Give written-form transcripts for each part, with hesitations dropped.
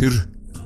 फिर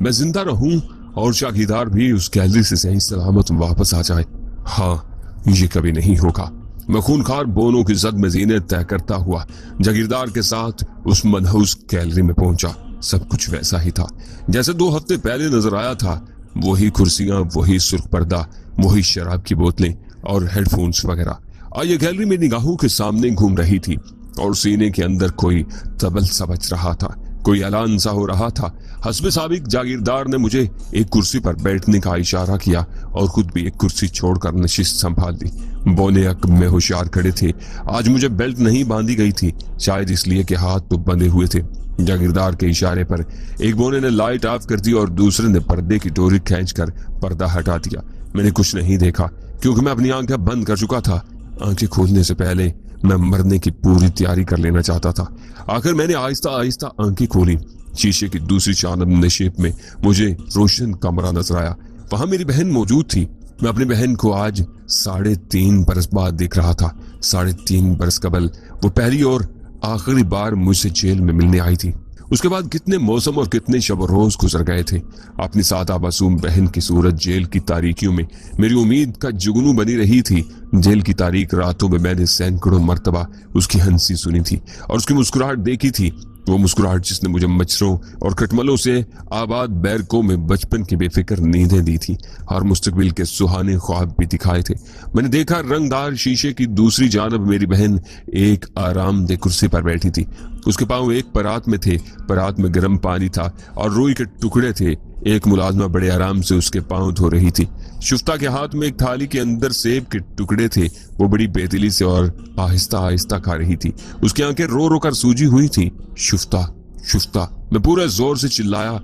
मैं जिंदा रहूं और जागीरदार भी उस गैलरी से सही सलामत वापस आ जाए। हाँ, ये कभी नहीं होगा। मैं खूनखार बोनों की जद में जीने तय करता हुआ जागीरदार के साथ उस मनहूस गैलरी में पहुंचा। सब कुछ वैसा ही था जैसे 2 हफ्ते पहले नजर आया था। वही कुर्सियां, वही सुर्ख पर्दा, वही शराब की बोतलें और हेडफोन्स वगैरह। और ये गैलरी में निगाहों के सामने घूम रही थी और सीने के अंदर कोई तबल सा बज रहा था, कोई ऐलान सा हो रहा था। हस्बे साबिक जागीरदार ने मुझे एक कुर्सी पर बैठने का इशारा किया और खुद भी एक कुर्सी छोड़कर नशिस्त संभाल ली। बोने अकब में होशियार खड़े थे। आज मुझे बेल्ट नहीं बांधी गई थी, शायद इसलिए कि हाथ तो बंधे हुए थे। जागीरदार के इशारे पर एक बोने ने लाइट ऑफ कर दी और दूसरे ने पर्दे की डोरी खींचकर पर्दा हटा दिया। मैंने कुछ नहीं देखा क्योंकि मैं अपनी आंखें बंद कर चुका था। आंखें खोलने से पहले मैं मरने की पूरी तैयारी कर लेना चाहता था। आखिर मैंने आहिस्ता आहिस्ता आंखें खोली। शीशे की दूसरी जानब नशेब में मुझे रोशन कमरा नजर आया। वहां मेरी बहन मौजूद थी। मैं अपनी बहन को आज 3.5 बरस बाद देख रहा था। 3.5 बरस कबल वो पहली और आखिरी बार मुझसे जेल में मिलने आई थी। उसके बाद कितने मौसम और कितने शब रोज गुजर गए थे। अपनी सादा मासूम बहन की सूरत जेल की तारीकियों में मेरी उम्मीद का जुगनू बनी रही थी। जेल की तारीक रातों में मैंने सैकड़ों मर्तबा उसकी हंसी सुनी थी और उसकी मुस्कुराहट देखी थी। वो मुस्कुराहट जिसने मुझे मच्छरों और खटमलों से आबाद बैरकों में बचपन की बेफिक्र नींदें दी थी और मुस्तकबिल के सुहाने ख्वाब भी दिखाए थे। मैंने देखा रंगदार शीशे की दूसरी जानब मेरी बहन एक आरामदेह कुर्सी पर बैठी थी। उसके पांव एक परात में थे। परात में गर्म पानी था और रुई के टुकड़े थे। एक मुलाजमा बड़े आराम से उसके पांव धो रही थी। शुफ्ता के हाथ में एक थाली के अंदर सेब के टुकड़े थे। वो बड़ी बेदिली से और आहिस्ता आहिस्ता खा रही थी। उसकी आंखें रो रो कर सूजी हुई थी। शुफ्ता, शुफ्ता, मैं पूरे जोर से चिल्लाया।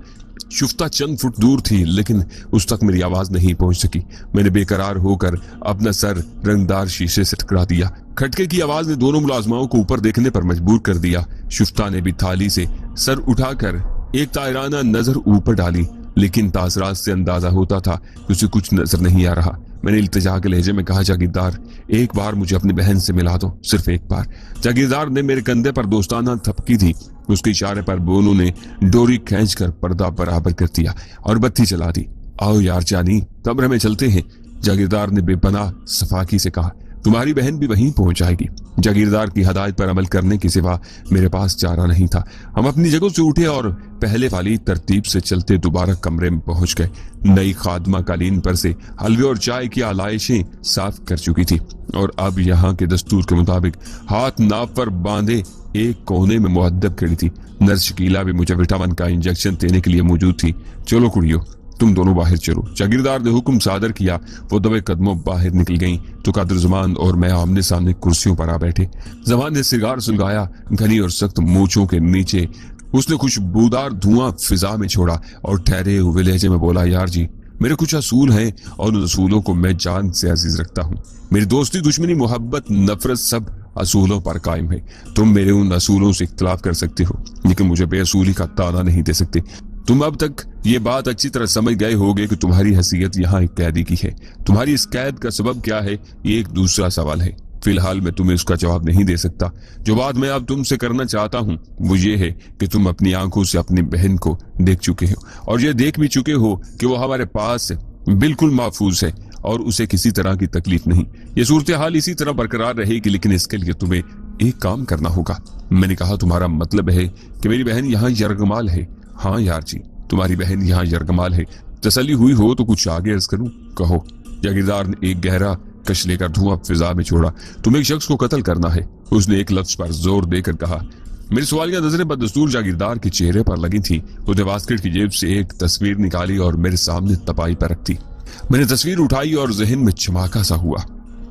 शुफ्ता चंद फुट दूर थी लेकिन उस तक मेरी आवाज नहीं पहुंच सकी। मैंने बेकरार होकर अपना सर रंगदार शीशे से टकरा दिया। खटके की आवाज ने दोनों मुलाजमाओं को ऊपर देखने पर मजबूर कर दिया। शुफ्ता ने भी थाली से सर उठाकर एक तायराना नजर ऊपर डाली, लेकिन तासरात से अंदाजा होता था कि उसे कुछ नजर नहीं आ रहा। मैंने इल्तिजा के लहजे में कहा, जागीरदार, एक बार मुझे अपनी बहन से मिला दो, सिर्फ एक बार। जागीरदार ने मेरे कंधे पर दोस्ताना थपकी दी। उसके इशारे पर बोनू ने डोरी खींचकर पर्दा बराबर कर दिया और बत्ती जला दी। आओ यार जानी, कमरे में चलते हैं, जागीरदार ने बेपनाह सफाकी से कहा। तुम्हारी बहन भी वहीं पहुंच जाएगी। जागीरदार की हदायत पर अमल करने के सिवा मेरे पास चारा नहीं था। हम अपनी जगह से उठे और पहले वाली तरतीब से चलते दोबारा कमरे में पहुंच गए। नई खादमा कालीन पर से हलवे और चाय की आलाइशें साफ कर चुकी थी और अब यहाँ के दस्तूर के मुताबिक हाथ नाप पर बांधे एक कोने में मुअद्दब खड़ी थी। नर्स शकीला भी मुझे विटामिन का इंजेक्शन देने के लिए मौजूद थी। चलो कुड़ियों, तुम दोनों बाहर चलो, जागीरदार ने हुक्म सादर किया। वो दबे कदमों बाहर निकल गईं तो कादिर जमान और मैं आमने सामने कुर्सियों पर आ बैठे। जमान ने सिगार सुलगाया। घनी और सख्त मूंछों के नीचे उसने खुशबूदार धुआं फिजा में छोड़ा और ठहरे हुए लहजे में बोला, यार जी, मेरे कुछ असूल हैं और उन असूलों को मैं जान से अजीज रखता हूँ। मेरी दोस्ती, दुश्मनी, मोहब्बत, नफरत सब असूलों पर कायम है। तुम मेरे उन असूलों से इख्तिलाफ कर सकते हो लेकिन मुझे बेअसूली का ताना नहीं दे सकते। तुम अब तक ये बात अच्छी तरह समझ गए होगे कि तुम्हारी हैसियत यहाँ एक कैदी की है। तुम्हारी इस कैद का सबब क्या है, ये एक दूसरा सवाल है। फिलहाल मैं तुम्हें उसका जवाब नहीं दे सकता। जो बात मैं अब तुमसे करना चाहता हूँ वो ये है कि तुम अपनी आंखों से अपनी बहन को देख चुके हो और ये देख भी चुके हो कि वो हमारे पास बिल्कुल महफूज है और उसे किसी तरह की तकलीफ नहीं। ये सूरत हाल इसी तरह बरकरार रहेगी, लेकिन इसके लिए तुम्हें एक काम करना होगा। मैंने कहा, तुम्हारा मतलब है कि मेरी बहन यहाँ यरगमाल है? हाँ यार जी, तुम्हारी बहन यहाँ यरगमाल है। तसल्ली हुई हो तो कुछ आगे अर्ज करूं? कहो। जागीरदार ने एक गहरा कश लेकर धुआं फिजा में छोड़ा। तुम्हें एक शख्स को कत्ल करना है, उसने एक लफ्ज पर जोर देकर कहा। मेरी सवालिया नजरें बदस्तूर जागीरदार के चेहरे पर लगी थी। उसने वास्केट की जेब से एक तस्वीर निकाली और मेरे सामने तपाई पर रखी। मैंने तस्वीर उठाई और जहन में चमाका सा हुआ।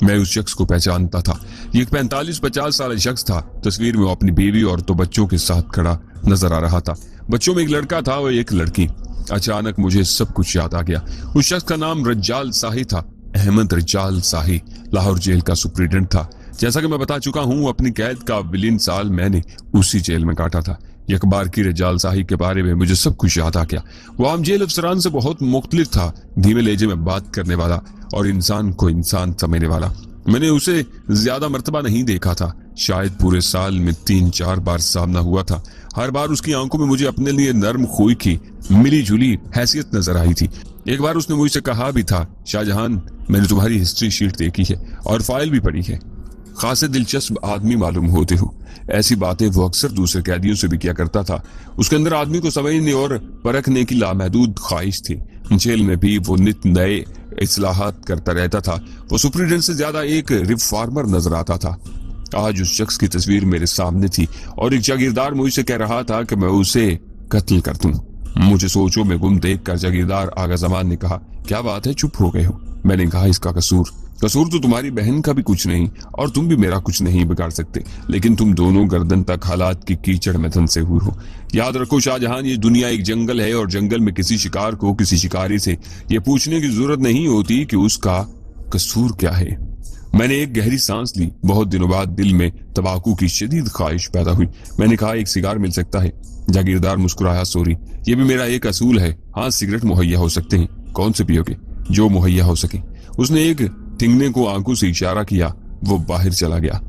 मैं उस शख्स को पहचानता था। ये एक 45-50 साल शख्स था। तस्वीर में वो अपनी बीवी और 2 बच्चों के साथ खड़ा नजर आ रहा था। बच्चों में एक लड़का था और एक लड़की। अचानक मुझे सब कुछ याद आ गया। उस शख्स का नाम रज्जाल शाही था, अहमद रज्जाल शाही। लाहौर जेल का सुप्रीडेंट था। जैसा कि मैं बता चुका हूँ, अपनी कैद का विलीन साल मैंने उसी जेल में काटा था। यकबार की रज्जाल शाही के बारे में मुझे सब कुछ याद आ गया। वो आम जेल अफसरान से बहुत मुख्तलिफ था, धीमे लहजे में बात करने वाला और इंसान को इंसान समझने वाला। मैंने उसे ज्यादा मर्तबा नहीं देखा था, शायद पूरे साल में 3-4 बार सामना हुआ था। हर बार उसकी आंखों में मुझे अपने लिए नर्म खोई की मिली जुली हैसियत नजर आई थी। एक बार उसने मुझसे कहा भी था, शाहजहान मैंने तुम्हारी हिस्ट्री शीट देखी है और फाइल भी पढ़ी है, खासे दिलचस्प आदमी मालूम होते हो। ऐसी बातें वो अक्सर दूसरे कैदियों से भी किया करता था। उसके अंदर आदमी को समझने और परखने की लामहदूद ख्वाहिश थी। जेल में भी वो नित नए इस्लाहात करता रहता था। वो सुपरिटेंडेंट से ज्यादा एक रिफॉर्मर नजर आता था। आज उस शख्स की तस्वीर मेरे सामने थी और एक जागीरदार मुझसे कह रहा था कि मैं उसे कत्ल कर दूं। मुझे सोचों में गुम देखकर जागीरदार आगा जमान ने कहा, क्या बात है, चुप हो गए हो? मैंने कहा, इसका कसूर तो तुम्हारी बहन का भी कुछ नहीं और तुम भी मेरा कुछ नहीं बिगाड़ सकते, लेकिन तुम दोनों गर्दन तक हालात की कीचड़ में धंसे हुए हो। याद रखो शाहजहान, ये दुनिया एक जंगल है और जंगल में किसी शिकार को किसी शिकारी से ये पूछने की जरूरत नहीं होती कि उसका कसूर क्या है। मैंने एक गहरी सांस ली। बहुत दिनों बाद दिल में तंबाकू की शदीद ख्वाहिश पैदा हुई। मैंने कहा, एक सिगार मिल सकता है? जागीरदार मुस्कुराया, सॉरी, ये भी मेरा एक असूल है। हाँ, सिगरेट मुहैया हो सकते हैं। कौन से पियोगे? जो मुहैया हो सके। उसने एक टिंगने को आंखों से इशारा किया। वो बाहर चला गया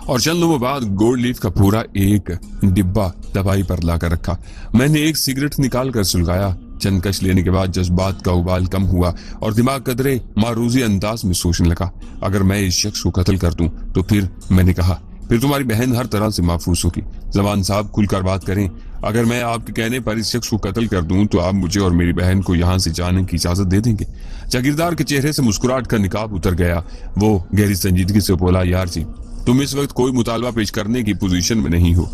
और चंद लम्हों बाद गोल्ड लीफ का पूरा एक डिब्बा दवाई पर लाकर रखा। मैंने एक सिगरेट निकाल कर सुलगाया। चंद कश लेने के बाद जज्बात का उबाल कम हुआ और दिमाग कदरे मारूजी अंदाज में सोचने लगा। अगर मैं इस शख्स को कत्ल कर दूं तो फिर, मैंने कहा, फिर तुम्हारी बहन हर तरह से महफूज होगी। जमान साहब, खुलकर बात करें। अगर मैं आपके कहने पर इस शख्स को कत्ल कर दूं तो आप मुझे और मेरी बहन को यहाँ से जाने की इजाजत दे देंगे? जागीरदार के चेहरे से मुस्कुराहट का निकाब उतर गया। वो गहरी संजीदगी से बोला, यार जी, तुम इस वक्त कोई मुतालबा पेश करने की पोजीशन में नहीं हो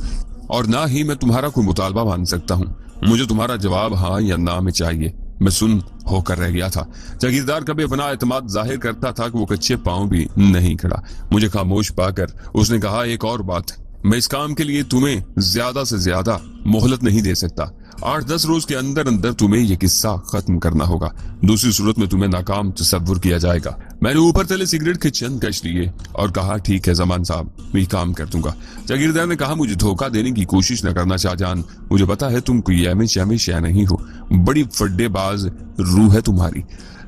और ना ही मैं तुम्हारा कोई मुतालबा मान सकता हूँ। मुझे तुम्हारा जवाब हाँ या ना में चाहिए। मैं सुन होकर रह गया था। जागीरदार कभी अपना एतमाद जाहिर करता था कि वो कच्चे पांव भी नहीं खड़ा। मुझे खामोश पाकर उसने कहा, एक और बात, मैं इस काम के लिए तुम्हें ज्यादा से ज्यादा मोहलत नहीं दे सकता। 8-10 रोज के अंदर अंदर तुम्हें यह किस्सा खत्म करना होगा, दूसरी सूरत में तुम्हें नाकाम तस्वुर किया जाएगा। मैंने ऊपर तले सिगरेट के चंद कश लिए और कहा, ठीक है जमान साहब, मैं ये काम कर दूंगा। जागीरदार ने कहा, मुझे धोखा देने की कोशिश न करना शाहजहान। मुझे पता है तुम कोई एमिश नहीं हो, बड़ी फड्डेबाज रूह है तुम्हारी,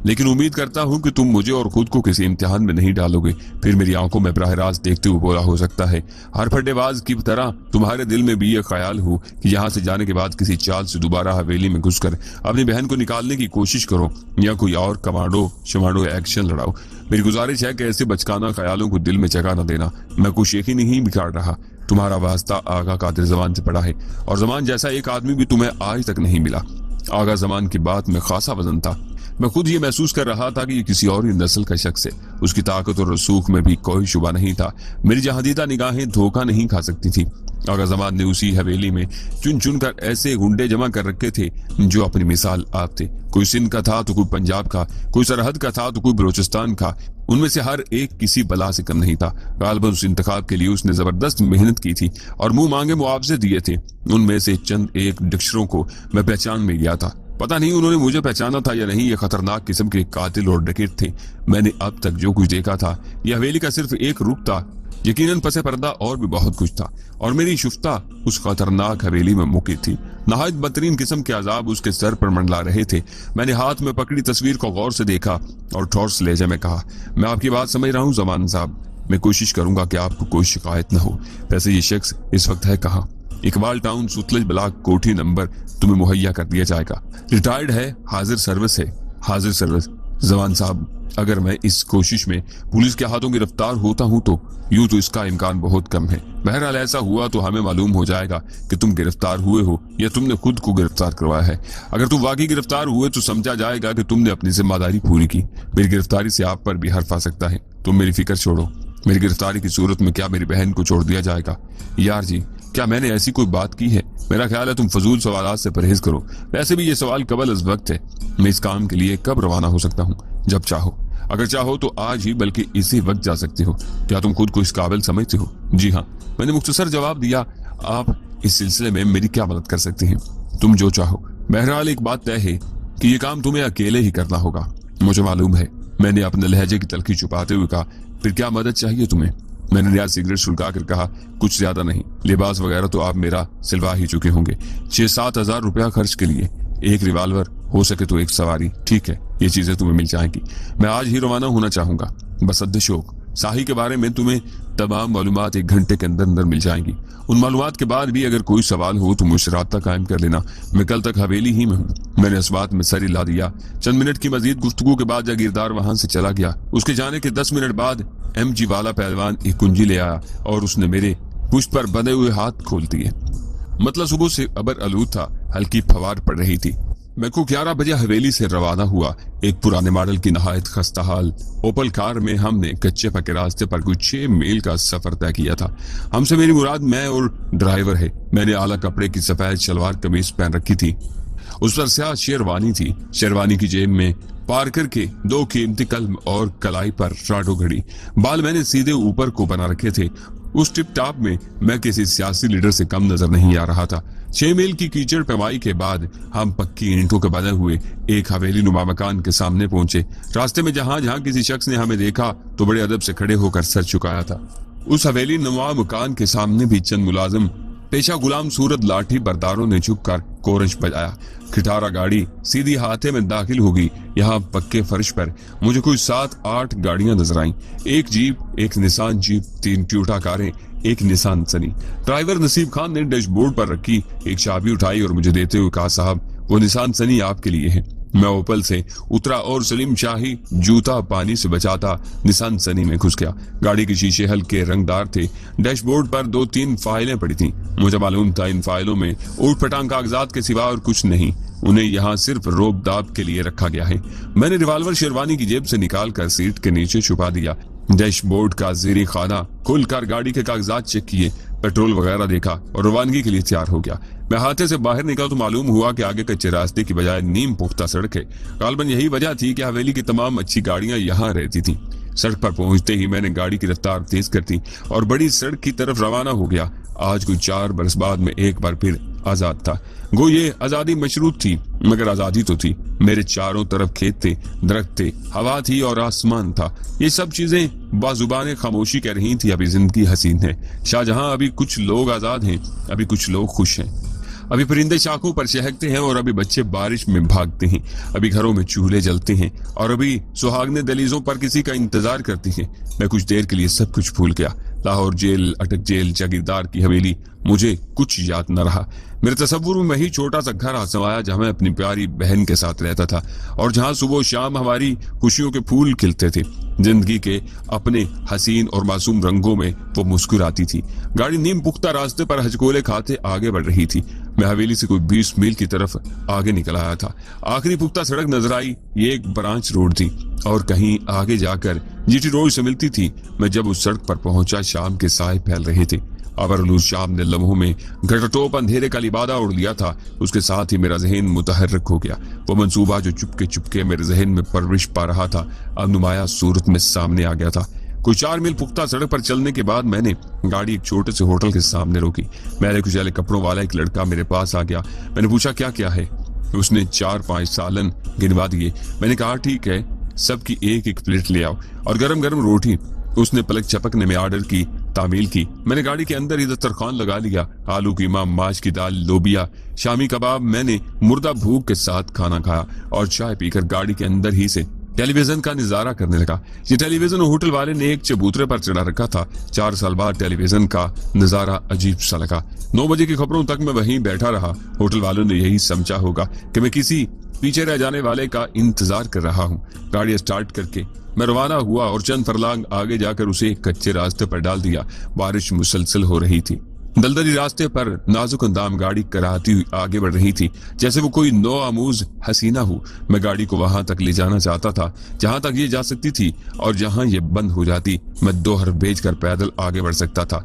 लेकिन उम्मीद करता हूं कि तुम मुझे और खुद को किसी इम्तिहान में नहीं डालोगे। फिर मेरी आंखों में बराह रास्त देखते हुए बोला, हो सकता है हर फड्डेबाज की तरह तुम्हारे दिल में भी यह ख्याल हो कि यहाँ से जाने के बाद किसी चाल से दोबारा हवेली में घुसकर अपनी बहन को निकालने की कोशिश करो या कोई और कमांडो एक्शन लड़ाओ। मेरी गुजारिश है कि ऐसे बचकाना ख्यालों को दिल में जगह न देना। मैं कुछ यकीन नहीं बिगाड़ रहा। तुम्हारा वास्ता आगा कादिर जमान से पड़ा है और जमान जैसा एक आदमी भी तुम्हें आज तक नहीं मिला। आगा जमान की बात में खासा वजन था। मैं खुद ये महसूस कर रहा था कि ये किसी और ही नस्ल का शख्स है। उसकी ताकत और रसूख में भी कोई शुबा नहीं था। मेरी जहादीदा निगाहें धोखा नहीं खा सकती थी। आगा जमान ने उसी हवेली में चुन चुन कर ऐसे गुंडे जमा कर रखे थे जो अपनी मिसाल आप थे। कोई सिंध का था तो कोई पंजाब का, कोई सरहद का था तो कोई बलोचिस्तान का। उनमें से हर एक किसी बला से कम नहीं था। गालिबन उस इंतखाब के लिए उसने जबरदस्त मेहनत की थी और मुंह मांगे मुआवजे दिए थे। उनमें से चंद एक डिक्शनरों को मैं पहचान में गया था। पता नहीं उन्होंने मुझे पहचाना था या नहीं। ये खतरनाक किस्म के कातिल और डकैत थे। मैंने अब तक जो कुछ देखा था, यह हवेली का सिर्फ एक रुख था। यकीनन पसे पर्दा और भी बहुत कुछ था और मेरी शुफ्ता उस खतरनाक हवेली में मुकी थी। नहायत बदतरीन किस्म के अजाब उसके सर पर मंडला रहे थे। मैंने हाथ में पकड़ी तस्वीर को गौर से देखा और ठोस लहजे में कहा, मैं आपकी बात समझ रहा हूँ जमान साहब। मैं कोशिश करूंगा कि आपको कोई शिकायत न हो। वैसे ये शख्स इस वक्त है कहाँ? इकबाल टाउन, सुतलज ब्लॉक, कोठी नंबर तुम्हें मुहैया कर दिया जाएगा। रिटायर्ड है, हाजिर सर्विस है। हाजिर सर्विस जवान साहब, अगर मैं इस कोशिश में पुलिस के हाथों गिरफ्तार होता हूं तो यूं तो इसका इम्कान बहुत कम है। बहरहाल ऐसा हुआ तो हमें मालूम हो जाएगा कि तुम गिरफ्तार हुए हो या तुमने खुद को गिरफ्तार करवाया है। अगर तुम वाकई गिरफ्तार हुए तो समझा जाएगा कि तुमने अपनी जिम्मेदारी पूरी की। मेरी गिरफ्तारी से आप पर भी हर्फ आ सकता है। तुम मेरी फिक्र छोड़ो। मेरी गिरफ्तारी की सूरत में क्या मेरी बहन को छोड़ दिया जाएगा? यार जी, क्या मैंने ऐसी कोई बात की है? मेरा ख्याल है तुम फजूल सवालात से परहेज करो। वैसे भी ये सवाल कबल अज वक्त है। मैं इस काम के लिए कब रवाना हो सकता हूँ? जब चाहो। अगर चाहो तो आज ही, बल्कि इसी वक्त जा सकते हो। क्या तुम खुद को इस काबिल समझते हो? जी हाँ, मैंने मुख्तसर जवाब दिया। आप इस सिलसिले में मेरी क्या मदद कर सकते हैं? तुम जो चाहो। बहरहाल एक बात तय है कि ये काम तुम्हें अकेले ही करना होगा। मुझे मालूम है। मैंने अपने लहजे की तलखी छुपाते हुए कहा, फिर क्या मदद चाहिए तुम्हें? मैंने नया सिगरेट सुलगा कर कहा, कुछ ज्यादा नहीं। लिबास वगैरह तो आप मेरा सिलवा ही चुके होंगे। 6-7 हजार रुपया खर्च के लिए, एक रिवाल्वर, हो सके तो एक सवारी। ठीक है, ये चीजें तुम्हें मिल जाएंगी। मैं आज ही रवाना होना चाहूंगा। बस अद्दे शौक, शाही के बारे में तुम्हें तमाम मालूमात 1 घंटे के अंदर अंदर मिल जाएंगी। उन मालूमात के बाद भी अगर कोई सवाल हो तो मुझसे राब्ता कायम कर लेना। मैं कल तक हवेली ही में हूँ। मैंने इस बात में सर हिला दिया। चंद मिनट की मजीद गुफ्तगू के बाद जागीरदार वहां से चला गया। उसके जाने के 10 मिनट बाद MG वाला पहलवान एक कुंजी ले आया और उसने मेरे पुष्प पर बंधे हुए हाथ खोल दिए। मतलब सुबह से अबर आलूद था, हल्की फवार पड़ रही थी। मैं को 11 बजे हवेली से रवाना हुआ। एक पुराने मॉडल की नहायत खस्ताहाल ओपल कार में हमने कच्चे पक्के रास्ते पर कुछ 6 मील का सफर तय किया था। हमसे मेरी मुराद मैं और ड्राइवर है। मैंने आला कपड़े की सफेद शलवार कमीज पहन रखी थी, उस पर स्याह शेरवानी थी। शेरवानी की जेब में पार्कर के 2 कीमती कलम और कलाई पर राडो घड़ी। बाल मैंने सीधे ऊपर को बना रखे थे। उस टिप टॉप में मैं किसी सियासी लीडर से कम नजर नहीं आ रहा था। 6 मील की कीचड़ पैमाई के बाद हम पक्की ईंटों के बने हुए एक हवेली नुमा मकान के सामने पहुंचे। रास्ते में जहां जहां किसी शख्स ने हमें देखा तो बड़े अदब से खड़े होकर सर झुकाया था। उस हवेली नुमा मकान के सामने भी चंद मुलाजिम पेशा गुलाम सूरत लाठी बरदारों ने झुककर कोरज बजाया। खिटारा गाड़ी सीधी हाथे में दाखिल होगी। यहाँ पक्के फर्श पर मुझे कोई 7-8 गाड़ियां नजर आईं। एक जीप, एक निसान जीप, 3 टोयोटा कारें, एक निसान सनी। ड्राइवर नसीब खान ने डैशबोर्ड पर रखी एक चाबी उठाई और मुझे देते हुए कहा, साहब वो निसान सनी आपके लिए है। मैं ओपल से उतरा और सलीम शाही जूता पानी से बचाता निसान सनी में घुस गया। गाड़ी के शीशे हल्के रंगदार थे। डैशबोर्ड पर 2-3 फाइलें पड़ी थीं। मुझे मालूम था इन फाइलों में ऊट पटांग कागजात के सिवा और कुछ नहीं। उन्हें यहाँ सिर्फ रोब दाब के लिए रखा गया है। मैंने रिवाल्वर शेरवानी की जेब से निकालकर सीट के नीचे छुपा दिया। डैशबोर्ड का जेरी खाना खुलकर गाड़ी के कागजात चेक किए, पेट्रोल वगैरह देखा और रवानगी के लिए तैयार हो गया। मैं हाथे से बाहर निकला तो मालूम हुआ कि आगे कच्चे रास्ते की बजाय नीम पुख्ता सड़क है। गालबन यही वजह थी कि हवेली की तमाम अच्छी गाड़ियां यहाँ रहती थीं। सड़क पर पहुंचते ही मैंने गाड़ी की रफ्तार तेज कर दी और बड़ी सड़क की तरफ रवाना हो गया। आज कोई 4 बरस बाद में एक बार फिर आजाद था। गो ये आजादी मशरूत थी, मगर आजादी तो थी। मेरे चारों तरफ खेत थे, दरख्त थे, हवा थी और आसमान था। ये सब चीजें बाजुबाने खामोशी कह रही थी, अभी जिंदगी हसीन है। शाहजहां अभी कुछ लोग आजाद हैं, अभी कुछ लोग खुश हैं। अभी परिंदे शाखों पर चहकते हैं और अभी बच्चे बारिश में भागते हैं। अभी घरों में चूल्हे जलते हैं और अभी सुहागने दलीजों पर किसी का इंतजार करती हैं। मैं कुछ देर के लिए सब कुछ भूल गया। लाहौर जेल, अटक जेल, जागीरदार की हवेली, मुझे कुछ याद न रहा। मेरे तस्वुर में वही छोटा सा घर आसमाया जहां मैं अपनी प्यारी बहन के साथ रहता था और जहां सुबह शाम हमारी खुशियों के फूल खिलते थे। जिंदगी के अपने हसीन और मासूम रंगों में वो मुस्कुराती थी। गाड़ी नीम पुख्ता रास्ते पर हजकोले खाते आगे बढ़ रही थी। मैं हवेली से कोई 20 मील की तरफ आगे निकल आया था। आखिरी पुख्ता सड़क नजर आई। ये एक ब्रांच रोड थी और कहीं आगे जाकर GT रोड से मिलती थी। मैं जब उस सड़क पर पहुंचा शाम के साए फैल रहे थे। अबरलूज शाम ने लम्हों में घटटोप अंधेरे का लिबादा उड़ लिया था। उसके साथ ही मेरा जहन मुतहर्रिक हो गया। वो मंसूबा जो चुपके चुपके मेरे जहन में परवरिश पा रहा था अब नुमाया सूरत में सामने आ गया था। कोई 4 मील पुख्ता सड़क पर चलने के बाद मैंने गाड़ी एक छोटे से होटल के सामने रोकी। मैंने कुछ जले कपड़ों वाला एक लड़का मेरे पास आ गया। मैंने पूछा क्या क्या है। उसने 4-5 सालन गिनवा दिए। मैंने कहा ठीक है, सबकी एक प्लेट ले आओ और गरम गरम रोटी। उसने पलक झपकने में ऑर्डर की तामील की। मैंने गाड़ी के अंदर ही दस्तरखान लगा लिया। आलू कीमा, माश की दाल, लोबिया, शामी कबाब। मैंने मुर्दा भूख के साथ खाना खाया और चाय पीकर गाड़ी के अंदर ही से टेलीविजन का नजारा करने लगा। ये टेलीविजन होटल वाले ने एक चबूतरे पर चढ़ा रखा था। 4 साल बाद टेलीविजन का नजारा अजीब सा लगा। 9 बजे की खबरों तक मैं वहीं बैठा रहा। होटल वालों ने यही समझा होगा कि मैं किसी पीछे रह जाने वाले का इंतजार कर रहा हूँ। गाड़ी स्टार्ट करके मैं रवाना हुआ और चंद फरलांग आगे जाकर उसे कच्चे रास्ते पर डाल दिया। बारिश मुसलसल हो रही थी। दलदली रास्ते पर नाजुक अंदाम गाड़ी कराती हुई आगे बढ़ रही थी जैसे वो कोई नो आमूज हसीना हो। मैं गाड़ी को वहां तक ले जाना चाहता था जहां तक ये जा सकती थी और जहां ये बंद हो जाती मैं 2 हर्फ भेजकर पैदल आगे बढ़ सकता था।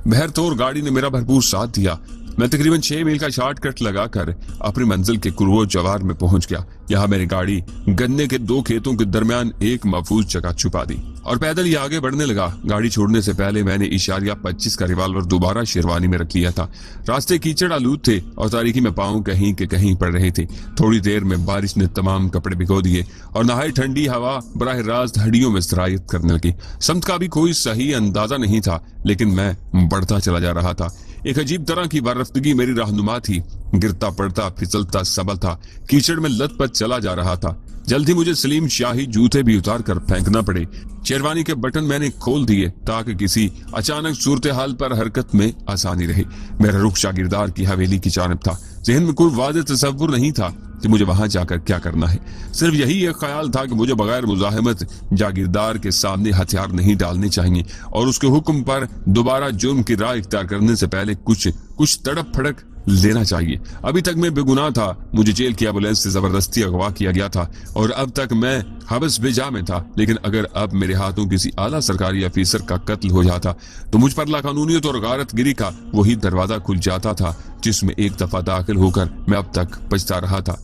बहरतौर गाड़ी ने मेरा भरपूर साथ दिया। मैं तकरीबन 6 मील का शॉर्टकट लगाकर अपनी मंजिल के कुर्रो जवार में पहुंच गया। यहाँ मैंने गाड़ी गन्ने के 2 खेतों के दरमियान एक महफूज जगह छुपा दी और पैदल ही आगे बढ़ने लगा। गाड़ी छोड़ने से पहले मैंने इशारिया 25 का रिवाल्वर दोबारा शेरवानी में रख लिया था। रास्ते कीचड़ आलूद थे और तारीकी में पाँव कहीं के कहीं पड़ रहे थे। थोड़ी देर में बारिश ने तमाम कपड़े भिगो दिए और नहाई ठंडी हवा बराह रास्त हड्डियों में सरायत करने लगी। समत का भी कोई सही अंदाजा नहीं था, लेकिन मैं बढ़ता चला जा रहा था। एक अजीब तरह की वारफ्तगी मेरी रहनुमा थी। गिरता पड़ता फिसलता सबल था, कीचड़ में लथपथ चला जा रहा था। जल्द ही मुझे सलीम शाही जूते भी उतार कर फेंकना पड़े। शेरवानी के बटन मैंने खोल दिए ताकि किसी अचानक सूरत हाल पर हरकत में आसानी रहे। मेरा रुख जागीरदार की हवेली की जानिब था। जहन में कोई वाज़ेह तसव्वुर नहीं था कि मुझे वहां जाकर क्या करना है। सिर्फ यही एक ख्याल था कि मुझे बगैर मुजाहिमत जागीरदार के सामने हथियार नहीं डालने चाहिए और उसके हुक्म पर दोबारा जुर्म की राह इख्तियार करने से पहले कुछ तड़प फड़क लेना चाहिए। अभी तक मैं बेगुनाह था। मुझे जेल की एम्बुलेंस से जबरदस्ती अगवा किया गया था और अब तक मैं हबस बेजा में था। लेकिन अगर अब मेरे हाथों किसी आला सरकारी अफीसर का कत्ल हो जाता तो मुझ पर लाकानूनियत और गारतगिरी का वही दरवाजा खुल जाता था जिसमें एक दफा दाखिल होकर मैं अब तक बचता रहा था।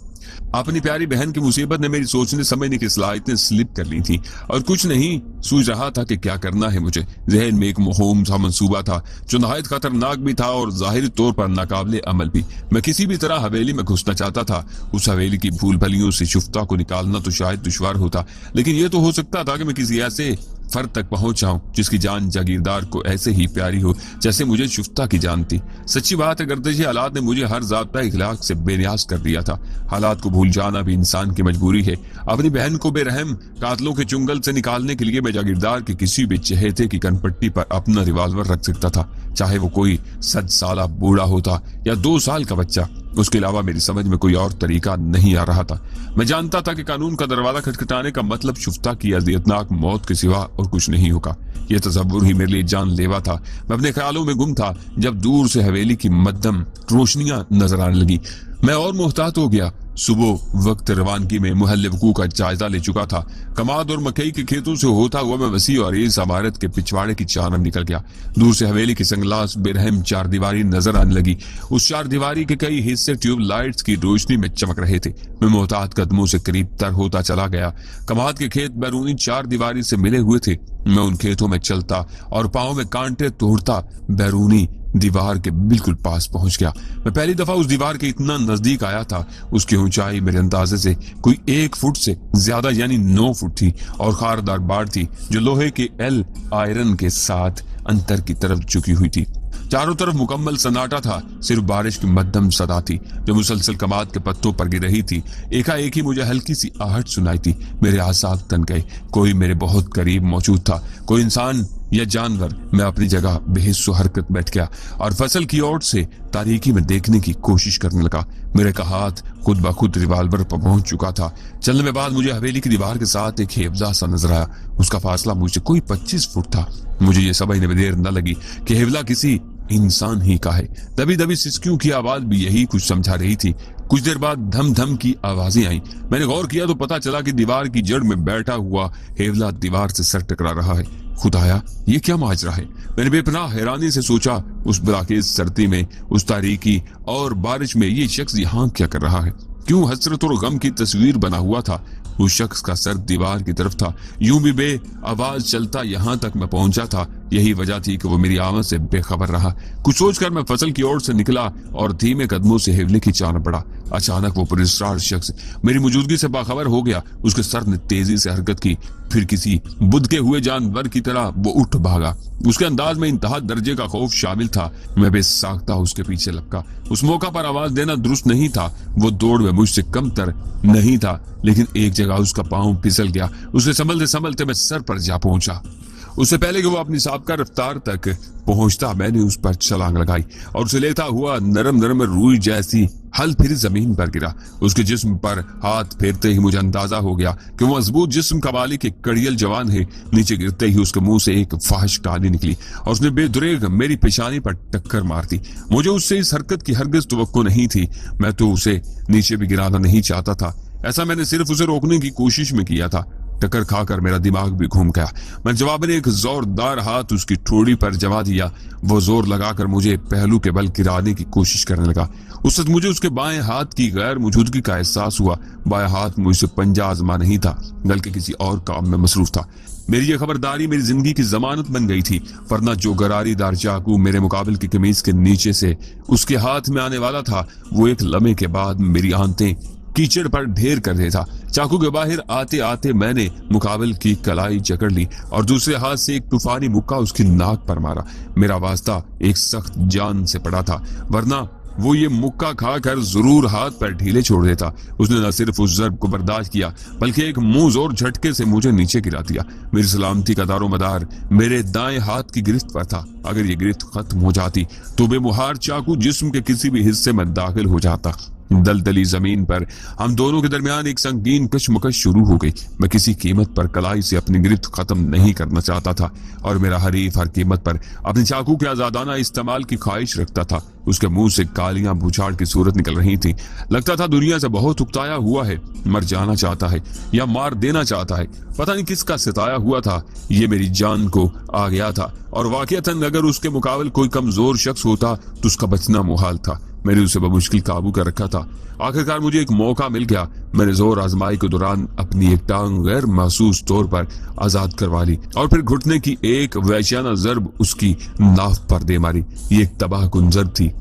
अपनी प्यारी बहन की मुसीबत ने मेरी सोचने समझने की सलाहियतें स्लिप कर ली थी और कुछ नहीं सूझ रहा था कि क्या करना है मुझे। जहन में एक मुहिम सा मंसूबा था जो नहायत खतरनाक भी था और जाहिरी तौर पर नाकाबिले अमल भी। मैं किसी भी तरह हवेली में घुसना चाहता था। उस हवेली की भूल भलियों से शुफ्ता को निकालना तो शायद दुश्वार होता, लेकिन यह तो हो सकता था कि मैं किसी ऐसे फर्द तक पहुंच जाऊं जिसकी जान जागीरदार को ऐसे ही प्यारी हो जैसे मुझे शुफ्ता की जान थी। सच्ची बात है, गर्दिश हालात ने मुझे हर ज़ाब्ता इखलाक से बेनियाज कर दिया था। हालात को भूल जाना भी इंसान की मजबूरी है। अपनी बहन को बेरहम कातलों के चुंगल से निकालने के लिए मैं जागीरदार के किसी भी चहेते की कनपट्टी पर अपना रिवाल्वर रख सकता था, चाहे वो कोई 100 साल बूढ़ा होता या 2 साल का बच्चा। उसके अलावा मेरी समझ में कोई और तरीका नहीं आ रहा था। मैं जानता था कि कानून का दरवाजा खटखटाने का मतलब शुफ्ता की अज़ियतनाक मौत के सिवा और कुछ नहीं होगा। यह तसव्वुर ही मेरे लिए जानलेवा था। मैं अपने ख्यालों में गुम था जब दूर से हवेली की मध्यम रोशनियां नजर आने लगी। मैं और मोहतात हो गया। सुबह वक्त रवानगी में मुहल्ले वकू का जायजा ले चुका था। कमाद और मकई के खेतों से होता हुआ मैं वसी और इस इमारत के पिछवाड़े की जानब निकल गया। दूर से हवेली की संगलास बेरहम चारदीवारी नजर आने लगी। उस चारदीवारी के कई हिस्से ट्यूब लाइट्स की रोशनी में चमक रहे थे। मैं मोहतात कदमों से करीब तर होता चला गया। कमाद के खेत बैरूनी चारदीवारी से मिले हुए थे। मैं उन खेतों में चलता और पांव में कांटे तोड़ता बैरूनी दीवार के बिल्कुल पास पहुंच गया। मैं पहली दफा उस दीवार के इतना नजदीक आया था। उसकी ऊंचाई मेरे अंदाजे से कोई 1 फुट से ज्यादा यानी 9 फुट थी और खारदार बाड़ थी जो लोहे के एल आयरन के साथ अंतर की तरफ झुकी हुई थी। चारों तरफ मुकम्मल सन्नाटा था। सिर्फ बारिश की मध्यम सदा थी जो मुसलसल कमाद के पत्तों पर गिर रही थी। एकाएक ही मुझे हल्की सी आहट सुनाई थी। मेरे आसाब तन गए। कोई मेरे बहुत करीब मौजूद था, कोई इंसान या जानवर। मैं अपनी जगह बेहिस्सो हरकत बैठ गया और फसल की ओर से तारीकी में देखने की कोशिश करने लगा। मेरे का हाथ खुद ब खुद रिवाल्वर पर पहुंच चुका था। चलने में बाद मुझे हवेली की दीवार के साथ एक हेवजा सा नजर आया। उसका फासला मुझसे कोई 25 फुट था। मुझे ये समझने में देर न लगी कि हेवला किसी इंसान ही का है। दबी दबी सिसकियों की आवाज भी यही कुछ समझा रही थी। कुछ देर बाद धम धम की आवाजें आई। मैंने गौर किया तो पता चला कि दीवार की जड़ में बैठा हुआ हेवला दीवार से सर टकरा रहा है। खुदाया, ये क्या माजरा है? मैंने बेपनाह हैरानी से सोचा, उस बलाखेज सर्दी में, उस तारीकी और बारिश में ये शख्स यहाँ क्या कर रहा है? क्यों हसरत और गम की तस्वीर बना हुआ था? उस शख्स का सर दीवार की तरफ था। यूं भी बे आवाज चलता यहाँ तक मैं पहुंचा था। यही वजह थी कि वो मेरी आमद से बेखबर रहा। कुछ सोचकर मैं फसल की ओर से निकला और धीमे कदमों से हेवले की चान पड़ा। अचानक वो पुरस्कार शख्स मेरी मौजूदगी से बाखबर हो गया। उसके सर ने तेजी से हरकत की, फिर किसी बुदके हुए जानवर की तरह वो उठ भागा। उसके अंदाज में इंतहा दर्जे का खौफ शामिल था। मैं बेसाख्ता उसके पीछे लपका। उस मौका पर आवाज देना दुरुस्त नहीं था। वो दौड़ में मुझसे कमतर नहीं था, लेकिन एक जगह उसका पांव फिसल गया। उसे संभलते संभलते मैं सर पर जा पहुंचा। उससे पहले कि वो अपनी साबका रफ्तार तक पहुंचता, मैंने उस पर छलांग लगाई और उसे लेता हुआ नरम नरम रूई जैसी हल फिर जमीन पर गिरा। उसके जिस्म पर हाथ फेरते ही मुझे अंदाजा हो गया कि वो मजबूत जिस्म कबाली के कड़ियल जवान है। नीचे गिरते ही उसके मुंह से एक फाहिश गाली निकली और उसने बेदुरेग मेरी पेशानी पर टक्कर मार दी। मुझे उससे इस हरकत की हरगिज तवक्को नहीं थी। मैं तो उसे नीचे भी गिराना नहीं चाहता था। ऐसा मैंने सिर्फ उसे रोकने की कोशिश में किया था। टक्कर खाकर मेरा दिमाग भी घूम गया। मैं जवाबन एक जोरदार हाथ उसकी ठोड़ी पर जमा दिया। वो जोर लगाकर मुझे पहलू के बल गिराने की कोशिश करने लगा। उस वक्त मुझे उसके बाएं हाथ की गैर मौजूदगी का एहसास हुआ। बाएं हाथ मुझसे पंजा आजमा नहीं था, बल्कि किसी और काम में मसरूफ था। मेरी ये खबरदारी मेरी जिंदगी की जमानत बन गई थी, वरना जो गरारी दार चाकू मेरे मुकाबिल की कमीज के नीचे से उसके हाथ में आने वाला था, वो एक लम्हे के बाद मेरी आंतें कीचड़ पर ढेर कर देता। चाकू के बाहर आते आते मैंने मुकाबिल की कलाई जकड़ ली और दूसरे हाथ से एक तूफानी मुक्का उसकी नाक पर मारा। मेरा वास्ता एक सख्त जान से पड़ा था, वरना वो ये मुक्का खाकर जरूर हाथ पैर ढीले छोड़ देता। उसने न सिर्फ उस जर्ब को बर्दाश्त किया बल्कि एक मुंह जोर झटके से मुझे नीचे गिरा दिया। मेरी सलामती का दारोमदार मेरे दाएं हाथ की गिरफ्त पर था। अगर ये गिरफ्त खत्म हो जाती तो बेमुहार चाकू जिस्म के किसी भी हिस्से में दाखिल हो जाता। दलदली जमीन पर हम दोनों के दरमियान एक संगीन कशमकश शुरू हो गई। मैं किसी कीमत पर कलाई से अपनी गिरफ्त खत्म नहीं करना चाहता था और मेरा हरीफ हर कीमत पर अपने चाकू के आजादाना इस्तेमाल की ख्वाहिश रखता था। उसके मुंह से कालियां भूचाड़ की सूरत निकल रही थी। लगता था दुनिया से बहुत उकताया हुआ है, मर जाना चाहता है या मार देना चाहता है। पता नहीं किसका सताया हुआ था, ये मेरी जान को आ गया था और वाकईतन अगर उसके मुकाबले कोई कमजोर शख्स होता तो उसका बचना मुहाल था। मैंने उसे बमुश्किल काबू कर रखा था। आखिरकार मुझे एक मौका मिल गया। मैंने जोर आजमाई के दौरान अपनी एक टांग गैर महसूस तौर पर आजाद करवा ली और फिर घुटने की एक वैश्याना जर्ब उसकी नाफ पर दे मारी। ये एक तबाहकुन जर्ब थी।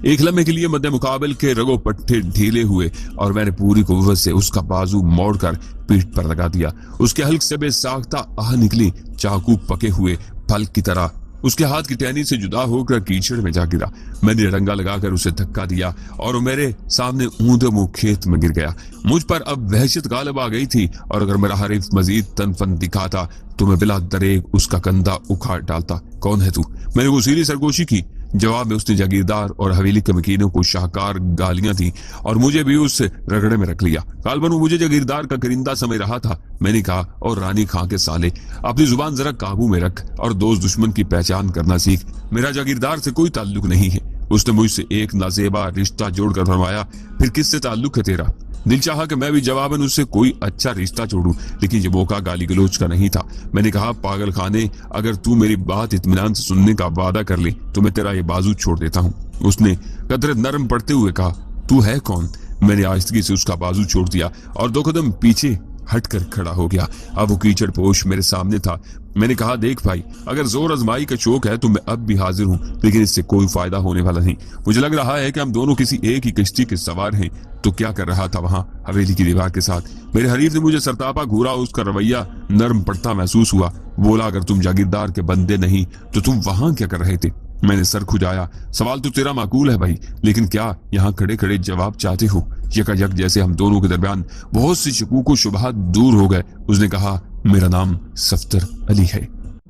एक लम्हे के लिए मध्य मुकाबल के रगो पट्टे ढीले हुए और मैंने पूरी कुव्वत से उसका बाजू मोड़कर पीठ पर लगा दिया। उसके हल्क से बेसाख्ता आह निकली, चाकू पके हुए फल की तरह उसके हाथ की टहनी से जुदा होकर कीचड़ में जा गिरा। मैंने रंगा लगाकर उसे धक्का दिया और वो मेरे सामने ऊंधे मुंह खेत में गिर गया। मुझ पर अब वहशत गालिब आ गई थी और अगर मेरा हरीफ मजीद तनफन दिखाता तो मैं बिला दरेग उसका कंधा उखाड़ डालता। कौन है तू? मैंने वो सीधी सरगोशी की। जवाब में उसने जागीरदार और हवेली के मकीनों को शाहकार गालियां दी और मुझे भी उस रगड़े में रख लिया। गालबन वो मुझे जागीरदार का करिंदा समझ रहा था। मैंने कहा, और रानी खां के साले, अपनी जुबान जरा काबू में रख और दोस्त दुश्मन की पहचान करना सीख। मेरा जागीरदार से कोई ताल्लुक नहीं है। उसने मुझसे एक नाजेबा रिश्ता जोड़कर फरमाया, फिर किससे ताल्लुक है तेरा? दिल चाहा कि मैं भी जवाबन उससे कोई अच्छा रिश्ता जोड़ूं, लेकिन ये मौका गाली गलोच का नहीं था। मैंने कहा, पागल खाने, अगर तू मेरी बात इत्मीनान से सुनने का वादा कर ले तो मैं तेरा ये बाजू छोड़ देता हूँ। उसने कदरे नरम पड़ते हुए कहा, तू है कौन? मैंने आहिस्तगी से उसका बाजू छोड़ दिया और 2 कदम पीछे हटकर खड़ा हो गया। अब वो कीचड़ पोश मेरे सामने था। मैंने कहा, देख भाई, अगर जोर आजमाई का शौक है तो मैं अब भी हाजिर हूँ, लेकिन इससे कोई फायदा होने वाला नहीं। मुझे लग रहा है कि हम दोनों किसी एक ही किश्ती के सवार हैं। तो क्या कर रहा था वहां हवेली की दीवार के साथ? मेरे हरीफ ने मुझे सरतापा घूरा। उसका रवैया नरम पड़ता महसूस हुआ। बोला, अगर तुम जागीरदार के बंदे नहीं तो तुम वहां क्या कर रहे थे? मैंने सर खुजाया। सवाल तो तेरा माकूल है भाई, लेकिन क्या यहाँ खड़े खड़े जवाब चाहते हो? यकायक जैसे हम दोनों के दरमियान बहुत सी शकूक व शुबहात दूर हो गए, उसने कहा, मेरा नाम सफ्तर अली है।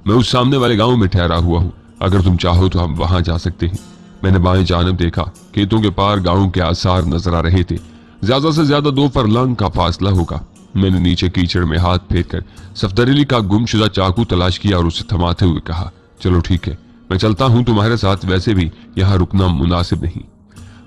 मैं उस सामने वाले गांव में ठहरा हुआ हूँ। अगर तुम चाहो तो हम वहां जा सकते हैं। मैंने बाएं जानब देखा। खेतों के पार गांव के आसार नजर आ रहे थे। ज्यादा से ज्यादा 2 फरलांग का फासला होगा। मैंने नीचे कीचड़ में हाथ फेर कर सफ्तर अली का गुमशुदा चाकू तलाश किया और उसे थमाते हुए कहा, चलो ठीक है, मैं चलता हूं तुम्हारे साथ। वैसे भी यहाँ रुकना मुनासिब नहीं।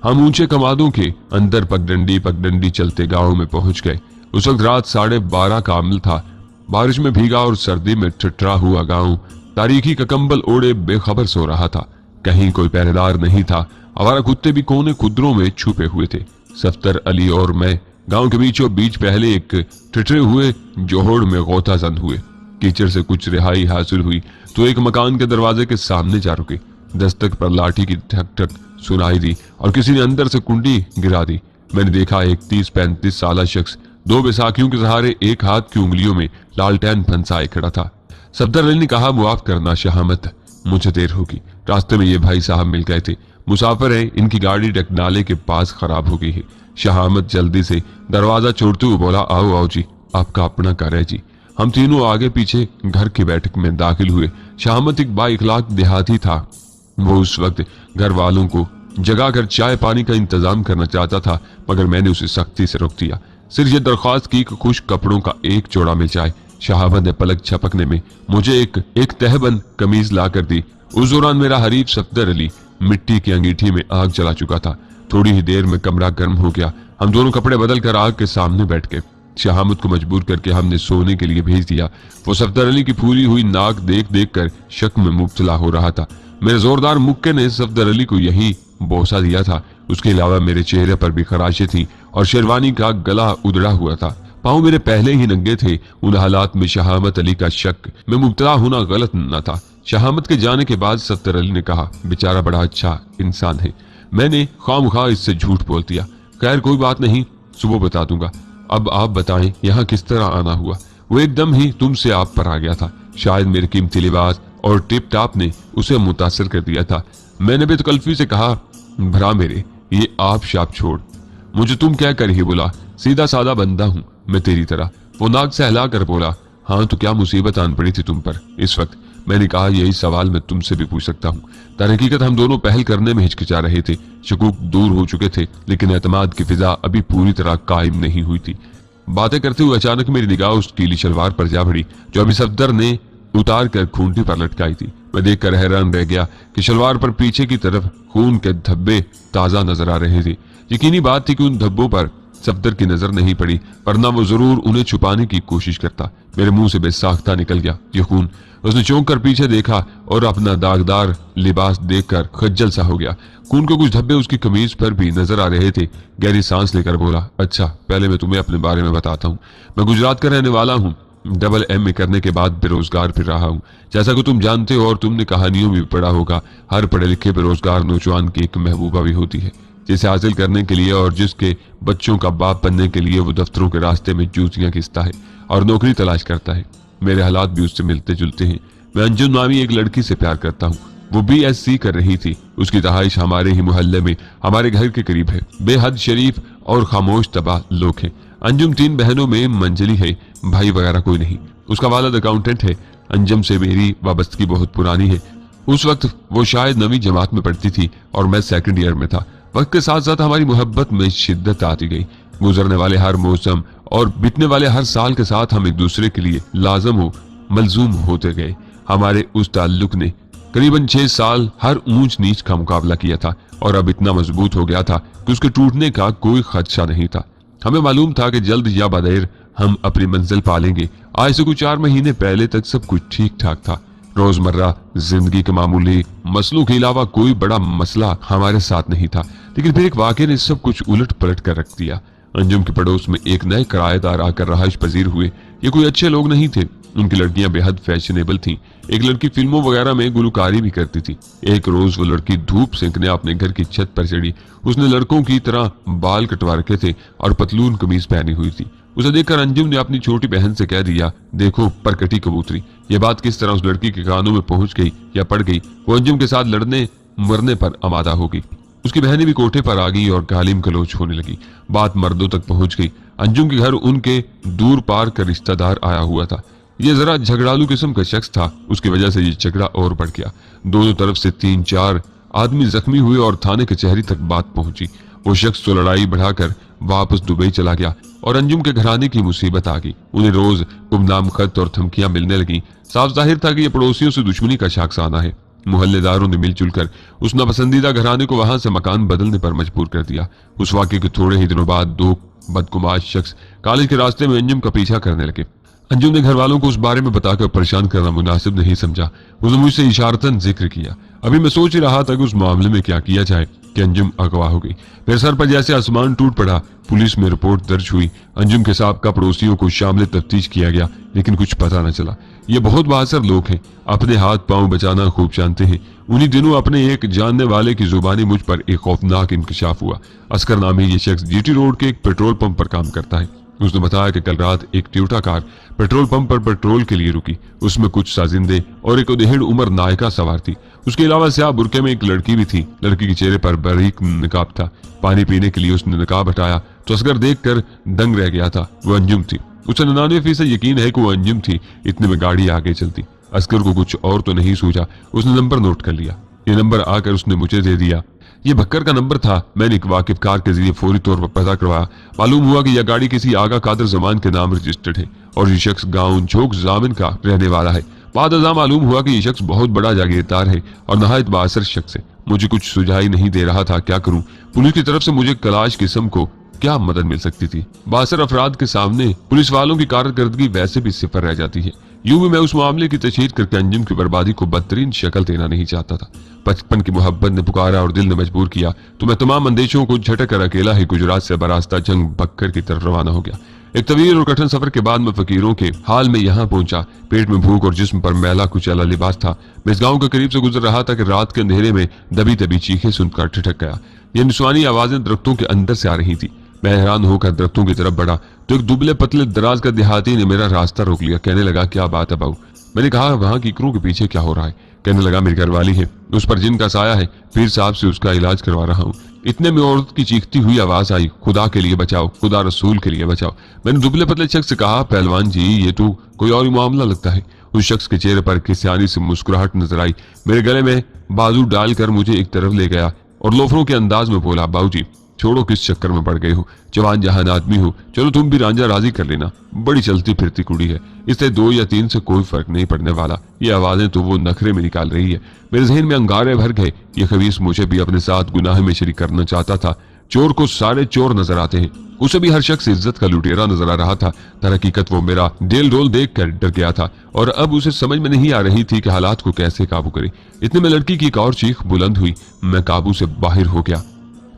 हम ऊंचे कमादों के अंदर पगडंडी चलते गांव में पहुंच गए। उस वक्त रात 12:30 का अमल था। बारिश में भीगा और सर्दी में ठिठरा हुआ गांव तारीखी का कंबल ओढ़े बेखबर सो रहा था। कहीं कोई पहरेदार नहीं था। आवारा कुत्ते भी कोने खुदरों में छुपे हुए थे। सफ्तर अली और मैं गांव के बीचों बीच पहले एक ठिठरे हुए जोहड़ में गोताजन हुए। कीचड़ से कुछ रिहाई हासिल हुई तो एक मकान के दरवाजे के सामने जा रुके। दस्तक पर लाठी की ठक ठक सुनाई दी और किसी ने अंदर से कुंडी गिरा दी। मैंने देखा एक 30-35 साल शख्स 2 बैसाखियों के सहारे एक हाथ की उंगलियों में लालटेन फंसाए खड़ा था। सफ्तर अली ने कहा, मुआफ करना शहामत, मुझे देर होगी। रास्ते में ये भाई साहब मिल गए थे। मुसाफिर हैं, इनकी गाड़ी डकनाले के पास खराब हो गई है। शहामत जल्दी से दरवाजा छोड़ते हुए बोला, आओ आओ जी, आपका अपना घर है जी। हम तीनों आगे पीछे घर की बैठक में दाखिल हुए। शहामत एक बाइखलाक देहाती था। वो उस वक्त घर वालों को जगा कर चाय पानी का इंतजाम करना चाहता था, मगर मैंने उसे सख्ती से रोक दिया। सिर्फ ये दरख्वास्त की कि खुश कपड़ों का एक जोड़ा मिल जाए। शहाबत ने पलक झपकने में मुझे एक तहबंद कमीज ला कर दी। उस दौरान मेरा हरीफ सफ्तर अली मिट्टी की अंगीठी में आग जला चुका था। थोड़ी ही देर में कमरा गर्म हो गया। हम दोनों कपड़े बदल कर आग के सामने बैठ गए। शहामत को मजबूर करके हमने सोने के लिए भेज दिया। वो सफ्तर अली की फूली हुई नाक देख देख कर शक में मुब्तला हो रहा था। मेरे जोरदार मुक्के ने सफ्तर अली को यही बोसा दिया था। उसके अलावा मेरे चेहरे पर भी खराशें थीं और शेरवानी का गला उधड़ा हुआ था। पाँव मेरे पहले ही नंगे थे। उन हालात में शहामत अली का शक में मुब्तला होना गलत न था। शहामत के जाने के बाद सफ्तर अली ने कहा, बेचारा बड़ा अच्छा इंसान है। मैंने खामखा इससे झूठ बोल दिया। खैर कोई बात नहीं, सुबह बता दूंगा। अब आप बताएं यहाँ किस तरह आना हुआ? वो एकदम ही तुमसे आप पर आ गया था। शायद मेरे कीमती लिबास और टिप टाप ने उसे मुतासर कर दिया था। मैंने बेतकल्फी से कहा, भरा मेरे, ये आप शाप छोड़, मुझे तुम क्या कर ही बोला। सीधा सादा बंदा हूं मैं तेरी तरह। वो नाक से हिला कर बोला, हाँ तो क्या मुसीबत आन पड़ी थी तुम पर इस वक्त। मैंने कहा, यही सवाल मैं तुमसे भी पूछ सकता हूँ। दरहकीकत हम दोनों पहल करने में हिचकिचा रहे थे। शकूक दूर हो चुके थे, लेकिन एतमाद की फिजा अभी पूरी तरह कायम नहीं हुई थी। बातें करते हुए अचानक मेरी निगाह उस पीली शलवार पर जा पड़ी जो अभी सफदर ने उतार कर खूंटी पर लटकाई थी। मैं देखकर हैरान रह गया कि शलवार पर पीछे की तरफ खून के धब्बे ताजा नजर आ रहे थे। यकीनी बात थी कि उन धब्बों पर सफदर की नजर नहीं पड़ी, वरना वो जरूर उन्हें छुपाने की कोशिश करता। मेरे मुंह से बेसाख्ता निकल गया ये खून। उसने चौंक कर पीछे देखा और अपना दागदार लिबास देखकर खज्जल सा हो गया। खून के कुछ धब्बे उसकी कमीज पर भी नजर आ रहे थे। गहरी सांस लेकर बोला, अच्छा पहले मैं तुम्हें अपने बारे में बताता हूँ। मैं गुजरात का रहने वाला हूँ। डबल MA करने के बाद बेरोजगार फिर रहा हूँ। जैसा कि तुम जानते हो और तुमने कहानियों में भी पढ़ा होगा, हर पढ़े लिखे बेरोजगार नौजवान की एक महबूबा भी होती है जिसे हासिल करने के लिए और जिसके बच्चों का बाप बनने के लिए वो दफ्तरों के रास्ते में जूतियां खींचता है और नौकरी तलाश करता है। मेरे हालात भी उससे मिलते जुलते हैं। मैं अंजुम नामी एक लड़की से प्यार करता हूँ। वो BSc कर रही थी। उसकी तहाइश हमारे ही मोहल्ले में हमारे घर के करीब है। बेहद शरीफ और खामोश तबाह लोग हैं। अंजुम 3 बहनों में मंजली है, भाई वगैरह कोई नहीं। उसका वालिद अकाउंटेंट है। अंजुम से मेरी वाबस्तगी बहुत पुरानी है। उस वक्त वो शायद 9वीं जमात में पढ़ती थी और मैं 2nd ईयर में था। वक्त के साथ साथ हमारी मोहब्बत में शिद्दत आती गई। गुजरने वाले हर मौसम और बीतने वाले हर साल के साथ हम एक दूसरे के लिए लाजम हो मलजूम होते गए। हमारे उस ताल्लुक ने करीबन 6 साल हर ऊंच नीच का मुकाबला किया था और अब इतना मजबूत हो गया था कि उसके टूटने का कोई खदशा नहीं था। हमें मालूम था कि जल्द या बदेर हम अपनी मंजिल पालेंगे। आज से कुछ 4 महीने पहले तक सब कुछ ठीक ठाक था। रोजमर्रा जिंदगी के मामूली मसलों के अलावा कोई बड़ा मसला हमारे साथ नहीं था। लेकिन फिर एक वाकये ने सब कुछ उलट पलट कर रख दिया। अंजुम के पड़ोस में एक नए किराएदार आकर रहाइश पजीर हुए। ये कोई अच्छे लोग नहीं थे। उनकी लड़कियां बेहद फैशनेबल थीं। एक लड़की फिल्मों वगैरह में गुलकारी भी करती थी। एक रोज वो लड़की धूप सेंकने अपने घर की छत पर चढ़ी। उसने लड़कों की तरह बाल कटवा रखे थे और पतलून कमीज पहनी हुई थी। उसे देखकर अंजुम ने अपनी छोटी बहन से कह दिया, देखो परकटी कबूतरी। यह बात किस तरह उस लड़की के कानों में पहुंच गई या पड़ गई, वो अंजुम के साथ लड़ने मरने पर आमादा हो गई। उसकी बहनें भी कोठे पर आ गई और गालिम गलोच होने लगी। बात मर्दों तक पहुंच गई। अंजुम के घर उनके दूर पार का रिश्तेदार आया हुआ था। यह जरा झगड़ालू किस्म का शख्स था। उसकी वजह से ये झगड़ा और बढ़ गया। दोनों तरफ से 3-4 आदमी जख्मी हुए और थाने कचहरी तक बात पहुंची। वो शख्स तो लड़ाई बढ़ाकर वापस दुबई चला गया और अंजुम के घराने की मुसीबत आ गई। उन्हें रोज गुमनाम खत और धमकियां मिलने लगी। साफ जाहिर था कि यह पड़ोसियों से दुश्मनी का शाखसाना है। मोहल्लेदारों ने मिलजुल कर उस नापसंदीदा घराने को वहां से मकान बदलने पर मजबूर कर दिया। उस वाकये के थोड़े ही दिनों बाद 2 बदकुमाश शख्स कॉलेज के रास्ते में अंजुम का पीछा करने लगे। अंजुम ने घर वालों को उस बारे में बताकर परेशान करना मुनासिब नहीं समझा। उसने मुझसे इशारतन जिक्र किया। अभी मैं सोच ही रहा था कि उस मामले में क्या किया जाए कि अंजुम अगवा हो गई। मेरे सर पर जैसे आसमान टूट पड़ा। पुलिस में रिपोर्ट दर्ज हुई। अंजुम के साबका पड़ोसियों को शामिल तफ्तीश किया गया, लेकिन कुछ पता न चला। ये बहुत बहादुर लोग हैं, अपने हाथ पांव बचाना खूब जानते हैं। उन्हीं दिनों अपने एक जानने वाले की जुबानी मुझ पर एक खौफनाक इंकशाफ हुआ। अस्कर नामी ये शख्स GT रोड के एक पेट्रोल पंप पर काम करता है। उसने बताया कि कल रात एक टोयोटा कार पेट्रोल पंप पर पेट्रोल के लिए रुकी। उसमें कुछ साजिंदे और एक उदेड़ उम्र नायिका सवार थी। उसके अलावा स्याह बुरके में एक लड़की भी थी। लड़की के चेहरे पर बारीक नकाब था। पानी पीने के लिए उसने नकाब हटाया तो असगर देखकर दंग रह गया था। वो अंजुम थी। उसे 99% यकीन है कि वो अंजुम थी। इतने में गाड़ी आगे चलती। असगर को कुछ और तो नहीं सूझा। उसने नंबर नोट कर लिया। ये नंबर आकर उसने मुझे दे दिया। ये भक्कर का नंबर था। मैंने एक वाकिफ कार के जरिए फौरी तौर पर पता करवाया। मालूम हुआ कि यह गाड़ी किसी आगा कादर जमान के नाम रजिस्टर्ड है और ये शख्स गांव झोंक जामिन का रहने वाला है। बाद मालूम हुआ कि यह शख्स बहुत बड़ा जागीरदार है और नहायत बासर शख्स है। मुझे कुछ सुझाई नहीं दे रहा था क्या करूं। पुलिस की तरफ से मुझे कलाश किस्म को क्या मदद मिल सकती थी। बासर अफराद के सामने पुलिस वालों की कारकर्दगी वैसे भी सिफर रह जाती है। यूं भी मैं उस मामले की तशहीद करके अंजुम की बर्बादी को बदतरीन शक्ल देना नहीं चाहता था। बचपन की मोहब्बत ने पुकारा और दिल ने मजबूर किया तो मैं तमाम अंदेशों को झटक कर अकेला ही गुजरात से बरास्ता जंग बक्कर की तरफ रवाना हो गया। एक तवील और कठिन सफर के बाद मैं फकीरों के हाल में यहाँ पहुंचा। पेट में भूख और जिस्म पर मैला कुचैला लिबास था। मैं इस गांव के करीब से गुजर रहा था कि रात के अंधेरे में दबी दबी चीखें सुनकर ठिठक गया। ये निस्वानी आवाजें दरख्तों के अंदर से आ रही थी। मैं हैरान होकर दरख्तों की तरफ बढ़ा तो एक दुबले पतले दराज का देहाती ने मेरा रास्ता रोक लिया। कहने लगा, क्या बात है बाबू। मैंने कहा, वहां कीकरों के पीछे क्या हो रहा है। कहने लगा, मेरी घरवाली है, उस पर जिन का साया है, पीर साहब से उसका इलाज करवा रहा हूँ। इतने में औरत की चीखती हुई आवाज आई, खुदा के लिए बचाओ, खुदा रसूल के लिए बचाओ। मैंने दुबले पतले शख्स से कहा, पहलवान जी ये तो कोई और ही मामला लगता है। उस शख्स के चेहरे पर किस्यानी से मुस्कुराहट नजर आई, मेरे गले में बाजू डालकर मुझे एक तरफ ले गया और लोफरों के अंदाज में बोला, बाबूजी छोड़ो, किस चक्कर में पड़ गए हो, जवान जहान आदमी हो, चलो तुम भी रांझा राजी कर लेना, बड़ी चलती फिरती कुड़ी है, इससे 2 या 3 से कोई फर्क नहीं पड़ने वाला। ये आवाजें तो वो नखरे में निकाल रही है। मेरे जहन में अंगारे भर गए, ये खबीस मुझे भी अपने साथ गुनाह में शरीक करना चाहता था। चोर को सारे चोर नजर आते हैं, उसे भी हर शख्स इज्जत का लुटेरा नजर आ रहा था। दर हकीकत वो मेरा डेल डोल देख कर डर गया था और अब उसे समझ में नहीं आ रही थी कि हालात को कैसे काबू करे। इतने में लड़की की एक और चीख बुलंद हुई, मैं काबू से बाहर हो गया।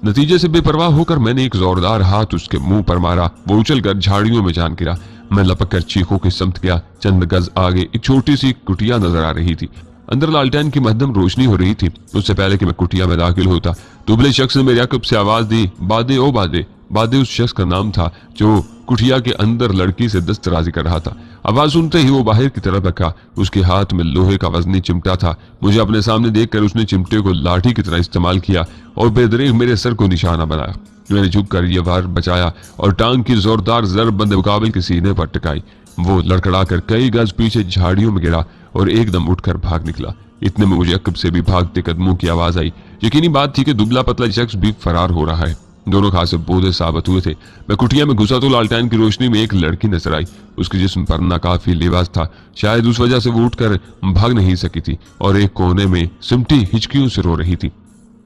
नतीजे से बेपरवाह होकर मैंने एक जोरदार हाथ उसके मुंह पर मारा, वो उछलकर झाड़ियों में जान गिरा। मैं लपक कर चीखों के समत गया। चंद गज आगे एक छोटी सी कुटिया नजर आ रही थी, अंदर लालटेन की मध्यम रोशनी हो रही थी। उससे पहले कि मैं कुटिया में दाखिल होता, दुबले शख्स ने मेरे अकब से आवाज दी, बादे ओ बादे। बादे उस शख्स का नाम था जो कुटिया के अंदर लड़की से दस्तराजी कर रहा था। आवाज सुनते ही वो बाहर की तरफ रखा, उसके हाथ में लोहे का वजनी चिमटा था। मुझे अपने सामने देखकर उसने चिमटे को लाठी की तरह इस्तेमाल किया और बेदरीग मेरे सर को निशाना बनाया। मैंने झुककर ये वार बचाया और टांग की जोरदार जरब बंद मुकाबिल के सीने पर टिकाई। वो लड़खड़ा कर कई गज पीछे झाड़ियों में गिरा और एकदम उठकर भाग निकला। इतने में मुझे अकब से भी भागते कदमों की आवाज आई। यकीनी बात थी कि दुबला पतला शख्स भी फरार हो रहा है। दोनों खासे बोधे साबित हुए थे। मैं कुटिया में घुसा तो लालटेन की रोशनी में एक लड़की नजर आई। उसके जिस्म पर नाकाफी लिबास था, शायद उस वजह से वो उठकर भाग नहीं सकी थी और एक कोने में सिमटी हिचकियों से रो रही थी।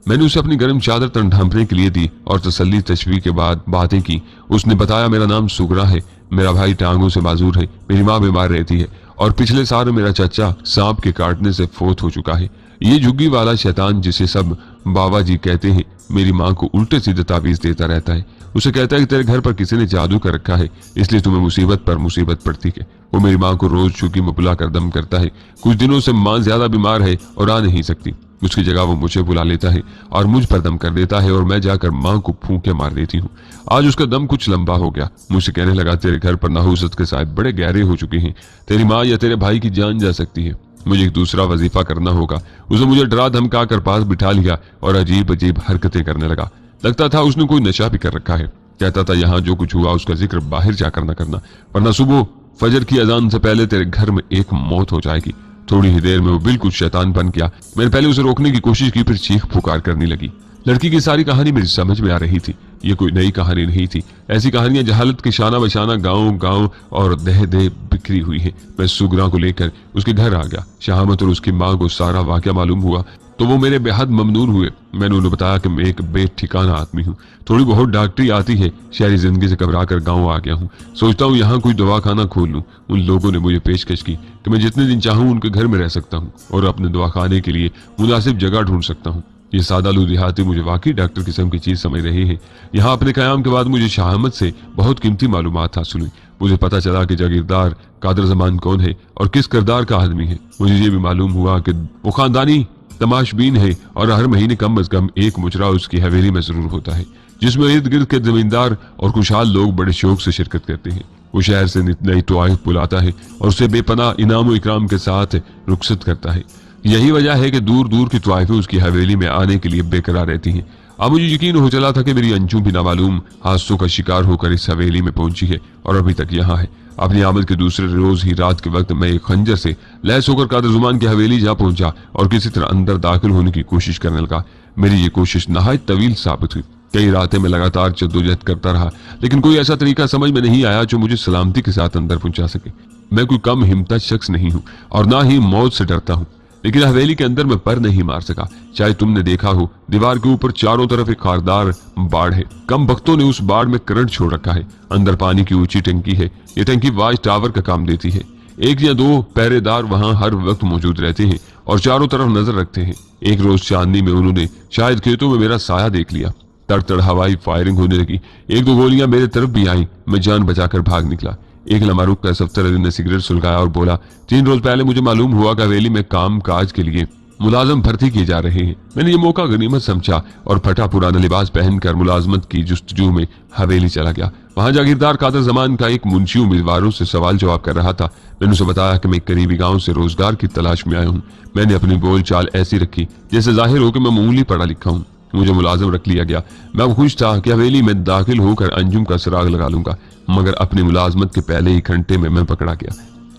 मैंने उसे अपनी गर्म चादर तन ढांपने के लिए दी और तसल्ली तशवीह के बाद बातें की। उसने बताया, मेरा नाम सुगरा है, मेरा भाई टांगों से माजूर है, मेरी माँ बीमार रहती है और पिछले साल मेरा चाचा सांप के काटने से फोत हो चुका है। ये झुग्गी वाला शैतान जिसे सब बाबा जी कहते हैं, मेरी माँ को उल्टे सीधे ताबीज देता रहता है। उसे कहता है कि तेरे घर पर किसी ने जादू कर रखा है, इसलिए तुम्हें मुसीबत पर मुसीबत पड़ती है। वो मेरी माँ को रोज झुग्गी में बुला कर दम करता है। कुछ दिनों से माँ ज्यादा बीमार है और आ नहीं सकती, उसकी जगह वो मुझे बुला लेता है और मुझ पर दम कर देता है और मैं जाकर माँ को फूंके मार देती हूँ। आज उसका दम कुछ लंबा हो गया, मुझसे कहने लगा, तेरे घर पर नाहुसत के साहिब बड़े गहरे हो चुके हैं, तेरी माँ या तेरे भाई की जान जा सकती है। मुझे एक दूसरा वजीफा करना होगा। उसने मुझे डरा धमका कर पास बिठा लिया और अजीब अजीब हरकतें करने लगा। लगता था उसने कोई नशा भी कर रखा है। कहता था, यहाँ जो कुछ हुआ उसका जिक्र बाहर जाकर न करना, वरना सुबह फजर की अजान से पहले तेरे घर में एक मौत हो जाएगी। थोड़ी ही देर में वो बिल्कुल शैतान बन गया। मैंने पहले उसे रोकने की कोशिश की, फिर चीख पुकार करने लगी। लड़की की सारी कहानी मेरी समझ में आ रही थी। ये कोई नई कहानी नहीं थी। ऐसी कहानियां जहालत के शाना बशाना गांव गांव और देह देह बिखरी हुई है। मैं सुगरा को लेकर उसके घर आ गया। शाहमत और उसकी माँ को सारा वाकया मालूम हुआ तो वो मेरे बेहद ममनून हुए। मैंने उन्हें बताया कि मैं एक बेठिकाना आदमी हूँ, थोड़ी बहुत डॉक्टरी आती है, शहरी जिंदगी से घबरा कर गाँव आ गया हूँ, सोचता हूँ यहाँ कोई दवाखाना खोल लूँ। उन लोगों ने मुझे पेशकश की कि मैं जितने दिन चाहूँ उनके घर में रह सकता हूँ और अपने दवाखाने के लिए मुनासिब जगह ढूंढ सकता हूँ। ये सादालू देहाती मुझे वाकई डॉक्टर किस्म की चीज समझ रहे हैं। यहाँ अपने कयाम के बाद मुझे शाहमत से बहुत कीमती मालूमात हासिल हुई। मुझे पता चला कि जागीरदार कादर जमान कौन है और किस किरदार का आदमी है। मुझे ये भी मालूम हुआ कि वो खानदानी तमाशबीन है और हर महीने कम अज कम एक मुजरा उसकी हवेली में जरूर होता है, जिसमें इर्द गिर्द के जमींदार और खुशहाल लोग बड़े शौक से शिरकत करते हैं। वो शहर से नित नई तवाइफ बुलाता है और उसे बेपनाह इनाम व इकराम के साथ रुखसत करता है। यही वजह है कि दूर दूर की तवाइफें उसकी हवेली में आने के लिए बेकरार रहती हैं। अब मुझे यकीन हो चला था कि मेरी अंजू भी नामालूम हादसों का शिकार होकर इस हवेली में पहुंची है और अभी तक यहाँ है। अपनी आमद के दूसरे रोज ही रात के वक्त मैं एक खंजर से लैस होकर कादर जुमान की हवेली जा पहुंचा और किसी तरह अंदर दाखिल होने की कोशिश करने लगा। मेरी ये कोशिश नहायत तवील साबित हुई। कई रातें मैं लगातार जद्दोजहद करता रहा, लेकिन कोई ऐसा तरीका समझ में नहीं आया जो मुझे सलामती के साथ अंदर पहुंचा सके। मैं कोई कम हिम्मत शख्स नहीं हूँ और ना ही मौत से डरता हूँ, लेकिन हवेली के अंदर मैं पर नहीं मार सका। शायद तुमने देखा हो, दीवार के ऊपर चारों तरफ एक खारदार बाड़ है। कम भक्तों ने उस बाड़ में करंट छोड़ रखा है। अंदर पानी की ऊंची टंकी है। ये टंकी वाच टावर का काम देती है। 1 या 2 पहरेदार वहां हर वक्त मौजूद रहते हैं और चारों तरफ नजर रखते हैं। एक रोज चांदनी में उन्होंने शायद खेतों में मेरा साया देख लिया। तड़तड़ हवाई फायरिंग होने लगी। 1-2 गोलियां मेरे तरफ भी आई। मैं जान बचाकर भाग निकला। एक लम्हा रुक कर सफ्तर अली ने सिगरेट सुलगाया और बोला, 3 रोज पहले मुझे मालूम हुआ कि हवेली में काम काज के लिए मुलाजम भर्ती किए जा रहे हैं। मैंने ये मौका गनीमत समझा और फटा पुराना लिबास पहनकर मुलाजमत की जुस्तजू में हवेली चला गया। वहां जागीरदार कादर जमान का एक मुंशी उम्मीदवारों से सवाल जवाब कर रहा था। मैंने उसे बताया कि मैं एक करीबी गांव से रोजगार की तलाश में आया हूँ। मैंने अपनी बोल चाल ऐसी रखी जैसे जाहिर हो कि मैं मामूली पढ़ा लिखा हूँ। मुझे मुलाजिम रख लिया गया। मैं अब खुश था कि हवेली में दाखिल होकर अंजुम का सुराग लगा लूंगा, मगर अपनी मुलाजमत के पहले ही घंटे में मैं पकड़ा गया।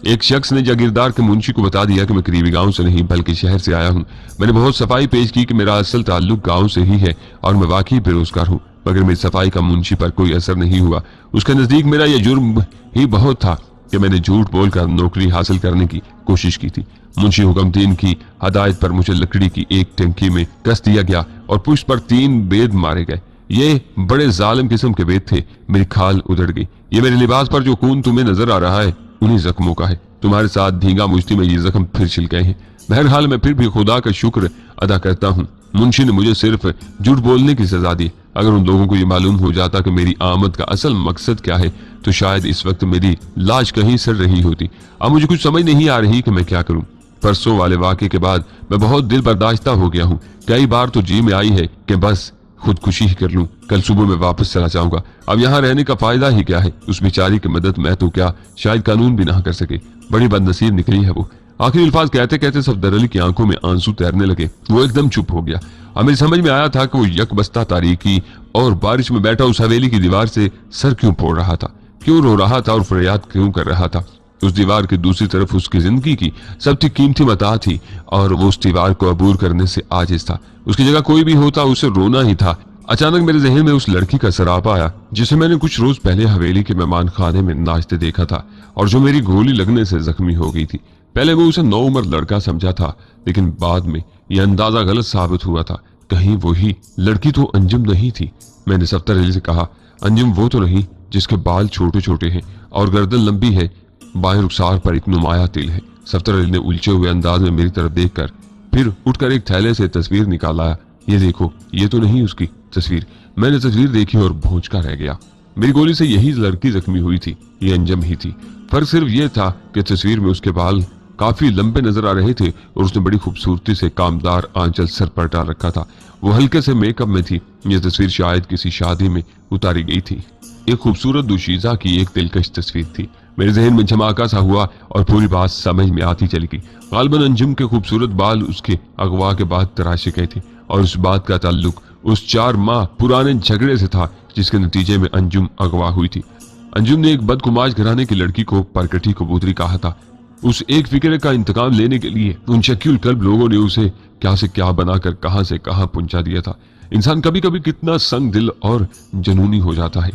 एक शख्स ने जागीरदार के मुंशी को बता दिया कि मैं करीबी गांव से नहीं बल्कि शहर से आया हूं। मैंने बहुत सफाई पेश की कि मेरा असल ताल्लुक गांव से ही है और मैं वाकई बेरोजगार हूं, मगर मेरी सफाई का मुंशी पर कोई असर नहीं हुआ। उसके नजदीक मेरा यह जुर्म ही बहुत था कि मैंने झूठ बोलकर नौकरी हासिल करने की कोशिश की थी। मुंशी हुक्मदीन की हदायत पर मुझे लकड़ी की एक टंकी में कस दिया गया और पुष्ट पर 3 बेद मारे गए। ये बड़े जालिम किस्म के वेद थे। मेरी खाल उधड़ गई। ये मेरे लिबास पर जो खून तुम्हें नजर आ रहा है उन्हीं जख्मों का है। तुम्हारे साथ धींगा मुश्ती में ये जख्म फिर छिल गए हैं। बहरहाल मैं फिर भी खुदा का शुक्र अदा करता हूँ। मुंशी ने मुझे सिर्फ झूठ बोलने की सजा दी। अगर उन लोगों को ये मालूम हो जाता कि मेरी आमद का असल मकसद क्या है तो शायद इस वक्त मेरी लाश कहीं सड़ रही होती। अब मुझे कुछ समझ नहीं आ रही कि मैं क्या करूं। परसों वाले वाक़े के बाद मैं बहुत दिल बर्दाश्ता हो गया हूँ। कई बार तो जी में आई है कि बस खुदकुशी ही कर लूं, कल सुबह मैं वापस चला जाऊंगा। अब यहाँ रहने का फायदा ही क्या है। उस बेचारी की मदद मैं तो क्या शायद कानून भी ना कर सके। बड़ी बदनसीब निकली है वो। आखिरी अल्फाज कहते कहते सफदर अली की आंखों में आंसू तैरने लगे। वो एकदम चुप हो गया। अब मेरी समझ में आया था कि वो यकबस्ता तारीकी और बारिश में बैठा उस हवेली की दीवार से सर क्यों फोड़ रहा था, क्यों रो रहा था और फरियाद क्यों कर रहा था। उस दीवार की दूसरी तरफ उसकी जिंदगी की सबसे कीमती मता थी और वो उस दीवार को अबूर करने से आजिज था। उसकी जगह कोई भी होता उसे रोना ही था। अचानक मेरे जहन में उस लड़की का सरापा आया जिसे मैंने कुछ रोज पहले हवेली के मेहमान खाने में नाचते देखा था और जो मेरी गोली लगने से जख्मी हो गई थी। पहले मैं उसे 9 उम्र लड़का समझा था, लेकिन बाद में यह अंदाजा गलत साबित हुआ था। कहीं वही लड़की तो अंजुम नहीं थी। मैंने सफदर अली से कहा, अंजुम वो तो नहीं जिसके बाल छोटे छोटे हैं और गर्दन लंबी है, बाएं रुखसार पर एक नुमाया तिल है। सफदर अली ने उलझे हुए अंदाज में मेरी तरफ देखकर फिर उठकर एक थैले से तस्वीर निकाला। ये देखो, ये तो नहीं उसकी तस्वीर। मैंने तस्वीर देखी और भौंचका रह गया। मेरी गोली से यही लड़की जख्मी हुई थी, ये अंजुम ही थी। फर्क सिर्फ ये था कि तस्वीर में उसके बाल काफी लंबे नजर आ रहे थे और उसने बड़ी खूबसूरती से कामदार आंचल सर पर डाल रखा था। वो हल्के से मेकअप में थी। यह तस्वीर शायद किसी शादी में उतारी गई थी। एक खूबसूरत दुशीजा की एक दिलकश तस्वीर थी। मेरे जहन में झमाका सा हुआ और पूरी बात समझ में आती चली गई। गालिबन अंजुम के खूबसूरत बाल उसके अगवा के बाद तराशे गए थे और उस बात का ताल्लुक उस 4 माह पुराने झगड़े से था जिसके नतीजे में अंजुम अगवा हुई थी। अंजुम ने एक बदकुमाश घराने की लड़की को परकटी कबूतरी कहा था। उस एक फिक्रे का इंतकाम लेने के लिए उन शकील कल्ब लोगों ने उसे क्या से क्या बनाकर कहां से कहां पहुंचा दिया था। इंसान कभी कभी कितना संग दिल और जनूनी हो जाता है।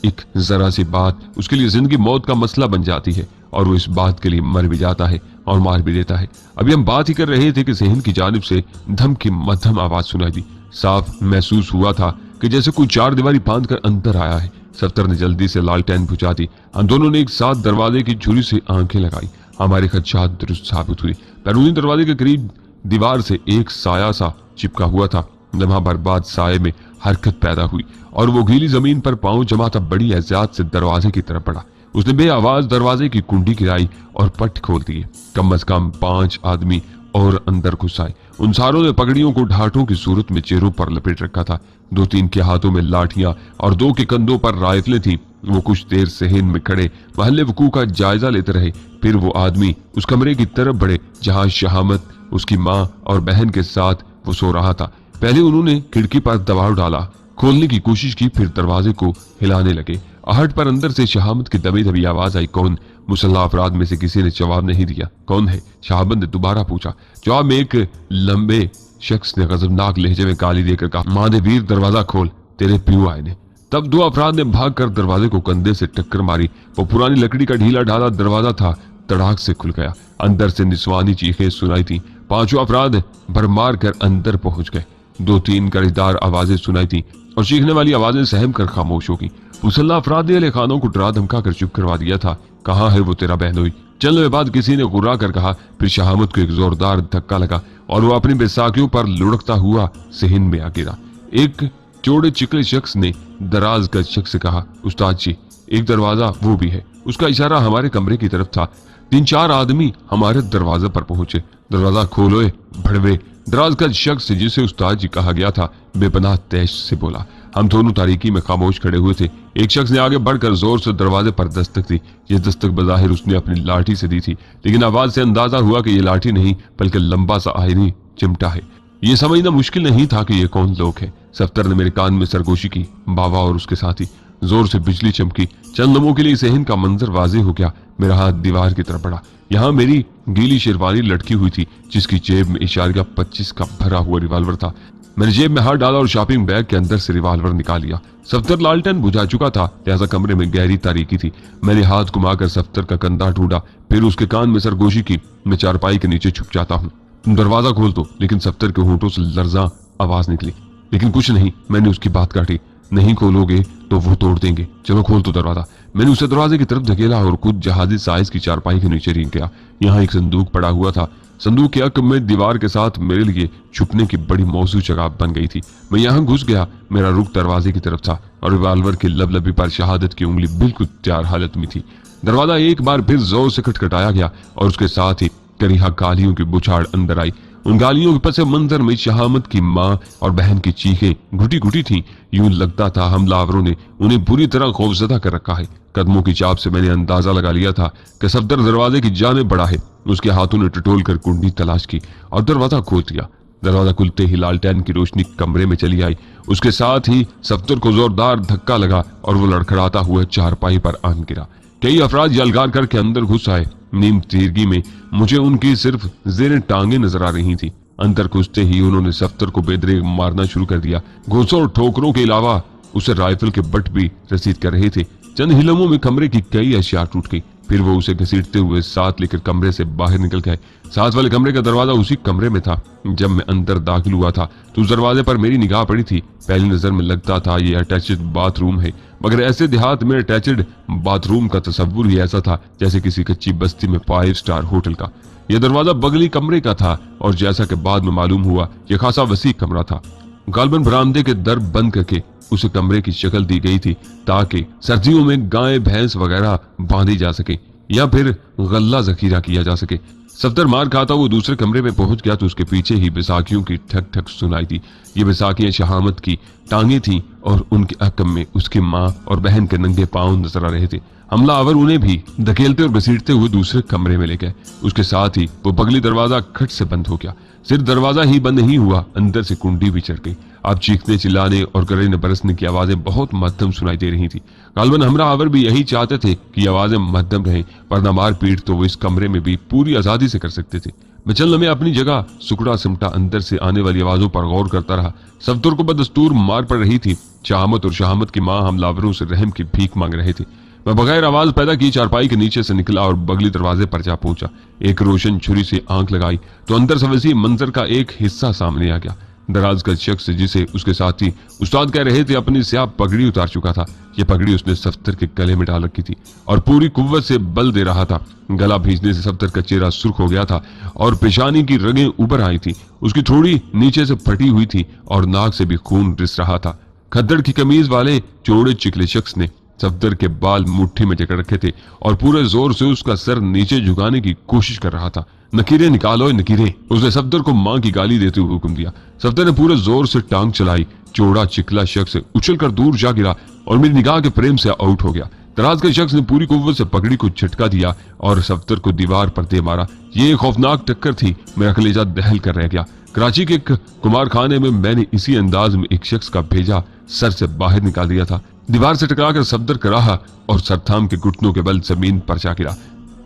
एक जरा सी बात उसके लिए जिंदगी मौत का मसला बन जाती है और वो इस बात के लिए मर भी जाता है और मार भी देता है। अभी हम बात ही कर रहे थे कि जहन की जानिब से धम की मध्यम आवाज सुनाई दी। साफ महसूस हुआ था कि जैसे कोई 4 दीवारी बांध कर अंदर आया है। सफदर ने जल्दी से लालटेन बुझा दी। हम दोनों ने एक साथ दरवाजे की छुरी से आंखें लगाई। हमारे खदशात दुरुस्त साबित हुई। बैरूनी दरवाजे के करीब दीवार से एक साया सा चिपका हुआ था। लम्हा भर बाद साये में हरकत पैदा हुई और वो गीली जमीन पर पांव जमाता बड़ी एहतियात से दरवाजे की तरफ बढ़ा। उसने बेआवाज दरवाजे की कुंडी गिराई और पट खोल दिए। कम अज कम 5 आदमी और अंदर घुस आए। उन सारों ने पगड़ियों को ढाटों की सूरत में चेहरों पर लपेट रखा था। 2-3 के हाथों में लाठियां और 2 के कंधों पर राइफलें थी। वो कुछ देर सहन में खड़े महल्ले वकूअ का जायजा लेते रहे। फिर वो आदमी उस कमरे की तरफ बढ़े जहां शहामत, उसकी माँ और बहन के साथ वो सो रहा था। पहले उन्होंने खिड़की पर दबाव डाला, खोलने की कोशिश की, फिर दरवाजे को हिलाने लगे। आहट पर अंदर से शहामत की दबी दबी आवाज आई, कौन? मुसल्ला अफराद में से किसी ने जवाब नहीं दिया। कौन है? शहाबत ने दोबारा पूछा। जवाब में एक लंबे शख्स ने गजबनाक लहजे में गाली देकर कहा, मादे वीर दरवाजा खोल, तेरे पियो आए ने। तब 2 अफराद ने भागकर दरवाजे को कंधे से टक्कर मारी। वो पुरानी लकड़ी का ढीला ढाला दरवाजा था, तड़ाक से खुल गया। अंदर से निस्वानी चीखें सुनाई थी। 5 अफराद भरमार कर अंदर पहुंच गए। 2-3 कर्जदार आवाजें सुनाई थी और चीखने वाली आवाजें सहम कर खामोश हो गई। मुसल्ला अफराद ने अहले खानों को डरा धमका कर चुप करवा दिया था। कहाँ है वो तेरा बहनोई? चलने के बाद किसी ने गुर्रा कर कहा। फिर शहामत को एक जोरदार धक्का लगा और वो अपनी बैसाखियों पर लुढ़कता हुआ सहन में आ गिरा। एक चौड़े चिकले शख्स ने दराज गज शख्स से कहा, उस्ताद जी, एक दरवाजा वो भी है। उसका इशारा हमारे कमरे की तरफ था। 3-4 आदमी हमारे दरवाजे पर पहुंचे। दरवाजा खोलो भड़वे। दराज गज शख्स जिसे उस्ताद जी कहा गया था बेपनाह तेज से बोला। हम दोनों तारीकी में खामोश खड़े हुए थे। एक शख्स ने आगे बढ़कर जोर से दरवाजे पर दस्तक दी। ये दस्तक बज़ाहिर उसने अपनी लाठी से दी थी, लेकिन आवाज से अंदाजा हुआ कि ये लाठी नहीं बल्कि लंबा सा आयरनी चिमटा है। ये समझना मुश्किल नहीं था कि ये कौन लोग हैं। सफ्तर ने मेरे कान में सरगोशी की। बाबा और उसके साथी। जोर से बिजली चमकी। चंद लम्हों के लिए सहन का मंजर वाजे हो गया। मेरा हाथ दीवार की तरफ बढ़ा। यहाँ मेरी गीली शेरवानी लटकी हुई थी, जिसकी जेब में इशारिया 25 का भरा हुआ रिवाल्वर था। मैंने जेब में हाथ डाला और शॉपिंग बैग के अंदर से रिवाल्वर निकाल लिया। सफ्तर लालटेन बुझा चुका था, लिहाजा कमरे में गहरी तारीकी थी। मैंने हाथ घुमाकर सफ्तर का कंधा ढूंढा, फिर उसके कान में सरगोशी की। मैं चारपाई के नीचे छुप जाता हूँ। तुम दरवाजा खोल दो। लेकिन सफ्तर के होंठों से लर्जा आवाज निकली। लेकिन कुछ नहीं। मैंने उसकी बात काटी। नहीं खोलोगे तो वो तोड़ देंगे। चलो खोल दो दरवाजा। मैंने उसे दरवाजे की तरफ धकेला और खुद जहाजी साइज की चारपाई के नीचे रींग गया। यहाँ एक संदूक पड़ा हुआ था। संदूक के हक में दीवार के साथ मेरे लिए छुपने की बड़ी मौजूद जगह बन गई थी। मैं यहाँ घुस गया। मेरा रुख दरवाजे की तरफ था और रिवाल्वर की लबलबी पर शहादत की उंगली बिल्कुल तैयार हालत में थी। दरवाजा एक बार फिर जोर से खटखटाया गया और उसके साथ ही करीहा गालियों की बुछाड़ अंदर आई। उन गालियों के पसे मंजर में शहामत की माँ और बहन की चीखें घुटी घुटी थी। यूं लगता था हमलावरों ने उन्हें बुरी तरह खौफजदा कर रखा है। कदमों की चाप से मैंने अंदाजा लगा लिया था कि सफदर दरवाजे की जानिब बढ़ा है। उसके हाथों ने टटोल कर कुंडी तलाश की और दरवाजा खोल दिया। दरवाजा खुलते ही लालटेन की रोशनी कमरे में चली आई। उसके साथ ही सफदर को जोरदार धक्का लगा और वो लड़खड़ाता हुआ चारपाई पर आन गिरा। कई अफराद यलगार करके अंदर घुस आए। नीम तीरगी में मुझे उनकी सिर्फ जेर टांगे नजर आ रही थी। अंदर घुसते ही उन्होंने सफ्तर को बेदरेग मारना शुरू कर दिया। घोसों और ठोकरों के अलावा उसे राइफल के बट भी रसीद कर रहे थे। चंद ही लम्हों में कमरे की कई अशिया टूट गई। फिर वो उसे घसीटते हुए साथ लेकर कमरे से बाहर निकल गए। साथ वाले कमरे का दरवाजा उसी कमरे में था। जब मैं अंदर दाखिल हुआ था तो उस दरवाजे पर मेरी निगाह पड़ी थी। पहली नजर में लगता था ये अटैच्ड बाथरूम है, मगर ऐसे देहात में अटैच्ड बाथरूम का तस्वुर ही ऐसा था जैसे किसी कच्ची बस्ती में 5 स्टार होटल का। यह दरवाजा बगली कमरे का था और जैसा कि बाद में मालूम हुआ यह खासा वसी कमरा था। गालबन बरामदे के दर बंद करके उसे कमरे की शक्ल दी गई थी ताकि सर्दियों में गाय भैंस वगैरह बांधी जा सके या फिर गल्ला जखीरा किया जा सके। सफ्तर मार खाता वो दूसरे कमरे में पहुंच गया तो उसके पीछे ही बैसाखियों की ठक ठक सुनाई दी। ये बैसाखियां शहामत की टांगे थी और उनके अकम में उसकी माँ और बहन के नंगे पांव नजर आ रहे थे। हमलावर उन्हें भी धकेलते और घसीटते हुए दूसरे कमरे में ले गए। उसके साथ ही वो बगली दरवाजा खट से बंद हो गया। सिर्फ दरवाजा ही बंद नहीं हुआ, अंदर से कुंडी भी चढ़ गई। अब चीखने चिल्लाने और गरजने बरसने की आवाजें बहुत मध्यम सुनाई दे रही थी। गालबन हमरावर भी यही चाहते थे कि आवाजें मध्यम रहें, वरना मार पीट तो वो इस कमरे में भी पूरी आजादी से कर सकते थे। मैं चल में अपनी जगह सुकड़ा सिमटा अंदर से आने वाली आवाजों पर गौर करता रहा। सफ्तर को बदस्तूर मार पड़ रही थी। चाहमत और शाहमत की मां हमलावरों से रहम की भीख मांग रहे थे। मैं बगैर आवाज पैदा की चारपाई के नीचे से निकला और बगली दरवाजे पर जा पहुंचा। एक रोशन छुरी से आंख लगाई तो अंदर से वैसी मंजर का एक हिस्सा सामने आ गया। दराज का शख्स जिसे उसके साथी उस्ताद कह रहे थे अपनी स्याह पगड़ी उतार चुका था। यह पगड़ी उसने सफ्तर के गले में डाल रखी थी और पूरी कुव्वत से बल दे रहा था। गला भीजने से सफ्तर का चेहरा सुर्ख हो गया था और पेशानी की रगें उभर आई थी। उसकी थोड़ी नीचे से फटी हुई थी और नाक से भी खून रिस रहा था। खद्दड़ की कमीज वाले चौड़े चिकले शख्स ने सफ्तर के बाल मुट्ठी में जकड़ रखे थे और पूरे जोर से उसका सर नीचे झुकाने की कोशिश कर रहा था। नकीरे निकालो नकीरे, उसने सफ्तर को मां की गाली देते हुए हुक्म दिया। सफ्तर ने पूरे जोर से टांग चलाई। चौड़ा चिकला शख्स उछलकर दूर जा गिरा और मेरी निगाह के प्रेम से आउट हो गया। दराज के शख्स ने पूरी कुव्वत से पगड़ी को झटका दिया और सफ्तर को दीवार पर दे मारा। ये खौफनाक टक्कर थी। मेरा कलेजा दहल कर रह गया। कराची के एक कुमार खाने में मैंने इसी अंदाज में एक शख्स का भेजा सर से बाहर निकाल दिया था। दीवार से टकराकर सफ्तर कराहा और सरथाम के घुटनों के बल जमीन पर जा गिरा।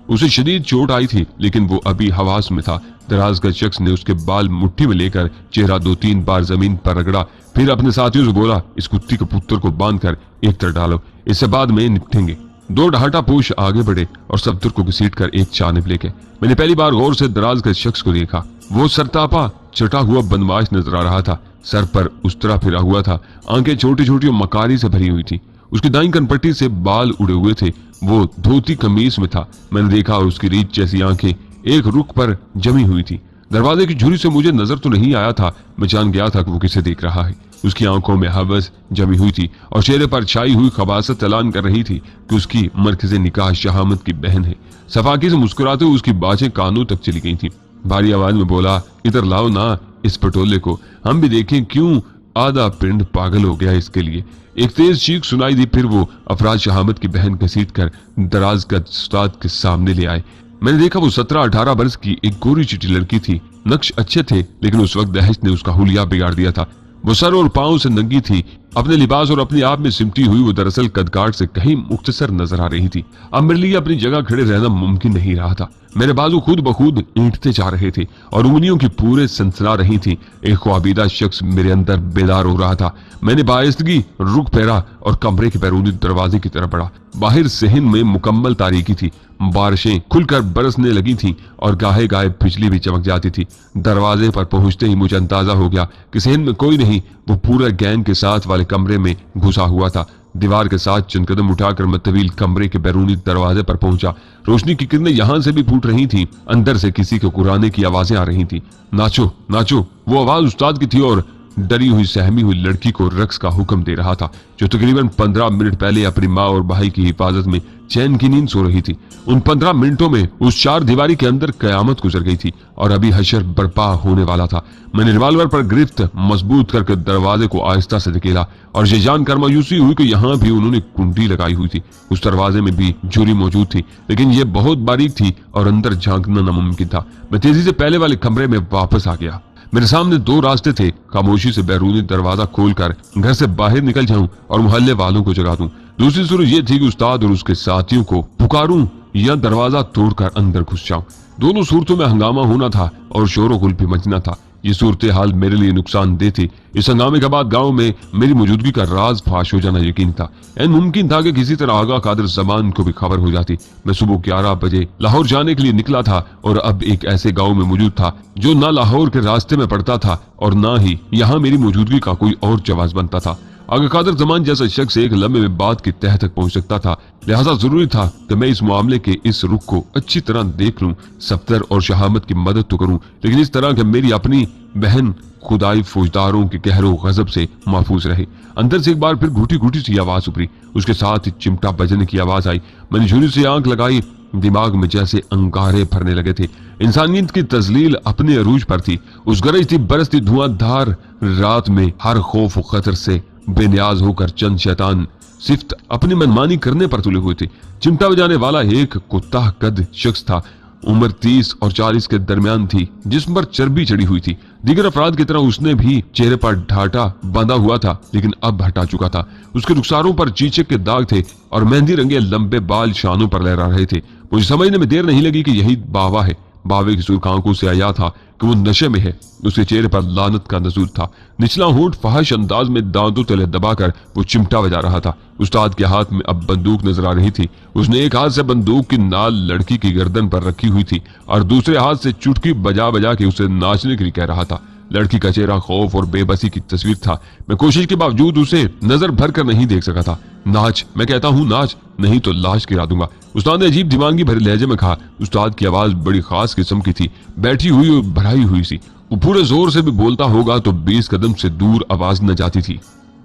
उसे शदीद चोट आई थी लेकिन वो अभी हवास में था। दराज का शख्स ने उसके बाल मुट्ठी में लेकर चेहरा 2-3 बार जमीन पर रगड़ा, फिर अपने साथियों से बोला, इस कुत्ती के पुत्र को बांधकर एक तरफ डालो, इससे बाद में निपटेंगे। 2 ढाटा पोश आगे बढ़े और सफ्तर को घसीटकर एक जानिब ले गए। मैंने पहली बार गौर से दराज के शख्स को देखा। वो सरतापा चटा हुआ बदमाश नजर आ रहा था। सर पर उस्तरा फिरा हुआ था। आंखें छोटी छोटी और मकारी से भरी हुई थी। उसकी दाईं कनपट्टी से बाल उड़े हुए थे। वो धोती कमीज में था। मैंने देखा और उसकी रीछ जैसी आंखें एक रुख पर जमी हुई थी। दरवाजे की झुरी से मुझे नजर तो नहीं आया था, मैं जान गया था कि वो किसे देख रहा है। उसकी आंखों में हवस जमी हुई थी और चेहरे पर छाई हुई खबासत ऐलान कर रही थी कि उसकी मरकज़े निकाह शहामत की बहन है। सफाकी से मुस्कुराते हुए उसकी बाजें कानों तक चली गई थी। भारी आवाज में बोला, इधर लाओ ना इस पटोले को, हम भी देखें क्यों आधा पिंड पागल हो गया इसके लिए। एक तेज चीख सुनाई दी। फिर वो अफराज शहामत की बहन घसीट कर दराज का उस्ताद के सामने ले आए। मैंने देखा वो 17-18 बरस की एक गोरी चिट्टी लड़की थी। नक्श अच्छे थे, लेकिन उस वक्त दहशत ने उसका हुलिया बिगाड़ दिया था। वो सर और पांव से नंगी थी। अपने लिबास और अपने आप में सिमटी हुई वो दरअसल कदकाठ से कहीं मुख्तसर नजर आ रही थी। अब मेरे लिए अपनी जगह खड़े रहना मुमकिन नहीं रहा था। मेरे बाजू खुद बखुद ईंटते जा रहे थे और उंगलियों की पूरे सनसना रही थी। एक ख्वाबीदा शख्स मेरे अंदर बेदार हो रहा था। मैंने बाइस्तगी रुख फेरा और कमरे के बैरूनी दरवाजे की तरफ बढ़ा। बाहर सहन में मुकम्मल तारीकी थी। बारिशें खुलकर बरसने लगी थीं और गाहे गाहे बिजली भी चमक जाती थी। दरवाजे पर पहुंचते ही मुझे अंदाजा हो गया कि सहन में कोई नहीं, वो पूरा गैंग के साथ वाले कमरे में घुसा हुआ था। दीवार के साथ चंद कदम उठाकर मैं तवील कमरे के बैरूनी दरवाजे पर पहुंचा। रोशनी की किरणें यहां से भी फूट रही थीं। अंदर से किसी के कुराने की आवाजें आ रही थीं। नाचो नाचो, वो आवाज उस्ताद की थी और डरी हुई सहमी हुई लड़की को रक्स का हुक्म दे रहा था, जो तकरीबन 15 मिनट पहले अपनी माँ और भाई की हिफाजत में चैन की नींद सो रही थी। उन 15 मिनटों में उस चार दीवारी के अंदर कयामत गुजर गई थी और अभी हशर बर्पा होने वाला था। मैंने रिवाल्वर पर गिरफ्त मजबूत करके दरवाजे को आहिस्ता से धकेला और ये जानकर मायूसी हुई कि यहाँ भी उन्होंने कुंडी लगाई हुई थी। उस दरवाजे में भी झुर्री मौजूद थी, लेकिन यह बहुत बारीक थी और अंदर झांकना नामुमकिन था। मैं तेजी से पहले वाले कमरे में वापस आ गया। मेरे सामने दो रास्ते थे। खामोशी से बैरूनी दरवाजा खोलकर घर से बाहर निकल जाऊं और मोहल्ले वालों को जगा दूं। दूसरी सूरत यह थी कि उस्ताद और उसके साथियों को पुकारूं या दरवाजा तोड़कर अंदर घुस जाऊं। दोनों सूरतों में हंगामा होना था और शोर गुल भी मचना था। ये सूरत हाल मेरे लिए नुकसानदेह थी। इस हंगामे के बाद गांव में मेरी मौजूदगी का राज फाश हो जाना यकीन था। एन मुमकिन था कि किसी तरह आगा कादिर जमान को भी खबर हो जाती। मैं सुबह 11 बजे लाहौर जाने के लिए निकला था और अब एक ऐसे गांव में मौजूद था जो ना लाहौर के रास्ते में पड़ता था और ना ही यहाँ मेरी मौजूदगी का कोई और जवाब बनता था। आगा कादिर जमान जैसा शख्स एक लम्हे में बात की तह तक पहुंच सकता था। लिहाजा जरूरी था कि मैं इस मामले के इस रुख को अच्छी तरह देख लूं। सफ्तर और शहामत की मदद तो करूं, लेकिन इस तरह कि मेरी अपनी बहन खुदाई फौजदारों के कहरो गजब से महफूज रहे। अंदर से एक बार फिर घूटी घूटी सी आवाज उभरी। उसके साथ ही चिमटा बजने की आवाज आई। मैंने झुर्री से आंख लगाई। दिमाग में जैसे अंगारे भरने लगे थे। इंसानियत की तजलील अपने अरूज पर थी। उस गरजती बरसती धुआंधार रात में हर खौफ और खतर से बेनियाज होकर चंद शैतान सिर्फ अपनी मनमानी करने पर तुले हुए थे। चिमटा बजाने वाला एक कुत्ता कद शख्स था। उम्र 30 और 40 के दरमियान थी, जिसम पर चर्बी चढ़ी हुई थी। दीगर अफराद की तरह उसने भी चेहरे पर ढाटा बांधा हुआ था, लेकिन अब हटा चुका था। उसके रुखसारों पर चीचक के दाग थे और मेहंदी रंगे लंबे बाल शानों पर लहरा रहे थे। मुझे समझने में देर नहीं लगी कि यही बावा है। बावे की सुर्ख आंखों से आया था कि वो नशे में है। उसके चेहरे पर लानत का नजूर था। निचला होंठ फहश अंदाज में दांतों तले दबाकर वो चिमटा बजा रहा था। उस्ताद के हाथ में अब बंदूक नजर आ रही थी। उसने एक हाथ से बंदूक की नाल लड़की की गर्दन पर रखी हुई थी और दूसरे हाथ से चुटकी बजा बजा के उसे नाचने के लिए कह रहा था। लड़की का चेहरा खौफ और बेबसी की तस्वीर था। मैं कोशिश के बावजूद उसे नजर भर कर नहीं देख सका था। नाच, मैं कहता हूँ नाच, नहीं तो लाश गिरा दूंगा। उस्ताद ने अजीब दीवानगी भरे लहजे में कहा। उस्ताद की आवाज बड़ी खास किस्म की थी, बैठी हुई और भराई हुई सी। वो पूरे जोर से भी बोलता होगा तो 20 कदम से दूर आवाज न जाती थी।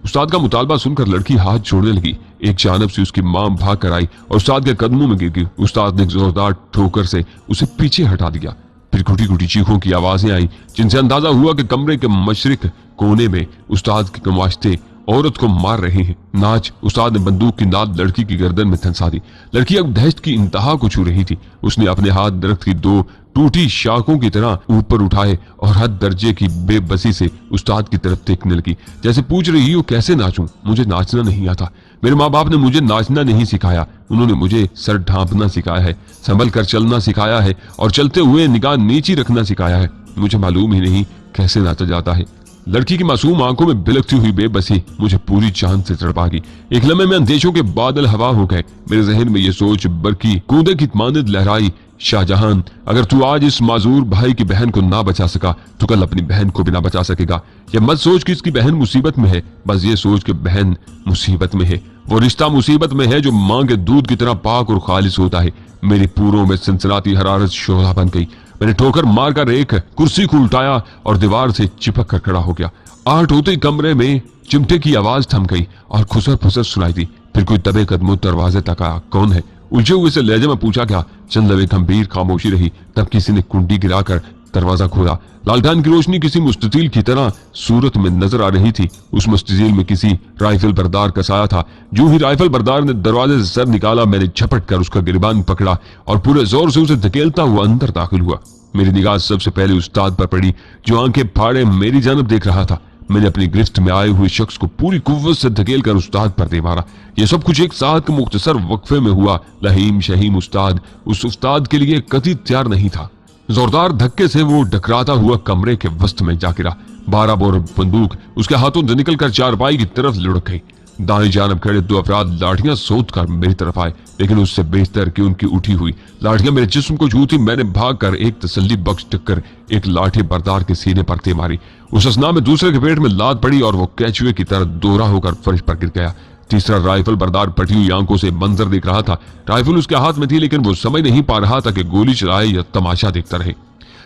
उस्ताद का मुतालबा सुनकर लड़की हाथ छोड़ने लगी। एक जानब से उसकी मां भाग कर आई और उस्ताद के कदमों में गिर गई। उस्ताद ने एक जोरदार ठोकर से उसे पीछे हटा दिया। फिर घुटी घुटी चीखों की आवाजें आई, जिनसे अंदाजा हुआ कि कमरे के मशरिक कोने में उस्ताद के कमाश्ते औरत को मार रहे हैं। नाच, उस्ताद ने बंदूक की नाल लड़की की गर्दन में थनसा दी। लड़की अब दहशत की इंतहा को छू रही थी। उसने अपने हाथ दरख्त की दो टूटी शाखों की तरह ऊपर उठाए और हद दर्जे की बेबसी से उस्ताद की तरफ देखने लगी, जैसे पूछ रही हो कैसे नाचूं, मुझे नाचना नहीं आता। मेरे माँ बाप ने मुझे नाचना नहीं सिखाया। उन्होंने मुझे सर ढांपना सिखाया है, संभल कर चलना सिखाया है और चलते हुए निगाह नीची रखना सिखाया है। मुझे मालूम ही नहीं कैसे नाचा जाता है। लड़की की मासूम आंखों में बिलखती हुई बेबसी मुझे पूरी जान से तड़पा गई। एक लम्हे में अंदेशों के बादल हवा हो गए। मेरे जहन में ये सोच बरकी कूदे की मानद लहराई, शाहजहां, अगर तू आज इस माजूर भाई की बहन को ना बचा सका तो कल अपनी बहन को भी ना बचा सकेगा। यह मत सोच कि इसकी बहन मुसीबत में है, बस ये सोच कि बहन मुसीबत में है। वो रिश्ता मुसीबत में है जो मां के दूध की तरह पाक और खालिस होता है। मेरी पूरों में सनसनाती हरारत शोला बन गई। मैंने ठोकर मारकर एक कुर्सी को उल्टाया और दीवार से चिपक कर खड़ा हो गया। आहट होते ही कमरे में चिमटे की आवाज थम गई और खुसर फुसर सुनाई दी। फिर कोई दबे कदमों दरवाजे तक आया। कौन है? उलझे हुए से लहजे में पूछा गया। चंद लवे गंभीर खामोशी रही। तब किसी ने कुंडी गिराकर दरवाजा खोला। लालटेन की रोशनी किसी मुस्ततील की तरह सूरत में नजर आ रही थी। उस मुस्ततील में किसी राइफल बरदार का साया था। जो ही राइफल बरदार ने दरवाजे से सर निकाला, मैंने झपट कर उसका गिरबान पकड़ा और पूरे जोर से उसे धकेलता हुआ अंदर दाखिल हुआ। मेरी निगाह सबसे पहले उस्ताद पर पड़ी, जो आंखें फाड़े मेरी जानब देख रहा था। मैंने अपनी गिरफ्त में आए हुए शख्स को पूरी कुव्वत से धकेल कर उस्ताद पर दे मारा। यह सब कुछ एक साथ के मुख्तसर वक्फे में हुआ। लहीम शहीम उस्ताद उस उस्ताद के लिए कतई तैयार नहीं था। जोरदार धक्के से वो टकराता हुआ कमरे के वस्त में जा गिरा। 12 बोर बंदूक उसके हाथों से निकलकर चारपाई की तरफ लुढ़क गई। दाएं जानब खड़े 2 अफराद लाठियां सोच कर मेरी तरफ आए, लेकिन उससे बेहतर कि उनकी उठी हुई लाठियां मेरे जिस्म को छूती। मैंने भागकर एक तसल्ली बख्श टक्कर एक लाठी बरदार के सीने पर दे मारी। उस असना में दूसरे के पेट में लात पड़ी और वो कैचुए की तरह दोहरा होकर फर्श पर गिर गया। तीसरा राइफल बरदार पटी हुई आंखों से मंजर देख रहा था। राइफल उसके हाथ में थी, लेकिन वो समझ नहीं पा रहा था कि गोली चलाए या तमाशा देखता रहे।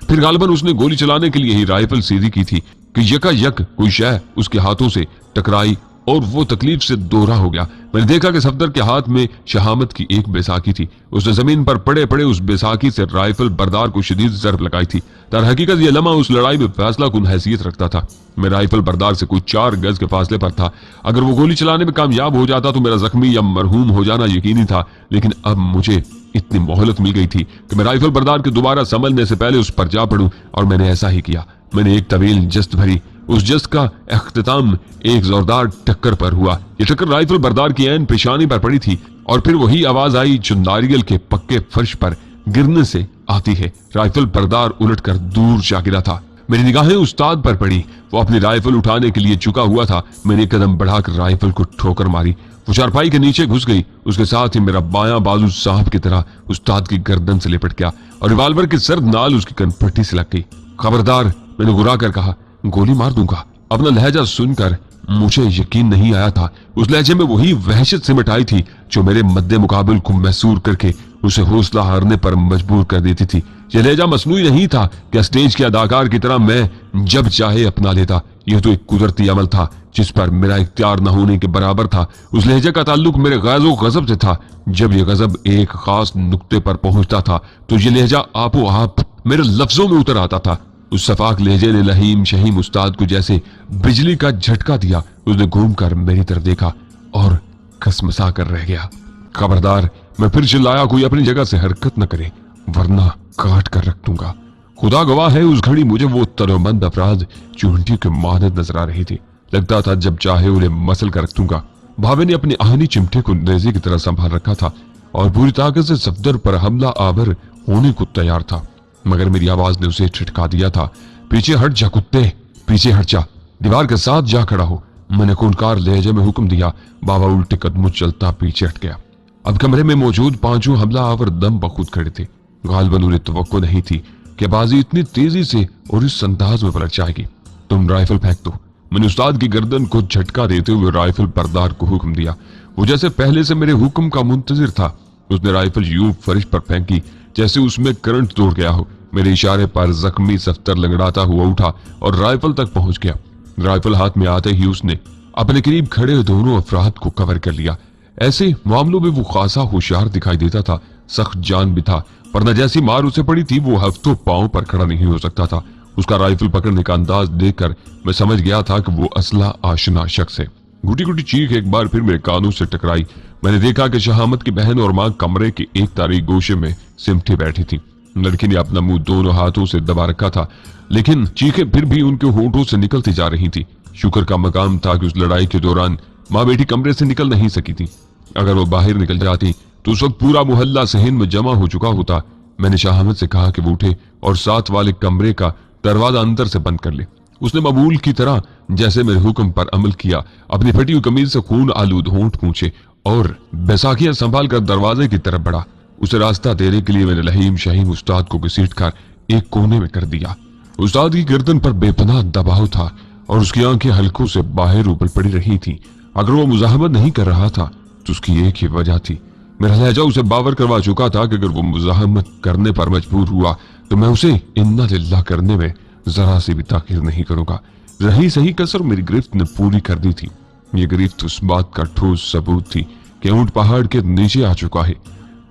फिर गालिबन उसने गोली चलाने के लिए ही राइफल सीधी की थी कि यकायक कोई शय उसके हाथों से टकराई और वो तकलीफ से दोहरा हो गया। मैंने देखा कि सफदर के हाथ में शहामत की एक बैसाखी थी। उसने जमीन पर पड़े पड़े उस बैसाखी से राइफल बरदार को शदीद जरब लगाई थी। दर हकीकत यह लम्हा उस लड़ाई में फैसला कुन हैसियत रखता था। मैं राइफल बरदार से कुछ 4 गज के फासले पर था। अगर वो गोली चलाने में कामयाब हो जाता तो मेरा जख्मी या मरहूम हो जाना यकीनी था, लेकिन अब मुझे इतनी मोहलत मिल गई थी कि मैं राइफल बरदार के दोबारा संभलने से पहले उस पर जा पड़ूं, और मैंने ऐसा ही किया। मैंने एक तवील जस्त भरी। उस जस्त का अख्तिताम एक जोरदार टक्कर पर हुआ। ये टक्कर राइफल बरदार की ऐन पेशानी पर पड़ी थी, और फिर वही आवाज आई जो नारियल के पक्के फर्श पर गिरने से आती है। राइफल बरदार उलटकर दूर जा गिरा था। मेरी निगाहें उस्ताद पर पड़ी। वो अपनी राइफल उठाने के लिए झुका हुआ था। मैंने एक कदम बढ़ाकर राइफल को ठोकर मारी। वो चारपाई के नीचे घुस गई। उसके साथ ही मेरा बायां बाजू सांप की तरह उस्ताद की गर्दन से लिपट गया और रिवाल्वर की सर्द नाल उसकी कनपट्टी से लग गई। खबरदार, मैंने गुरा कर कहा, गोली मार दूंगा। अपना लहजा सुनकर मुझे यकीन नहीं आया था। उस लहजे में वही वहशत सिमट आई थी जो मेरे मद्दे मुकाबिल को महसूर करके उसे हौसला हारने पर मजबूर कर देती थी। यह लहजा मसनूई नहीं था कि स्टेज के अदाकार की तरह मैं जब चाहे अपना लेता। यह तो एक कुदरती अमल था जिस पर मेरा इख्तियार न होने के बराबर था। उस लहजे का ताल्लुक मेरे गैज़ो गजब से था। जब यह गजब एक खास नुक्ते पर पहुंचता था तो यह लहजा आपो आप मेरे लफ्जों में उतर आता था। उस सफाक लहजे ने लहीम शहीम उस्ताद को जैसे बिजली का झटका दिया। उसने घूमकर मेरी तरफ देखा और कसमसा कर रह गया। खबरदार, मैं फिर चिल्लाया, कोई अपनी जगह से हरकत न करे वरना काट कर रख दूंगा। खुदा गवाह है, उस घड़ी मुझे वो तनोमंद अफराद चूंटी के मानद नजर आ रही थी। लगता था जब चाहे उन्हें मसल कर रख दूंगा। भावे ने अपनी आहनी चिमटे को नेज़े की तरह संभाल रखा था और पूरी ताकत से सफदर पर हमला आवर होने को तैयार था, मगर मेरी आवाज ने उसे छिटका दिया था। पीछे हट जा कुत्ते, पीछे हट जा, दीवार के साथ जा खड़ा हो। मैंने खूंखार लहजे में हुक्म दिया। बाबा उल्टे कदमों चलता पीछे हट गया। अब कमरे में मौजूद 5 हमला आवर दम बखुद खड़े थे। गालिबन उन्हें तवक्को नहीं थी कि बाजी इतनी तेजी से और इस अंदाज में पलट जाएगी। तुम राइफल फेंक दो। मैंने उस्ताद की गर्दन को झटका देते हुए राइफल बरदार को हुक्म दिया। वो जैसे पहले से मेरे हुक्म का मुंतजिर था। उसने राइफल यूं फर्श पर फेंकी जैसे उसमें करंट तोड़ गया हो। मेरे इशारे पर जख्मी सफ्तर लंगड़ाता हुआ उठा और राइफल तक पहुंच गया। राइफल हाथ में आते ही उसने अपने करीब खड़े दोनों अफराद को कवर कर लिया। ऐसे मामलों में वो खासा होशियार दिखाई देता था। सख्त जान भी था, वरना जैसी मार उसे पड़ी थी वो हफ्तों पांव पर खड़ा नहीं हो सकता था। उसका राइफल पकड़ने का अंदाज देखकर मैं समझ गया था कि वो असला आशना शख्स है। घुटी घुटी चीख एक बार फिर मेरे कानों से टकराई। मैंने देखा कि शहामत की बहन और मां कमरे के एक तारीख गोशे में सिमटी बैठी थी। लड़की ने अपना मुंह दोनों हाथों से दबा रखा था, लेकिन चीखें फिर भी उनके होंठों से निकलती जा रही थी। शुक्र का मकाम था कि उस लड़ाई के दौरान माँ बेटी कमरे से निकल नहीं सकी थी। अगर वो बाहर निकल जाती तो उस वक्त पूरा मोहल्ला सहन में जमा हो चुका होता। मैंने शाहमद से कहा कि वो उठे और साथ वाले कमरे का दरवाजा अंदर से बंद कर ले। उसने मामूल की तरह जैसे मेरे हुक्म पर अमल किया। अपनी फटी हुई कमीज से खून आलूद होंठ पूछे और बैसाखियां संभाल कर दरवाजे की तरफ बढ़ा। उसे रास्ता देने के लिए मैंने लहीम शहीम उस्ताद को घसीट कर एक कोने में कर दिया। उस्ताद की गर्दन पर बेपनाह दबाव था और उसकी आंखें हल्कों से बाहर ऊपर पड़ी रही थी। अगर वो मुजाहमत नहीं कर रहा था तो उसकी एक ही वजह थी। मेरा लहजा उसे बावर करवा चुका था कि अगर वो मुजाहमत करने पर मजबूर हुआ तो मैं उसे इन्ना लिल्लाह करने में जरा सी भी ताखीर नहीं करूंगा। रही सही कसर मेरी गिरफ्त ने पूरी कर दी थी। ये गिरफ्त उस बात का ठोस सबूत थी कि ऊंट पहाड़ के नीचे आ चुका है।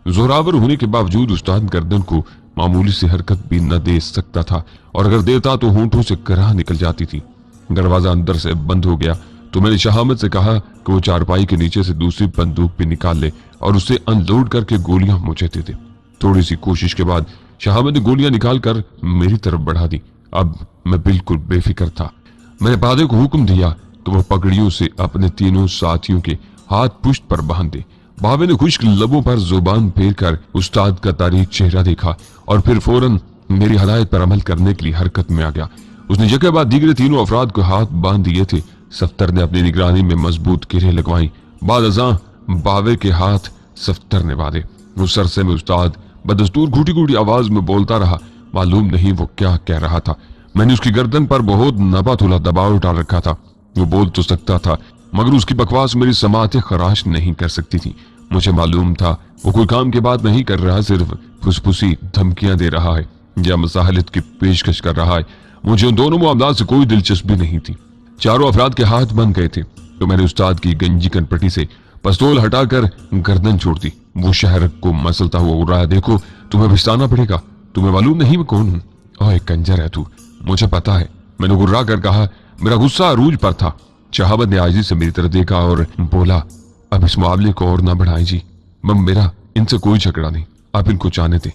जोरावर होने के बावजूद उस्ताद गर्दन को मामूली सी हरकत भी न दे सकता था, और अगर देता तो होंठों से कराह निकल जाती थी। दरवाजा अंदर से बंद हो गया तो मैंने शहामत से कहा कि वो चारपाई के नीचे से दूसरी बंदूक भी निकाल ले और उसे अनलोड करके गोलियां मुझे दे दे। थोड़ी सी कोशिश के बाद शहामत ने गोलियां निकालकर मेरी तरफ बढ़ा दी। अब मैं बिल्कुल बेफिक्र था। मैंने बादे को हुक्म दिया कि वो पगड़ियों से अपने तीनों साथियों के हाथ पुष्ट पर बांध दे। भावे ने खुश्क लबों पर जुबान फेर कर उस्ताद का तारीख चेहरा देखा और फिर फौरन मेरी हदायत पर अमल करने के लिए हरकत में आ गया। उसने जगह बाद दीगरे तीनों अफराद को हाथ बांध दिए थे। सफ्तर ने अपनी निगरानी में मजबूत किरें लगवाई। बाद अज़ां बावे के हाथ सफ्तर ने बांधे। उस अरसे में उस्ताद बदस्तूर घुटी घुटी आवाज में बोलता रहा। मालूम नहीं वो क्या कह रहा था। मैंने उसकी गर्दन पर बहुत नबातुला दबाव डाल रखा था। वो बोल तो सकता था मगर उसकी बकवास मेरी समातें खराश नहीं कर सकती थी। मुझे मालूम था वो कोई काम की बात नहीं कर रहा, सिर्फ फुसफुसी धमकियां दे रहा है या मसाहलत की पेशकश कर रहा है। मुझे उन दोनों मामलों से कोई दिलचस्पी नहीं थी। चारों अफराद के हाथ बंद गए थे तो मैंने उस्ताद की गंजी कनपटी से पिस्तौल हटाकर गर्दन छोड़ दी। वो शहर को मसलता हुआ उड़ रहा है। देखो तुम्हें पछताना पड़ेगा, तुम्हें मालूम नहीं मैं कौन हूं। ओए कंजर है तू, मुझे पता है, मैंने गुर्रा कर कहा। मेरा गुस्सा अरूज पर था। शहाबत ने आजी से मेरी तरफ देखा और बोला, अब इस मामले को और ना बढ़ाएं जी, मेरा इनसे कोई झगड़ा नहीं, आप इनको जाने दें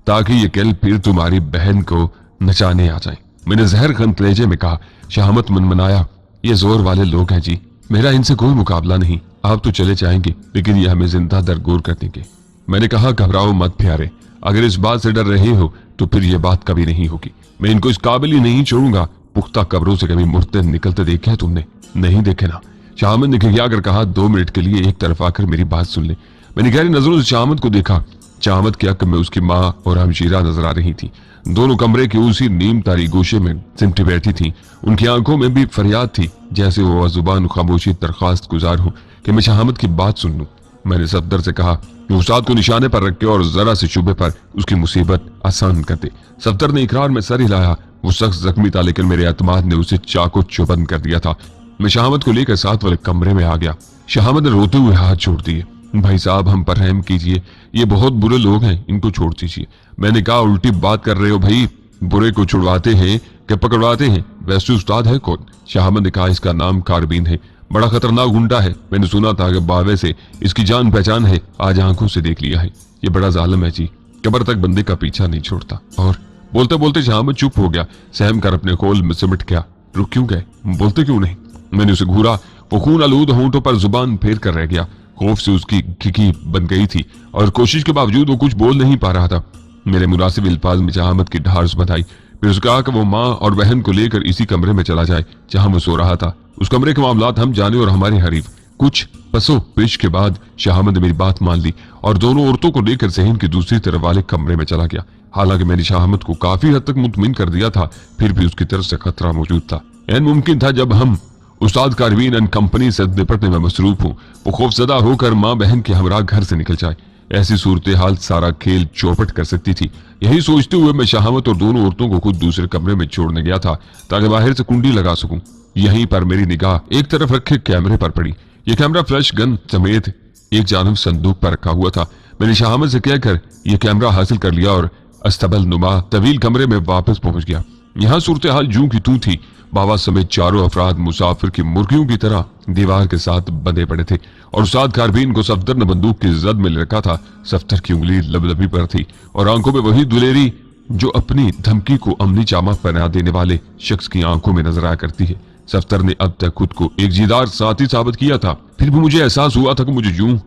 ताकि ये कल फिर तुम्हारी बहन को नचाने आ जाए। मैंने जहर खंत लहजे में कहा। शहामत मनमनाया, ये जोर वाले लोग हैं जी, मेरा इनसे कोई मुकाबला नहीं। आप तो चले जाएंगे लेकिन ये हमें जिंदा दरगोर कर देंगे। मैंने कहा, घबराओ मत प्यारे, अगर इस बात से डर रहे हो तो फिर ये बात कभी नहीं होगी। मैं इनको इस काबिल ही नहीं छोड़ूंगा। पुख्ता कब्रों से कभी मुर्दे निकलते देखे हैं तुमने? नहीं देखे ना। शाहमद ने खिखिया कर कहा, 2 मिनट के लिए एक तरफ आकर मेरी बात सुन ले। मैंने गहरी नजरों से शाहमद को देखा। शाहमद की हक में उसकी माँ और हमशीरा नजर आ रही थी। दोनों कमरे के उसी नीम तारी गोशे में सिमटी बैठी थी। उनकी आंखों में भी फरियाद थी, जैसे वो जुबान खामोशी दरख्वास्त गुजार हो कि मैं शाहमद की बात सुन लूं। मैंने सफदर से कहा कि उस्ताद को निशाने पर रखे और जरा से शुबे पर उसकी मुसीबत आसान कर दे। सफदर ने इकरार में सर हिलाया। वो सख्त जख्मी था लेकिन मेरे एतमाद ने उसे चाको चुबंद कर दिया था। मैं शाहमद को लेकर साथ वाले कमरे में आ गया। शाहमद ने रोते हुए हाथ छोड़ दिए। भाई साहब, हम पर रहम कीजिए, ये बहुत बुरे लोग हैं, इनको छोड़ दीजिए। मैंने कहा, उल्टी बात कर रहे हो भाई, बुरे को छुड़वाते हैं कि पकड़वाते हैं? वैसे उस्ताद है कौन? शाहमद ने कहा, इसका नाम कारबीन है, बड़ा खतरनाक गुंडा है। मैंने सुना था कि बावे से इसकी जान पहचान है, आज आंखों से देख लिया है। ये बड़ा जालिम है जी, कब्र तक बंदे का पीछा नहीं छोड़ता। और बोलते बोलते शाहमद चुप हो गया, सहम कर अपने खोल में सिमट गया। रुक क्यों गए, बोलते क्यों नहीं? मैंने उसे घूरा। वो खून आलूद होंठों पर जुबान फेर कर रह गया। खौफ से उसकी खिकी बन गई थी और कोशिश के बावजूद वो कुछ बोल नहीं पा रहा था। मेरे मुनासिब अल्फाज में शाहमद की ढाढ़स बंधाई। फिर उसने कहा कि वो माँ और बहन को लेकर इसी कमरे में चला जाए जहां वो सो रहा था। उस कमरे के मामलात हम जाने और हमारे हरीफ। कुछ पसो पेश के बाद शाहमद ने मेरी बात मान ली और दोनों औरतों को लेकर जहन की दूसरी तरफ वाले कमरे में चला गया। हालांकि मैंने शाहमद को काफी हद तक मुतमिन कर दिया था, फिर भी उसकी तरफ से खतरा मौजूद था। ऐन मुमकिन था जब हम उस्ताद कारबीन एंड कंपनी से निपटने में मसरूफ हूं, वो खौफजदा होकर माँ बहन के हमरा घर से निकल जाए। ऐसी सूरत हाल सारा खेल चौपट कर सकती थी। यही सोचते हुए मैं शाहमत और दोनों औरतों को खुद दूसरे कमरे में छोड़ने गया था ताकि बाहर से कुंडी लगा सकूं। यहीं पर मेरी निगाह एक तरफ रखे कैमरे पर पड़ी। यह कैमरा फ्लैश गन समेत एक जानब संदूक पर रखा हुआ था। मैंने शाहमत से कहकर यह कैमरा हासिल कर लिया और अस्तबल नुमा तवील कमरे में वापस पहुंच गया। यहाँ सूरत हाल जूं की तू थी। बाबा समेत चारों अफराद मुसाफिर की मुर्गियों की तरह दीवार के साथ बंधे पड़े थे और उस्ताद कारबीन को सफदर ने बंदूक की जद में ले रखा था। सफदर की उंगली लबलबी पर थी और आंखों में वही दुलेरी जो अपनी धमकी को अमली चामा पहना देने वाले शख्स की आंखों में नजर आया करती है। सफदर ने अब तक खुद को एक जीदार साथी साबित किया था, फिर भी मुझे एहसास हुआ था कि मुझे यूं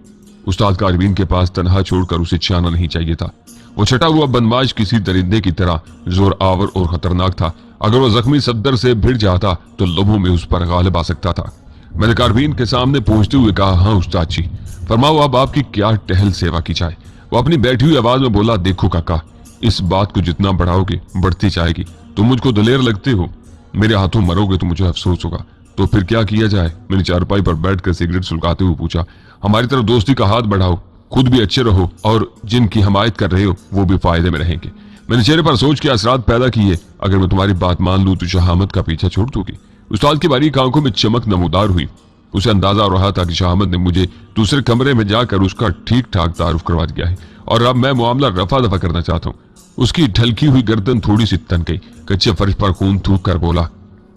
उस्ताद कारबीन के पास तनहा छोड़कर उसे जाना नहीं चाहिए था। वो छटा हुआ बदमाश किसी दरिंदे की तरह जोर आवर और खतरनाक था। अगर वो जख्मी सफदर से भिड़ जाता तो लोगों में उस पर गालिब आ सकता था। मैंने कारबीन के सामने पहुंचते हुए कहा, हाँ उस्ताद जी, फरमाओ अब आपकी क्या टहल सेवा की जाए। वो अपनी बैठी हुई आवाज में बोला, देखो काका, इस बात को जितना बढ़ाओगे बढ़ती जाएगी। तुम मुझको दलेर लगते हो, मेरे हाथों मरोगे तो मुझे अफसोस होगा। तो फिर क्या किया जाए? मैंने चारपाई पर बैठकर सिगरेट सुलगाते हुए पूछा। हमारी तरफ दोस्ती का हाथ बढ़ाओ, खुद भी अच्छे रहो और जिनकी हमायत कर रहे हो वो भी फायदे में रहेंगे। मैंने चेहरे पर सोच के असरात पैदा किए। अगर मैं तुम्हारी बात मान लूं तो शाहमद का पीछा छोड़ दोगी। उस्ताद की बारीक आंखों में चमक नमूदार हुई। उसे अंदाजा हो रहा था कि शाहमद ने मुझे दूसरे कमरे में जाकर उसका ठीक ठाक तारुफ करवा दिया है और अब मैं मामला रफा दफा करना चाहता हूँ। उसकी ढलकी हुई गर्दन थोड़ी सी तन गई। कच्चे फर्श पर खून थूक कर बोला,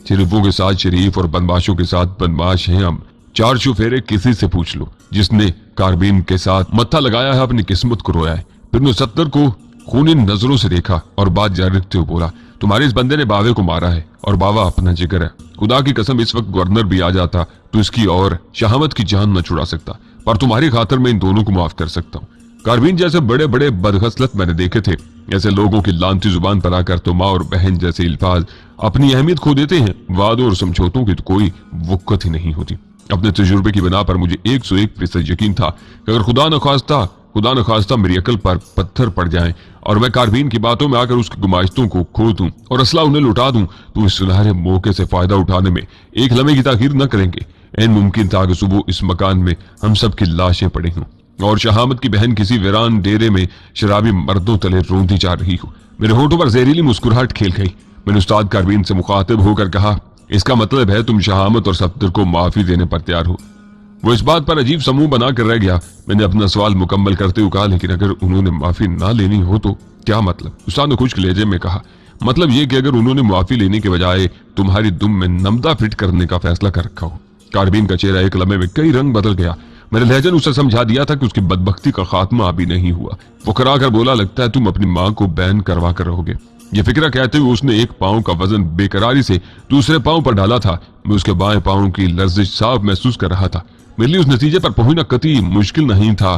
शरीफों के साथ शरीफ और बदमाशों के साथ बदमाश हैं हम। 4 चुफेरे किसी से पूछ लो, जिसने कारबीन के साथ मत्था लगाया है अपनी किस्मत को रोया है। फिर 70 को खूनी नजरों से देखा और बात जारी रखते हुए बोला, तुम्हारे इस बंदे ने बावे को मारा है और बावा अपना जिगर है। खुदा की कसम इस वक्त गवर्नर भी आ जाता तो इसकी और शहामत की जान न छुड़ा सकता, पर तुम्हारी खातिर मैं इन दोनों को माफ कर सकता हूँ। कारबीन जैसे बड़े बड़े बदखसलत मैंने देखे थे, ऐसे लोगों की लानती जुबान पर आकर तो माँ और बहन जैसे अल्फाज अपनी अहमियत खो देते हैं। वादों और समझौतों की तो कोई वक़्त ही नहीं होती। अपने तजुर्बे की बिना पर मुझे 101% यकीन था कि अगर खुदा न खास्ता मेरी अकल पर पत्थर पड़ जाएं और मैं कारबीन की बातों में आकर उसकी गुमाइशतों को खो दूं और असला उन्हें लुटा दूं, तो इस सुनहरे मौके से फायदा उठाने में एक लम्हे की ताखीर न करेंगे। ऐन मुमकिन था कि सुबह इस मकान में हम सब की लाशें पड़ी हों और शहामत की बहन किसी वीरान डेरे में शराबी मर्दों तले रोंदी जा रही हो। मेरे होठों पर जहरीली मुस्कुराहट खेल गई। मैंने उस्ताद कारबीन से मुखातिब होकर कहा, इसका मतलब है तुम शहामत और सफ्दर को माफी देने पर तैयार हो। वो इस बात पर अजीब समूह बनाकर रह गया। मैंने अपना सवाल मुकम्मल करते हुए कहा, लेकिन अगर उन्होंने माफी ना लेनी हो तो क्या मतलब? उस्ताद ने खुश्क लहजे में कहा, मतलब ये कि अगर उन्होंने माफी लेने के बजाय तुम्हारी दुम में नमदा फिट करने का फैसला कर रखा हो। कारबीन का चेहरा एक लम्हे में कई रंग बदल गया। मैंने लहजन उसे समझा दिया था कि उसकी बदबख्ती का खात्मा अभी नहीं हुआ। वो करा कर बोला, लगता है तुम अपनी माँ को बैन करवा कर रहोगे। ये फिक्रा कहते हुए उसने एक पांव का वजन बेकरारी से दूसरे पांव पर डाला था। मैं उसके बाएं पांव की लर्जिश साफ महसूस कर रहा था। मेरे लिए उस नतीजे पर पहुंचना कतई मुश्किल नहीं था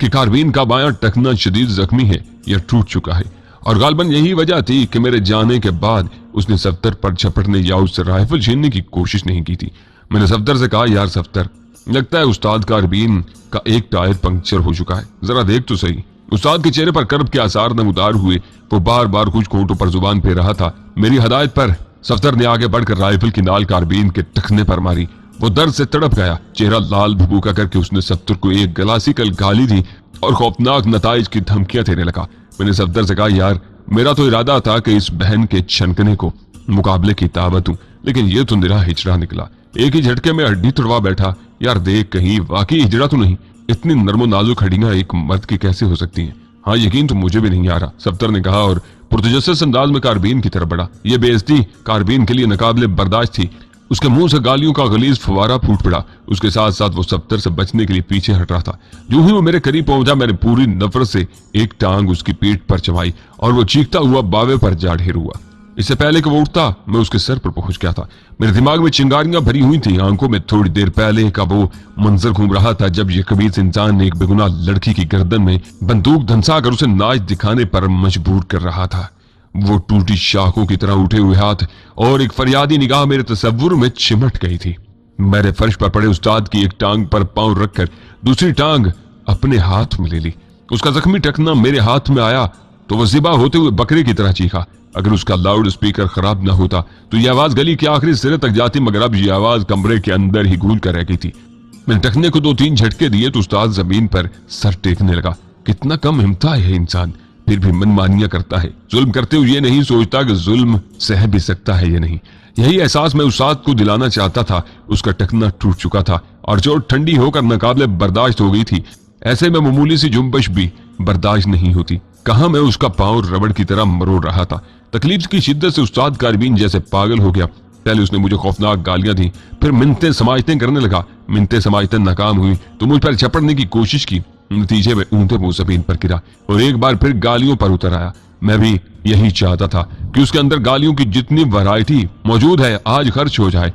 कि कारबीन का बायां टखना शदीद जख्मी है या टूट चुका है, और गालबन यही वजह थी कि मेरे जाने के बाद उसने सफ्तर पर झपटने या उससे राइफल छीनने की कोशिश नहीं की थी। मैंने सफ्तर से कहा, यार सफ्तर, लगता है उस्ताद कारबीन का एक टायर पंक्चर हो चुका है, जरा देख तो सही। उस्ताद के चेहरे पर कर्ब के आसार नमूदार हुए। वो बार बार कुछ कोटों पर जुबान फेर रहा था। मेरी हदायत पर सफ्तर ने आगे बढ़कर राइफल की नाल कारबीन के टखने पर मारी। वो दर्द से तड़प गया। चेहरा लाल भभूका करके उसने सफ्तर को एक गलासिकल गाली दी और खौफनाक नताइज की धमकियां देने लगा। मैंने सफ्तर से कहा, यार मेरा तो इरादा था कि इस बहन के छनकने को मुकाबले की दावत दूं, लेकिन ये तो निरा हिजड़ा निकला। एक ही झटके में हड्डी तुड़वा बैठा। यार देख कहीं वाकई हिजड़ा तो नहीं। इतनी नरमो नाजुक हड्डियां एक मर्द की कैसे हो सकती हैं? हाँ, यकीन तो मुझे भी नहीं आ रहा, सफ्तर ने कहा और पुरतजस्सुस अंदाज में कारबीन की तरफ बढ़ा। यह बेइज्जती कारबीन के लिए नाकाबिले बर्दाश्त थी। उसके मुंह से गालियों का गलीज फवारा फूट पड़ा। उसके साथ साथ वो सफ्तर से बचने के लिए पीछे हट रहा था। यूं ही वो मेरे करीब पहुंचा, मैंने पूरी नफरत से एक टांग उसकी पीठ पर जमाई और वो चीखता हुआ बावे पर जा ढेर हुआ। इससे पहले कि वो उठता, मैं उसके सर पर पहुंच गया था। मेरे दिमाग में चिंगारियां भरी हुई थी। आंखों में थोड़ी देर पहले का वो मंजर घूम रहा था जब ये कबीर इंसान ने एक बेगुनाह लड़की की गर्दन में बंदूक धंसा कर उसे नाच दिखाने पर मजबूर कर रहा था। वो टूटी शाखों की तरह उठे हुए हाथ और एक फरियादी निगाह मेरे तसव्वुर में चिमट गई थी। मैंने फर्श पर पड़े उस्ताद की एक टांग पर पांव रखकर दूसरी टांग अपने हाथ में ले ली। उसका जख्मी टखना मेरे हाथ में आया तो वो ज़िबा होते हुए बकरे की तरह चीखा। अगर उसका लाउड स्पीकर खराब न होता तो यह आवाज गली के आखिरी सिरे तक जाती, मगर अब यह आवाज कमरे के अंदर ही गूंज कर रह गई थी। मैंने टखने को 2-3 झटके दिए तो उस्ताद जमीन पर सर टेकने लगा। कितना कम हिम्मत है इंसान, फिर भी मनमानियां करता है। जुल्म करते हुए ये नहीं सोचता कि जुल्म सह भी सकता है या नहीं। यही एहसास मैं उस्ताद को दिलाना चाहता था। उसका टखना टूट चुका था और चोट ठंडी होकर नाकाबिले बर्दाश्त हो गई थी। ऐसे में मामूली सी जुम्बश भी बर्दाश्त नहीं होती। कहां मैं उसका पांव रबड़ की तरह मरोड़ रहा था। तकलीफ की शिद्दत से उस्ताद कारबीन जैसे पागल हो गया। पहले उसने मुझे खौफनाक गालियां दी, फिर मिन्नतें समाजतें करने लगा। मिन्नतें समाजतें नाकाम हुई तो मुझ पर झपटने की कोशिश की। नतीजे में ऊंधे मुंह जमीन पर गिरा और एक बार फिर गालियों पर उतर आया। मैं भी यही चाहता था कि उसके अंदर गालियों की जितनी वैरायटी मौजूद है आज खर्च हो जाए।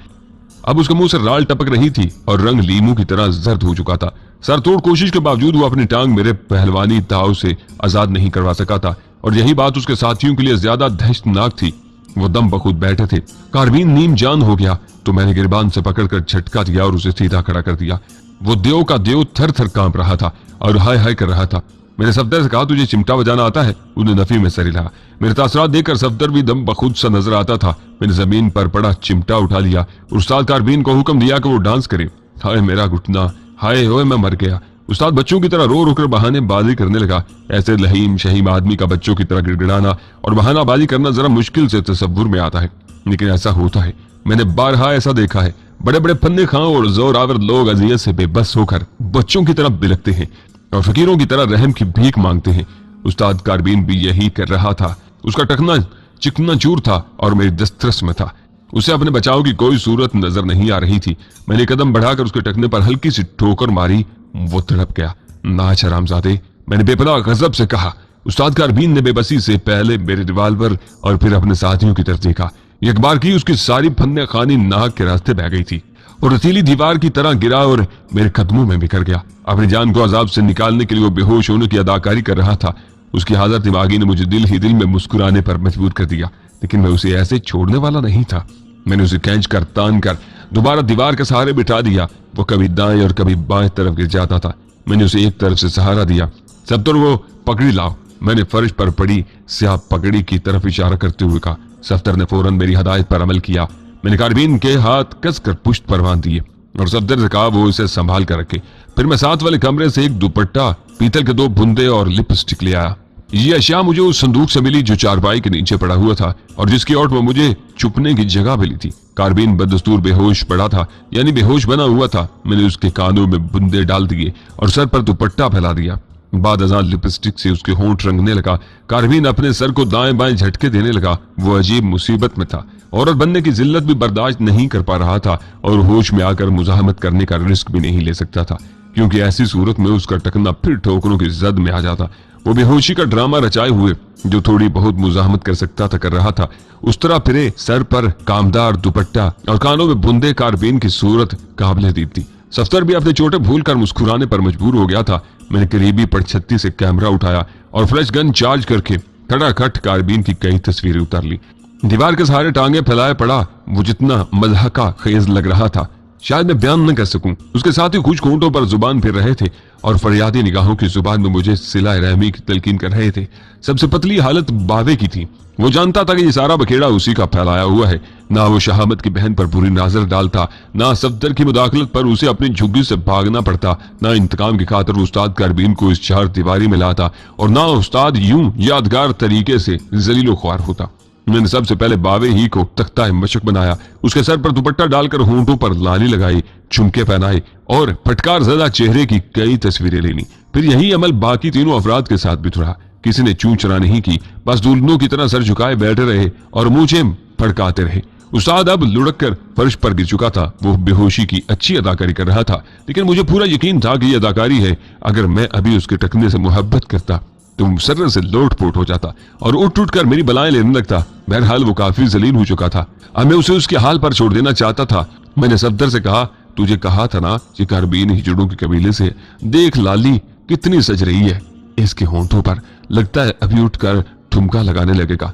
अब उसके मुंह से राल टपक रही थी और रंग लीमू की तरह जर्द हो चुका था। सरतोड़ कोशिश के बावजूद वो अपनी टांग मेरे पहलवानी ताव से आजाद नहीं करवा सका था, और यही बात उसके साथियों के लिए ज्यादा दहशतनाक थी। वो दम बखुद बैठे थे। कारबीन नीम जान हो गया तो मैंने गिरबान से पकड़कर झटका दिया और उसे सीधा खड़ा कर दिया। वो देव का देव थर थर कांप रहा था और हाय हाय कर रहा था। मैंने सफदर से कहा, तुझे चिमटा बजाना आता है? उसने नफी में सर हिलाया। मेरे तासरात देखकर सफदर भी दम बखुद सा नजर आता था। मैंने जमीन पर पड़ा चिमटा उठा लिया और उस्ताद कारबीन को हुक्म दिया कि वो डांस करे। हाय मेरा घुटना, हाय होए मैं मर गया। उस्ताद बच्चों की तरह रो रो कर बहानेबाजी करने लगा। ऐसे लहीम शहीम आदमी का बच्चों की तरह गिड़गिड़ाना और बहानाबाजी करना जरा मुश्किल से तसव्वुर में आता है, लेकिन ऐसा होता है। मैंने बारहा ऐसा देखा है। बड़े बड़े फन्ने खां और जोरावर लोग अजियत से बेबस होकर बच्चों की तरफ बिलखते हैं और फकीरों की तरह रहम की भीख मांगते हैं। उस्ताद कारबीन भी यही कर रहा था। उसका टखना चिकना चूर था और मेरी दस्तरस में था। उसे अपने बचाव की कोई सूरत नजर नहीं आ रही थी। मैंने कदम बढ़ाकर उसके टखने पर हल्की सी ठोकर मारी। वो तड़प गया। नाच हरामजादे, मैंने बेपनाह गजब से कहा। उस्ताद कारबीन ने बेबसी से पहले मेरे रिवाल्वर और फिर अपने साथियों की तरफ देखा। एक बार की उसकी सारी फन्ने खानी नाक के रास्ते बह गई थी और रतीली दीवार की तरह गिरा और मेरे कदमों में बिखर गया। अपनी जान को अजाब से निकालने के लिए वो बेहोश होने की अदाकारी कर रहा था। उसकी हाजर दिमागी ने मुझे दिल ही दिल में मुस्कुराने पर मजबूर कर दिया, लेकिन मैं उसे ऐसे छोड़ने वाला नहीं था। मैंने उसे खींच कर तान कर दोबारा दीवार के सहारे बिठा दिया। वो कभी दाएं और कभी बाएं तरफ गिर जाता था। मैंने उसे एक तरफ से सहारा दिया। सफ्तर वो पकड़ी लाओ। मैंने फर्श पर पड़ी स्याह पगड़ी की तरफ इशारा करते हुए कहा। सफ्तर ने फौरन मेरी हदायत पर अमल किया। मैंने कारबीन के हाथ कसकर पुश्त पर बांध दिए और सफ्तर से कहा वो इसे संभाल कर रखे। फिर मैं साथ वाले कमरे से एक दुपट्टा, पीतल के 2 बूंदे और लिपस्टिक ले आया। ये अशिया मुझे उस संदूक से मिली जो चारपाई के नीचे पड़ा हुआ था और जिसकी ओट में मुझे छुपने की जगह मिली थी। कारबीन बदस्तूर बेहोश पड़ा था, यानी बेहोश बना हुआ था। मैंने उसके कानों में बूंदे डाल दिए और सर पर दुपट्टा फैला दिया। बाद अजान लिपस्टिक से उसके होंठ रंगने लगा। कारबीन अपने सर को दाएं बाएं झटके देने लगा। वो अजीब मुसीबत में था। औरत बनने की जिल्लत भी बर्दाश्त नहीं कर पा रहा था और होश में आकर मुजाहमत करने का रिस्क भी नहीं ले सकता था, क्योंकि ऐसी सूरत में उसका टकना फिर ठोकरों की जद में आ जाता। वो बेहोशी का ड्रामा रचाए हुए जो थोड़ी बहुत मुजाहमत कर सकता था कर रहा था। उस तरह फिरे सर पर कामदार दुपट्टा और कानों में बूंदे कारबीन की सूरत काबिले दीप थी। सफ्तर भी अपने चोटे भूल कर मुस्कुराने पर मजबूर हो गया था। मैंने करीबी पड़छत्ती से कैमरा उठाया और फ्लैश गन चार्ज करके खटाखट कारबीन की कई तस्वीरें उतार ली। दीवार के सहारे टांगे फैलाए पड़ा वो जितना मजहका खेज लग रहा था शायद मैं बयान न कर सकूं। उसके साथ ही कुछ घूंटों पर जुबान फिर रहे थे और फरियादी निगाहों की जुबान में मुझे सिला रहमी की तलकीन कर रहे थे। सबसे पतली हालत बावे की थी। वो जानता था कि ये सारा बखेड़ा उसी का फैलाया हुआ है। ना वो शहामत की बहन पर बुरी नजर डालता, ना सफ्दर की मुदाखलत पर उसे अपनी झुग्गी से भागना पड़ता, ना इंतकाम की खातिर उस्ताद कारबीन को इस चार दीवारी में लाता और ना उस्ताद यूं यादगार तरीके से जलीलो ख्वार होता। मैंने सबसे पहले बावे ही को तख्ता मशक बनाया। उसके सर पर दुपट्टा डालकर होंठों पर लाली लगाई, झुमके पहनाए और फटकार ज़दा चेहरे की कई तस्वीरें लेनी। फिर यही अमल बाकी तीनों अफराद के साथ भी थोड़ा। किसी ने चूं चरा नहीं की, बस दुल्हनों की तरह सर झुकाए बैठे रहे और मूंछें फड़काते रहे। उस्ताद अब लुढ़क कर फर्श पर गिर चुका था। वो बेहोशी की अच्छी अदाकारी कर रहा था, लेकिन मुझे पूरा यकीन था कि यह अदाकारी है। अगर मैं अभी उसके टकने से मोहब्बत करता तो मुसर्रर से लोटपोट हो जाता और उठ उठ कर मेरी बलाएं लेने लगता। बहरहाल वो काफी जलील हो चुका था। अब मैं उसे उसके हाल पर छोड़ देना चाहता था। मैंने सफदर से कहा, तुझे कहा था ना कि कारबीन हिजड़ों के कबीले से, देख लाली कितनी सज रही है। इसके होंठों पर लगता है अभी उठकर ठुमका लगाने लगेगा।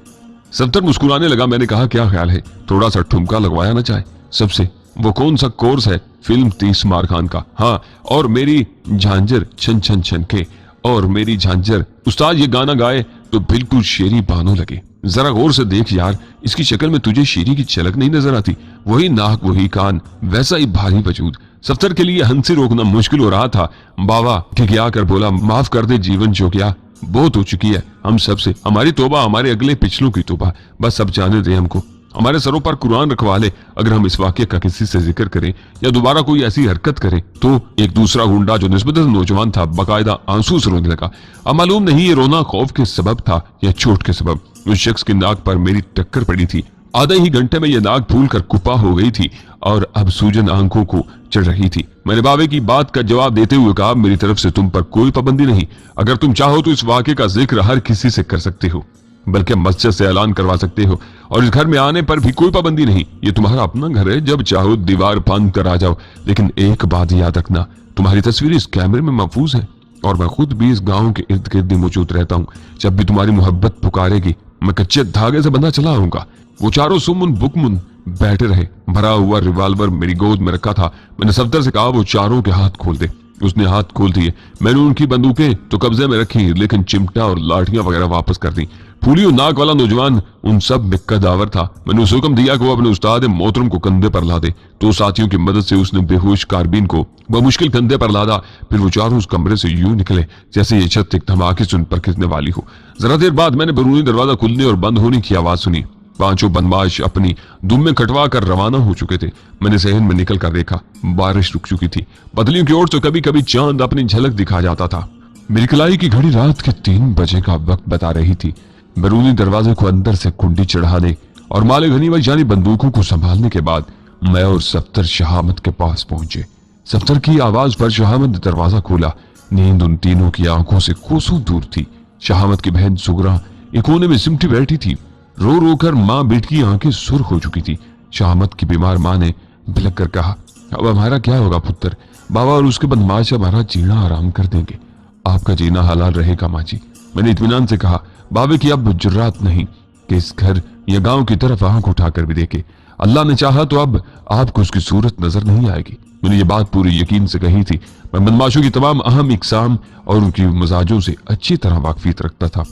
सफदर मुस्कुराने लगा। मैंने कहा, क्या ख्याल है थोड़ा सा ठुमका लगवाया ना चाहे सबसे? वो कौन सा कोर्स है? फिल्म 30 मार खान का। हाँ, और मेरी झांझर छन छन छन के, और मेरी झांझर। उस्ताद ये गाना गाए तो बिल्कुल शेरी बानों लगे। जरा गौर से देख यार, इसकी शक्ल में तुझे शेरी की झलक नहीं नजर आती? वही नाक, वही कान, वैसा ही भारी वजूद। सफ्तर के लिए हंसी रोकना मुश्किल हो रहा था। बाबा क्या कर बोला, माफ कर दे जीवन जो क्या बहुत हो चुकी है हम सब से। हमारी तोबा, हमारे अगले पिछलों की तोबा, बस सब जाने दे हमको। हमारे सरों पर कुरान रखवा ले। अगर हम इस वाक्य का किसी से जिक्र करें या दोबारा कोई ऐसी हरकत करें तो एक दूसरा गुंडा जो निस्बतन नौजवान था बाकायदा आंसू से रोने लगा। अब मालूम नहीं ये रोना खौफ के सबब था या चोट के सबब। उस शख्स की नाक पर मेरी टक्कर पड़ी थी। आधे ही घंटे में यह नाक फूल कर कुपा हो गई थी और अब सूजन आंखों को चढ़ रही थी। मैंने बाबे की बात का जवाब देते हुए कहा, मेरी तरफ से तुम पर कोई पाबंदी नहीं। अगर तुम चाहो तो इस वाक्य का जिक्र हर किसी से कर सकते हो, बल्कि मस्जिद से ऐलान करवा सकते हो, और इस घर में आने पर भी कोई पाबंदी नहीं। ये तुम्हारा अपना घर है, जब चाहो दीवार फांद कर आ जाओ। लेकिन एक बात याद रखना, तुम्हारी तस्वीर इस कैमरे में महफूज है और मैं खुद भी इस गांव के इर्द गिर्द मौजूद रहता हूँ। जब भी तुम्हारी मोहब्बत पुकारेगी मैं कच्चे धागे से बंधा चला आऊंगा। वो चारों सुमुन बुकमुन बैठे रहे। भरा हुआ रिवाल्वर मेरी गोद में रखा था। मैंने सफदर से कहा, वो चारों के हाथ खोल दे। उसने हाथ खोल दिए। मैंने उनकी बंदूकें तो कब्जे में रखी, लेकिन चिमटा और लाठियां वगैरह वापस कर दी। फूली नाक वाला नौजवान उन सब में कदावर था। मैंने उसे हुक्म दिया कि वो अपने उस्ताद मोहतरम को कंधे पर ला दे। तो साथियों की मदद से उसने बेहोश कारबीन को बमुश्किल कंधे पर लादा। फिर वो चारों उस कमरे से यूं निकले जैसे ये छत एक धमाके से उन पर खिंचने वाली हो। जरा देर बाद मैंने बैरूनी दरवाजा खुलने और बंद होने की आवाज सुनी। पांचों बदमाश अपनी दुम्मे कटवा कर रवाना हो चुके थे। मैंने सहन में निकल कर देखा, बारिश रुक चुकी थी। बदलियों की ओर से कभी कभी चांद अपनी झलक दिखा जाता था। मेरी कलाई की घड़ी रात के 3 बजे का वक्त बता रही थी। बैरूनी दरवाजे को अंदर से कुंडी चढ़ाने और माले गनीमत यानी बंदूकों को संभालने के बाद मैं और सफ्तर शहामत के पास पहुंचे। सफ्तर की आवाज पर शहामत ने दरवाजा खोला। नींद उन तीनों की आंखों से कोसों दूर थी। शहामत की बहन सुगरा एक कोने में सिमटी बैठी थी। रो रो कर माँ बेटी की आंखें सुर्ख हो चुकी थी। शहामत की बीमार माँ ने बिलक कर कहा, अब हमारा क्या होगा पुत्र? बाबा और उसके बदमाश हमारा जीना आराम कर देंगे। आपका जीना हलाल रहेगा माँ जी। मैंने इत्मीनान से कहा। बाबे की अब जुर्रात नहीं कि इस घर या गांव की तरफ आंख उठाकर भी देखे। अल्लाह ने चाहा तो अब आपको उसकी सूरत नजर नहीं आएगी। मैंने ये बात पूरी यकीन से कही थी। मैं बदमाशों की तमाम अहम इकसाम और उनकी मजाजों से अच्छी तरह वाकफियत रखता था।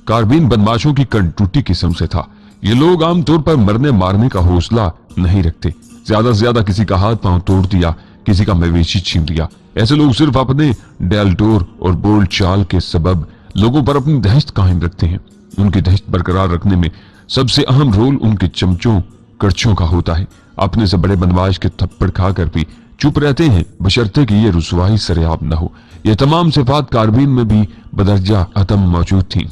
कारबीन बदमाशों की कंटूटी किस्म से था। ये लोग आमतौर पर मरने मारने का हौसला नहीं रखते। ज्यादा से ज्यादा किसी का हाथ पांव तोड़ दिया, किसी का मवेशी छीन लिया। ऐसे लोग सिर्फ अपने डेलटोर और बोल चाल के सबब लोगों पर अपनी दहशत कायम रखते हैं। उनकी दहशत बरकरार रखने में सबसे अहम रोल उनके चमचों करचों का होता है। अपने से बड़े बदमाश के थप्पड़ खाकर भी चुप रहते हैं, बशर्ते कि ये रुसवाई सरेआम न हो। ये तमाम सिफात कारबीन में भी बदरजा अतम मौजूद थी।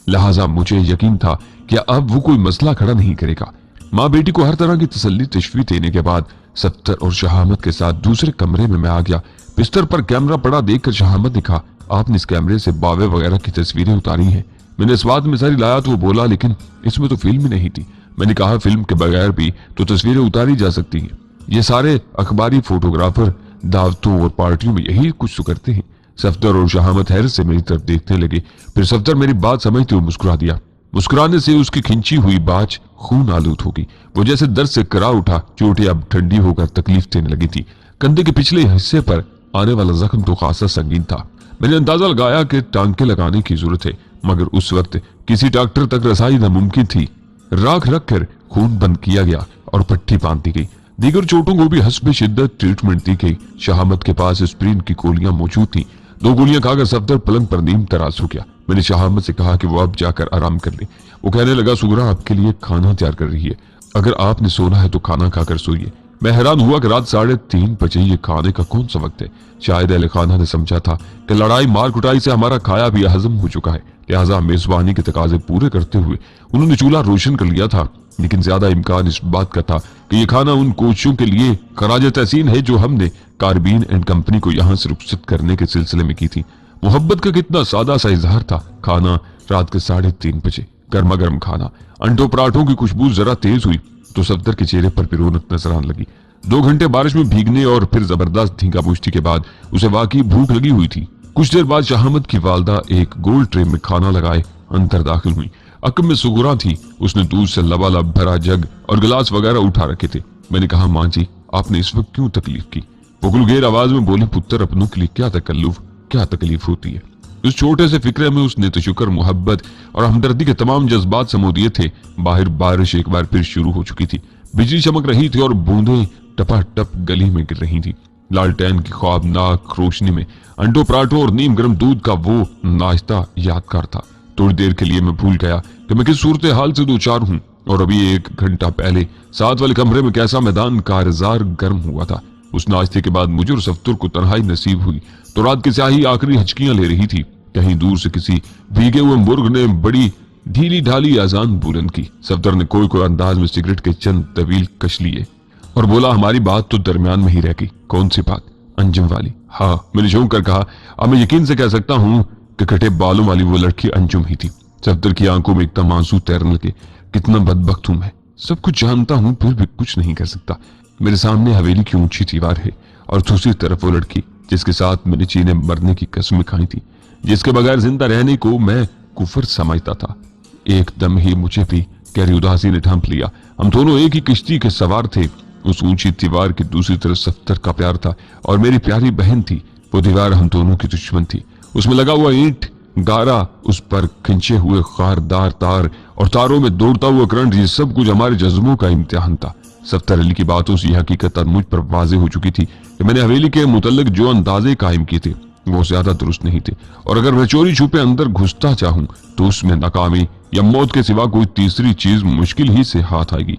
लिहाजा मुझे यकीन था कि अब वो कोई मसला खड़ा नहीं करेगा। माँ बेटी को हर तरह की तसल्ली तशवी देने के बाद सफ्तर और शहामत के साथ दूसरे कमरे में मैं आ गया। बिस्तर पर कैमरा पड़ा देखकर शहामत ने कहा, आपने इस कैमरे से बावे वगैरह की तस्वीरें उतारी हैं? मैंने इस बात में सारी लाया तो वो बोला, लेकिन इसमें तो फिल्म ही नहीं थी। मैंने कहा, फिल्म के बगैर भी तो तस्वीरें उतारी जा सकती हैं। ये सारे अखबारी फोटोग्राफर दावतों और पार्टियों में यही कुछ तो करते हैं। सफ्तर और शहामत हैरत से मेरी तरफ देखने लगे। फिर सफ्तर मेरी बात समझते हुए मुस्कुरा दिया। मुस्कुराने से उसकी खिंची हुई बाज खून आलूद होगी। वो जैसे दर्द से करा उठा। चोटें अब ठंडी होकर तकलीफ देने लगी थी। कंधे के पिछले हिस्से पर आने वाला जख्म तो खासा संगीन था। मैंने अंदाजा लगाया कि टांके लगाने की जरूरत है, मगर उस वक्त किसी डॉक्टर तक रसाई नामुमकिन थी। राख रखकर खून बंद किया गया और पट्टी बांध दी गई। दीगर चोटों को भी हस्ब शिद्दत ट्रीटमेंट दी गई। शहामत के पास एस्प्रिन की गोलियां मौजूद थी। 2 गोलियां खाकर सफ्तर पलंग पर नीम तराश हो गया। मैंने शहामत से कहा कि वो अब जाकर आराम कर ले। वो कहने लगा, सुगरा आपके लिए खाना तैयार कर रही है, अगर आपने सोना है तो खाना खाकर सोइए। मैं हैरान हुआ कि रात 3:30 बजे ये खाने का कौन सा वक्त है। शायद अहले खाना ने समझा था कि लड़ाई मार कुटाई से हमारा खाया भी हजम हो चुका है, लिहाजा मेजबानी के तकाजे पूरे करते हुए उन्होंने चूल्हा रोशन कर लिया था। लेकिन ज्यादा इम्कान इस बात का था कि यह खाना उन कोशिशों के लिए खराज तहसीन है जो हमने कारबीन एंड कंपनी को यहां से रुखसत करने के सिलसिले में की थी। मोहब्बत का कितना सादा सा इजहार था। खाना रात के 3:30 बजे, गर्मा गर्म खाना। अंडों पराठों की खुशबू जरा तेज हुई तो सफ्दर के चेहरे पर भी रौनक नजर आने लगी। 2 घंटे बारिश में भीगने और फिर जबरदस्त धींगा पुष्टि के बाद उसे वाकई भूख लगी हुई थी। कुछ देर बाद शहामत की वालदा एक गोल ट्रे में खाना लगाए अंदर दाखिल हुई। अकब में सुगरा थी। उसने दूध से लबालब भरा जग और गिलास वगैरह उठा रखे थे। मैंने कहा, माँ जी आपने इस वक्त क्यों तकलीफ की? वो गुलगेर आवाज में बोली, पुत्र अपनों के लिए क्या तकल्लुफ, क्या तकलीफ होती है। उस छोटे से फिक्रे में उसने तो शुक्र, मोहब्बत और हमदर्दी के तमाम जज्बात समो दिए थे। बाहर बारिश एक बार फिर शुरू हो चुकी थी। बिजली चमक रही थी और बूंदें टपाटप गली में गिर रही थी। लालटेन की ख्वाबनाक रोशनी में अंडों पराठों और नीम गर्म दूध का वो नाश्ता यादगार था। थोड़ी देर के लिए मैं भूल गया कि मैं किस सूरत हाल से 2-4 हूं और अभी 1 घंटा पहले साथ वाले कमरे में कैसा मैदान कारजार गर्म हुआ था। उस नाश्ते के बाद मुझे और सफ्तर को तन्हाई नसीब हुई तो रात की स्याही आखिरी हचकियां ले रही थी। कहीं दूर से किसी भीगे हुए मुर्ग ने बड़ी ढीली ढाली आजान बुलंद की। सफ्तर ने कोई अंदाज में सिगरेट के चंद तवील कश लिए और बोला, हमारी बात तो दरमियान में ही रह गई। कौन सी बात? अंजुम वाली। हाँ, मैंने झोंक कर कहा, अब मैं यकीन से कह सकता हूं कि कटे बालों वाली वो लड़की अंजुम ही थी। सफ्तर की आंखों में एकदम आंसू तैरने लगे। कितना बदबख्त हूं मैं, सब कुछ जानता हूं फिर भी कुछ नहीं कर सकता। मेरे सामने हवेली की ऊंची दीवार है और दूसरी तरफ वो लड़की जिसके साथ मैंने जीने मरने की कसमें खाई थी, जिसके बगैर जिंदा रहने को मैं कुफर समझता था। एकदम ही मुझे भी गहरी उदासी ने ढांप लिया। हम दोनों एक ही किश्ती के सवार थे। उस ऊंची दीवार की दूसरी तरफ सफ्तर का प्यार था और मेरी प्यारी बहन थी। वो दीवार हम दोनों की दुश्मन थी। उसमें लगा हुआ ईंट गारा, उस पर खिंचे हुए खारदार तार और तारों में दौड़ता हुआ करंट, ये सब कुछ हमारे जज्बों का इम्तिहान था। सफ्तर अली की बातों से यह हकीकत मुझ पर वाज़ेह हो चुकी थी कि मैंने हवेली के मुतल्लिक जो अंदाजे कायम किए थे वो ज्यादा दुरुस्त नहीं थे और अगर मैं चोरी छुपे अंदर घुसता चाहूं तो उसमें नाकामी या मौत के सिवा कोई तीसरी चीज मुश्किल ही से हाथ आएगी।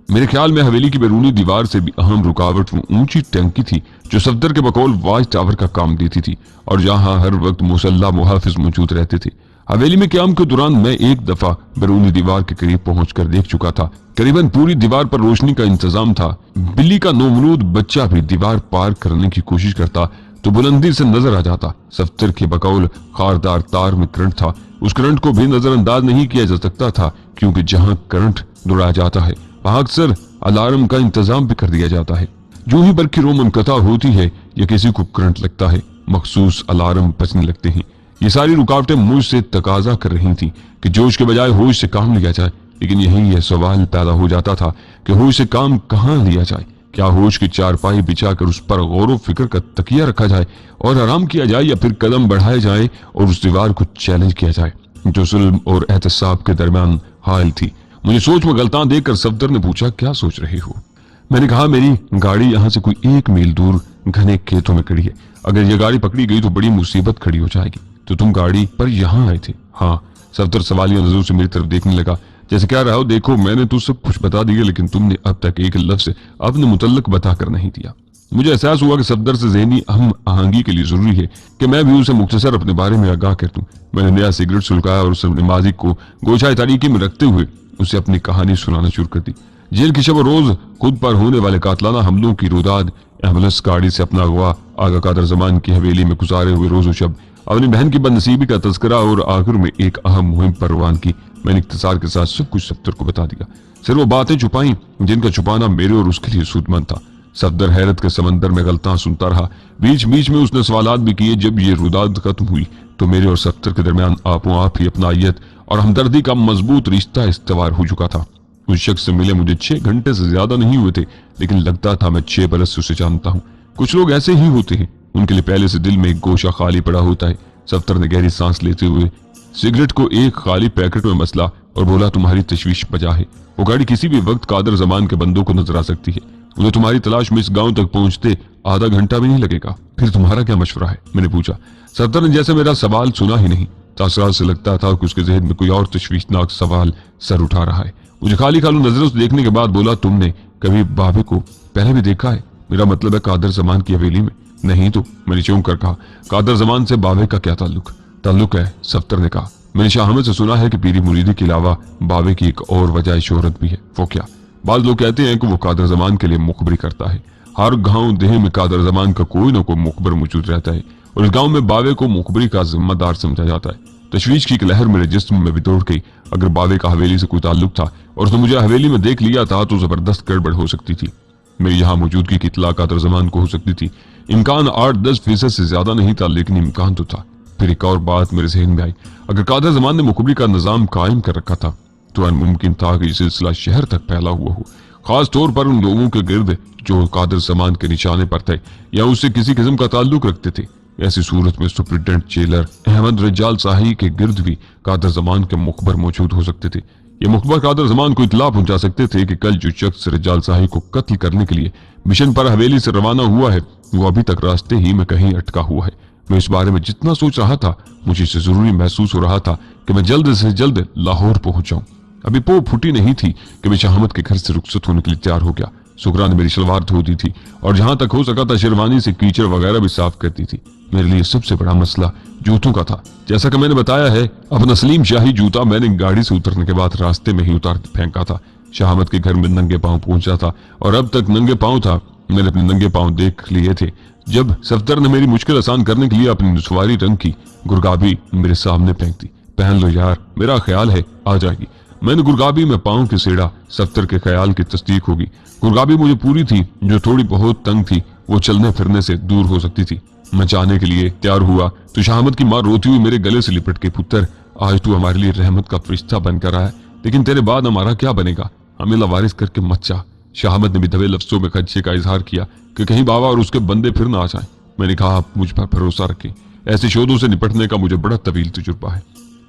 मेरे ख्याल में हवेली की बैरूनी दीवार से भी अहम रुकावट वो ऊंची टंकी थी जो सफ्दर के बकौल वाच टावर का काम देती थी और जहां हर वक्त मुसल्ला मुहाफिज मौजूद रहते थे। हवेली में क्याम के दौरान मैं एक दफा बैरूनी दीवार के करीब पहुंचकर देख चुका था। करीबन पूरी दीवार पर रोशनी का इंतजाम था। बिल्ली का नौमलूद बच्चा भी दीवार पार करने की कोशिश करता तो बुलंदी से नजर आ जाता। सफ्तर के बकौल खारदार तार में करंट था। उस करंट को भी नजरअंदाज नहीं किया जा सकता था, क्योंकि जहां करंट दौड़ाया जाता है वहां अक्सर अलार्म का इंतजाम भी कर दिया जाता है। जो ही बरखी रोम मुनक़ता होती है या किसी को करंट लगता है, मखसूस अलार्म बजने लगते हैं। ये सारी रुकावटें मुझसे तकाजा कर रही थी कि जोश के बजाय होश से काम लिया जाए। लेकिन यही यह सवाल पैदा हो जाता था कि होश से काम कहाँ लिया जाए। क्या होश की चारपाई बिछाकर उस पर गौर फिक्र का तकिया रखा जाए और आराम किया जाए, या फिर कदम बढ़ाए जाए और उस दीवार को चैलेंज किया जाए जो जुल्म और एहतसाब के दरमियान हायल थी। मुझे सोच में गलता देखकर सफदर ने पूछा, क्या सोच रहे हो? मैंने कहा, मेरी गाड़ी यहाँ से कोई 1 मील दूर घने खेतों में खड़ी है। अगर यह गाड़ी पकड़ी गई तो बड़ी मुसीबत खड़ी हो जाएगी। तो तुम गाड़ी पर यहाँ आए थे? हाँ। सफदर सवालिया नजरों से मेरी तरफ देखने लगा, जैसे कह रहा हो, देखो मैंने तो सब कुछ बता दिया, लेकिन तुमने अब तक एक लफ्ज अपने मुतल्लक बताकर नहीं दिया। मुझे एहसास हुआ कि सफदर से ज़हनी हम आहंगी के लिए जरूरी है कि मैं भी उसे मुख्तसर अपने बारे में आगाह कर दूं। मैंने नया सिगरेट सुलगाया और उसे अपने माजी को गोशाए तारीकी में रखते हुए उसे अपनी कहानी सुनाना शुरू कर दी। जेल की शब रोज खुद पर होने वाले कातलाना हमलों की रुदाद, एम्बुलेंस गाड़ी से अपना अगवा आगा कादर जमान की हवेली में गुजारे हुए रोजो शब, अपनी बहन की बदनसीबी का तस्करा और आखिर में एक अहम मुहिम पर रवान की। मैंने इख्तिसार के साथ सब कुछ सफदर को बता दिया। सिर्फ वो बातें छुपाई जिनका छुपाना मेरे और उसके लिए सूदमंद था। सफदर हैरत के समंदर में गलता सुनता रहा। बीच बीच में उसने सवालात भी किए। जब ये रुदाद खत्म हुई तो मेरे और सफदर के दरमियान आपो आप ही अपनायत और हमदर्दी का मजबूत रिश्ता इस्तवार हो चुका था। उस शख्स से मिले मुझे 6 घंटे से ज्यादा नहीं हुए थे, लेकिन लगता था मैं 6 बरस से उसे जानता हूँ। कुछ लोग ऐसे ही होते हैं, उनके लिए पहले से दिल में एक गोशा खाली पड़ा होता है। सफदर ने गहरी सांस लेते हुए सिगरेट को एक खाली पैकेट में मसला और बोला, तुम्हारी तशवीश बजा है। वो गाड़ी किसी भी वक्त कादर जमान के बंदों को नजर आ सकती है। उन्हें तुम्हारी तलाश में इस गांव तक पहुंचते आधा घंटा भी नहीं लगेगा। फिर तुम्हारा क्या मशवरा है? मैंने पूछा। सफदर ने जैसे मेरा सवाल सुना ही नहीं। तासरात से लगता था कि उसके जहन में कोई और तशवीशनाक सवाल सर उठा रहा है। मुझे खाली खालू नजरों से देखने के बाद बोला, तुमने कभी बाबे को पहले भी देखा है? मेरा मतलब है कादर जमान की हवेली में। नहीं तो, मैंने चौंक कर कहा। कादर जमान से बाबे का क्या ताल्लुक है? सफदर ने कहा, मैंने शाह अहमद से सुना है कि पीरी मुरीदी के अलावा बाबे की एक और वजह शोहरत भी है। वो क्या? बाद लोग कहते हैं कि वो कादर जमान के लिए मुखबरी करता है। हर गांव देह में कादर जमान का कोई ना कोई मुखबर मौजूद रहता है और इस गांव में बाबे को मुखबरी का जिम्मेदार समझा जाता है। तशवीश की एक लहर मेरे जिस्म में भी दौड़ गई। अगर बाबे का हवेली से कोई ताल्लुक था और उसने मुझे हवेली में देख लिया था तो जबरदस्त गड़बड़ हो सकती थी। मेरी यहाँ मौजूदगी की इत्तला कादर जमान को हो सकती थी। इम्कान 8-10% से ज्यादा नहीं था, लेकिन इम्कान तो था। फिर एक और बात मेरे जहन में आई। अगर कादर जमान ने मुखबरी का निजाम कायम कर रखा था तो मुमकिन था कि सिलसिला शहर तक फैला हुआ हो, खास तौर पर उन लोगों के गिर्द जो कादर जमान के निशाने पर थे या उससे किसी किस्म का ताल्लुक रखते थे। ऐसी सूरत में सुप्रिटेंडेंट जेलर अहमद रज्जाल शाही के गिर्द भी कादर जमान के मुखबर मौजूद हो सकते थे। ये मुखबर कादर जमान को इत्तला पहुंचा सकते थे कि कल जो शख्स रज्जाल शाही को कत्ल करने के लिए मिशन पर हवेली से रवाना हुआ है वो अभी तक रास्ते ही में कहीं अटका हुआ है। मैं इस बारे में जितना सोच रहा था, मुझे इसे जरूरी महसूस हो रहा था कि मैं जल्द से जल्द लाहौर पहुंच जाऊं। अभी पो फूटी नहीं थी कि मैं शाह अहमद के घर से रुखसत होने के लिए तैयार हो गया। सुगरा ने मेरी शलवार धो दी थी और जहां तक हो सका था शेरवानी से कीचड़ वगैरह भी साफ करती थी। मेरे लिए सबसे बड़ा मसला जूतों का था। जैसा कि मैंने बताया है, अपना सलीम शाही जूता मैंने गाड़ी से उतरने के बाद रास्ते में ही उतार फेंका था। शाह अहमद के घर में नंगे पांव पहुंचा था और अब तक नंगे पांव था। मैंने अपने नंगे पांव देख लिए थे जब सफदर ने मेरी मुश्किल आसान करने के लिए अपनी दुश्वारी रंग की गुरगाबी मेरे सामने फेंक दी। पहन लो यार, मेरा ख्याल है आ जाएगी। मैंने गुरगाबी में पांव के सेड़ा। सफदर के ख्याल की तस्दीक होगी। गुरगाबी मुझे पूरी थी, जो थोड़ी बहुत तंग थी वो चलने फिरने से दूर हो सकती थी। मैं जाने के लिए तैयार हुआ तो शाह अहमद की माँ रोती हुई मेरे गले से लिपट के, पुत्र आज तू हमारे लिए रहमत का फरिश्ता बनकर आया, लेकिन तेरे बाद हमारा क्या बनेगा? हमें लवारिस करके मत जा। शाह अहमद ने भी दबे लफ्जों में खदशे का इजहार किया कि कहीं बाबा और उसके बंदे फिर ना आ जाएं। मैंने कहा, आप मुझ पर भरोसा रखें, ऐसे शोधों से निपटने का मुझे बड़ा तवील तजुर्बा है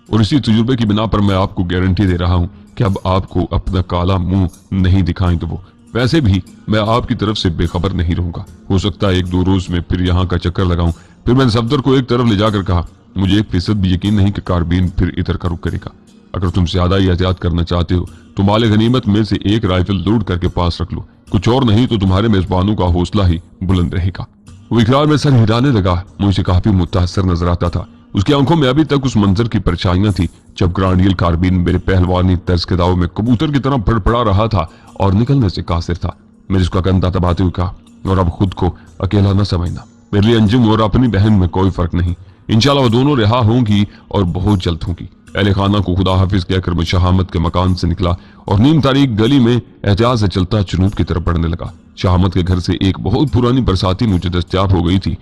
और इसी तजुर्बे की बिना पर मैं आपको गारंटी दे रहा हूं कि अब आपको अपना काला मुंह नहीं दिखाएं तो वो। वैसे भी मैं आपकी तरफ से बेखबर नहीं रहूंगा। हो सकता है 1-2 रोज में फिर यहाँ का चक्कर लगाऊं। फिर मैंने सफदर को एक तरफ ले जाकर कहा, मुझे 1% भी यकीन नहीं कि कारबीन फिर इधर का रुख करेगा। अगर तुम ज्यादा ही एहतियात करना चाहते हो तो माले गनीमत में से एक राइफल लोड करके पास रख लो। कुछ और नहीं तो तुम्हारे मेजबानों का हौसला ही बुलंद रहेगा। वो इकरार में सर हिलाने लगा। मुझे काफी मुतासर नजर आता था। उसकी आंखों में अभी तक उस मंजर की परछाइयां थी जब ग्रांडियल कारबीन मेरे पहलवानी तर्ज के दाव में कबूतर की तरह फड़फड़ा रहा था और निकलने से कासिर था। मैंने उसका कंधा दबाते हुए कहा, और अब खुद को अकेला न समझना, मेरे लिए अंजुम और अपनी बहन में कोई फर्क नहीं। इंशाल्लाह वो दोनों रिहा होंगी और बहुत जल्द होंगी। अहले खाना को खुदा हाफिज कहकर मैं शाहमद के मकान से निकला और नीम तारीख गली में एहतियात से चलता जुनूब की तरफ बढ़ने लगा। शाहमद के घर से एक बहुत पुरानी बरसाती मुझे दस्तयाब हो गई थी।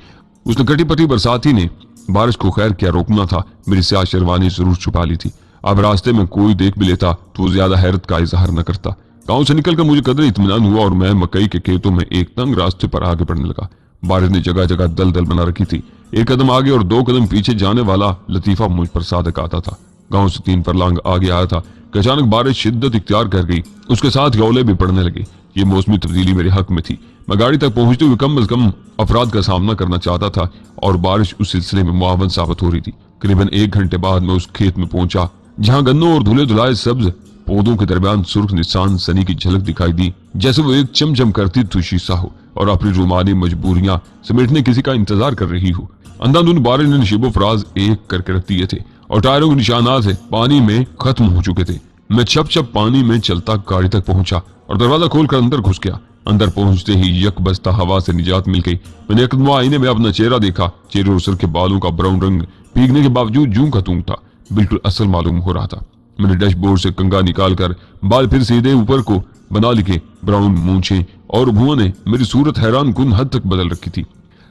उसने कटी पटी बरसाती ने बारिश को खैर क्या रोकना था, मेरी स्याह शेरवानी जरूर छुपा ली थी। अब रास्ते में कोई देख भी लेता तो वो ज्यादा हैरत का इजहार न करता। गांव से निकलकर मुझे कदर इत्मीनान हुआ और मैं मकई के खेतों में एक तंग रास्ते पर आगे बढ़ने लगा। बारिश ने जगह जगह दलदल बना रखी थी। एक कदम आगे और 2 कदम पीछे जाने वाला लतीफा मुझ पर सादक आता था। गांव से 3 फरलांग आगे आया था कि अचानक बारिश शिद्दत इख्तियार कर गई। उसके साथ ओले भी पड़ने लगे। ये मौसमी तब्दीली मेरे हक में थी। मैं गाड़ी तक पहुंचते हुए कम से कम अफराद का सामना करना चाहता था और बारिश उस सिलसिले में मुआवन साबित हो रही थी। करीबन 1 घंटे बाद मैं उस खेत में पहुंचा जहां गन्नों और धुले धुलाए सब्ज पौधों के दरमियान सुर्ख निशान सनी की झलक दिखाई दी, जैसे वो एक चमचम करती हुई शीशा हो और अपनी रूमानी मजबूरियां समेटने किसी का इंतजार कर रही हो। अंधाधुंध बारिश ने नशीबो फराज एक करके रख दिए थे और टायरों के निशानात पानी में खत्म हो चुके थे। मैं छप छप पानी में चलता गाड़ी तक पहुंचा और दरवाजा खोलकर अंदर घुस गया। अंदर पहुंचते ही यकबस्ता हवा से निजात मिल गई। मैंने एक आईने में अपना चेहरा देखा। चेहरे और सर के बालों का ब्राउन रंग भीगने के बावजूद जूं का तूं था, बिल्कुल असल मालूम हो रहा था। मैंने डैशबोर्ड से कंगा निकालकर बाल फिर सीधे ऊपर को बना लिखे। ब्राउन मूंछें और भुआं ने मेरी सूरत हैरान कुन हद तक बदल रखी थी।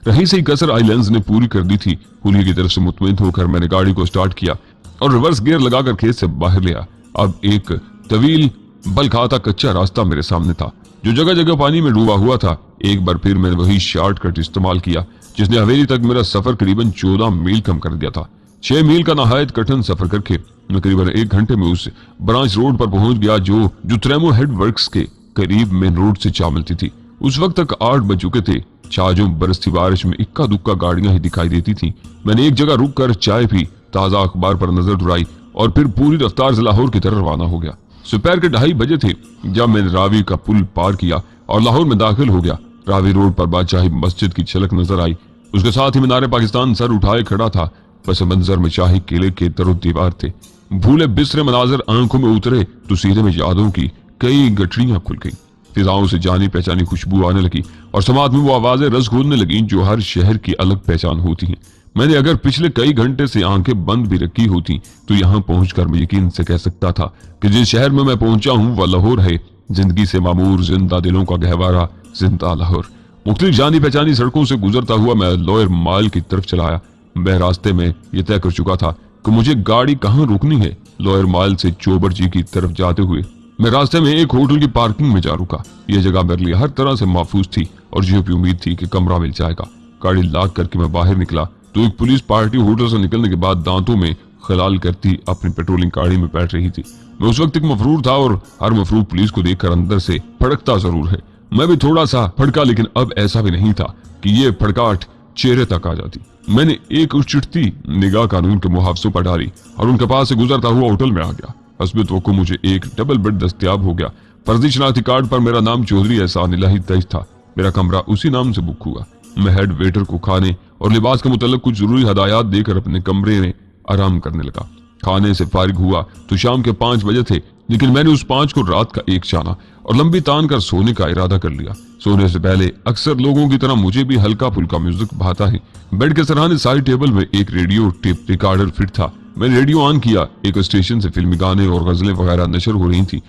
रही सही कसर आइलैंड्स ने पूरी कर दी थी। हुलिये की तरफ से मुतमईन होकर मैंने गाड़ी को स्टार्ट किया और रिवर्स गियर लगाकर खेत से बाहर लिया। अब एक तवील बल खाता कच्चा रास्ता मेरे सामने था जो जगह जगह पानी में डूबा हुआ था। एक बार फिर मैंने वही शॉर्टकट इस्तेमाल किया जिसने हवेली तक मेरा सफर करीबन 14 मील कम कर दिया था। 6 मील का नहायत कठिन सफर करके मैं करीबन 1 घंटे में उस ब्रांच रोड पर पहुंच गया जो ट्रेमो हेड वर्क्स के करीब मेन रोड से जा मिलती थी। उस वक्त तक 8 बज चुके थे। छाजों बरसती बारिश में इक्का दुक्का गाड़ियां ही दिखाई देती थी। मैंने एक जगह रुक कर चाय पी, ताजा अखबार पर नजर दुराई और फिर पूरी रफ्तार से लाहौर की तरफ रवाना हो गया। दोपहर के 2:30 बजे थे जब मैंने रावी का पुल पार किया और लाहौर में दाखिल हो गया। रावी रोड पर बादशाही मस्जिद की झलक नजर आई। उसके साथ ही मीनार पाकिस्तान सर उठाए खड़ा था। पस मंजर में शाही किले के दरो दीवार थे। भूले बिसरे मनाजर आंखों में उतरे तो सीधे में यादों की कई गठरियां खुल गई। फिजाओं से जानी पहचानी खुशबू आने लगी और समाज में वो आवाजें रस घोलने लगी जो हर शहर की अलग पहचान होती हैं। मैंने अगर पिछले कई घंटे से आंखें बंद भी रखी होती तो यहाँ पहुंचकर मैं यकीन से कह सकता था कि जिस शहर में मैं पहुंचा हूँ वह लाहौर है। जिंदगी से मामूर जिंदा दिलों का गहवारा जिंदा लाहौर। मुख्तलिफ जानी पहचानी सड़कों से गुजरता हुआ मैं लोअर माल की तरफ चलाया। मैं रास्ते में यह तय कर चुका था कि मुझे गाड़ी कहाँ रोकनी है। लोअर माल से चोबर जी की तरफ जाते हुए मैं रास्ते में एक होटल की पार्किंग में जा रुका। यह जगह मेरे लिए हर तरह से महफूज थी और ये भी उम्मीद थी कि कमरा मिल जाएगा। गाड़ी लॉक करके मैं बाहर निकला तो एक पुलिस पार्टी होटल से निकलने के बाद दांतों में खलाल करती अपनी पेट्रोलिंग गाड़ी में बैठ रही थी। मैं उस वक्त एक मफरूर था और हर मफरूर पुलिस को देखकर अंदर से फड़कता जरूर है। मैं भी थोड़ा सा फड़का, लेकिन अब ऐसा भी नहीं था कि ये फड़काहट चेहरे तक आ जाती। मैंने एक उछिटती निगाह कानून के मुहावजों पर डाली और उनके पास से गुजरता हुआ होटल में आ गया। हस्बे तवक्को मुझे एक डबल बेड दस्तयाब हो गया। फर्जी शनाख्ती कार्ड पर मेरा नाम चौधरी एहसान इलाही दर्ज था। मेरा कमरा उसी नाम से बुक हुआ। मैं हेड वेटर को खाने और लिबास के मुताल्लिक कुछ जरूरी हदायत देकर अपने कमरे में आराम करने लगा। खाने से फारिग हुआ तो शाम के 5 बजे थे, लेकिन मैंने उस 5 को रात का 1 जाना और लंबी तान कर सोने का इरादा कर लिया। सोने से पहले अक्सर लोगों की तरह मुझे भी हल्का फुल्का म्यूजिक भाता है। बेड के सराहने साइड टेबल में एक रेडियो टेप रिकॉर्डर फिट था। मैंने रेडियो ऑन किया। एक स्टेशन से फिल्मी गाने और गजलें वगैरह नशर हो रही थी।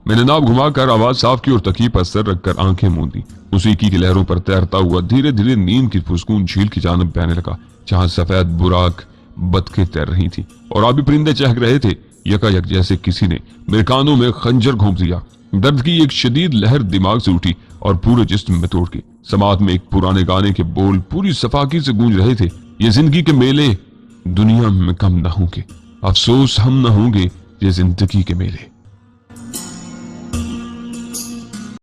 मैंने नाव घुमाकर आवाज साफ की और तकिए पर सर रखकर आंखें मूंदी। मौसीकी की लहरों पर तैरता हुआ धीरे धीरे नींद की पुरस्कून झील की जानब बहने लगा, जहां सफेद बुराक बतखें तैर रही थी और आबी परिंदे चहक रहे थे। यकायक जैसे किसी ने मेरे कानों में खंजर घोंप दिया। दर्द की एक शदीद लहर दिमाग से उठी और पूरे जिस्म में तोड़ गई। समाज में एक पुराने गाने के बोल पूरी सफाकी से गूंज रहे थे। ये जिंदगी के मेले दुनिया में कम न होंगे, अफसोस हम न होंगे ये जिंदगी के मेले।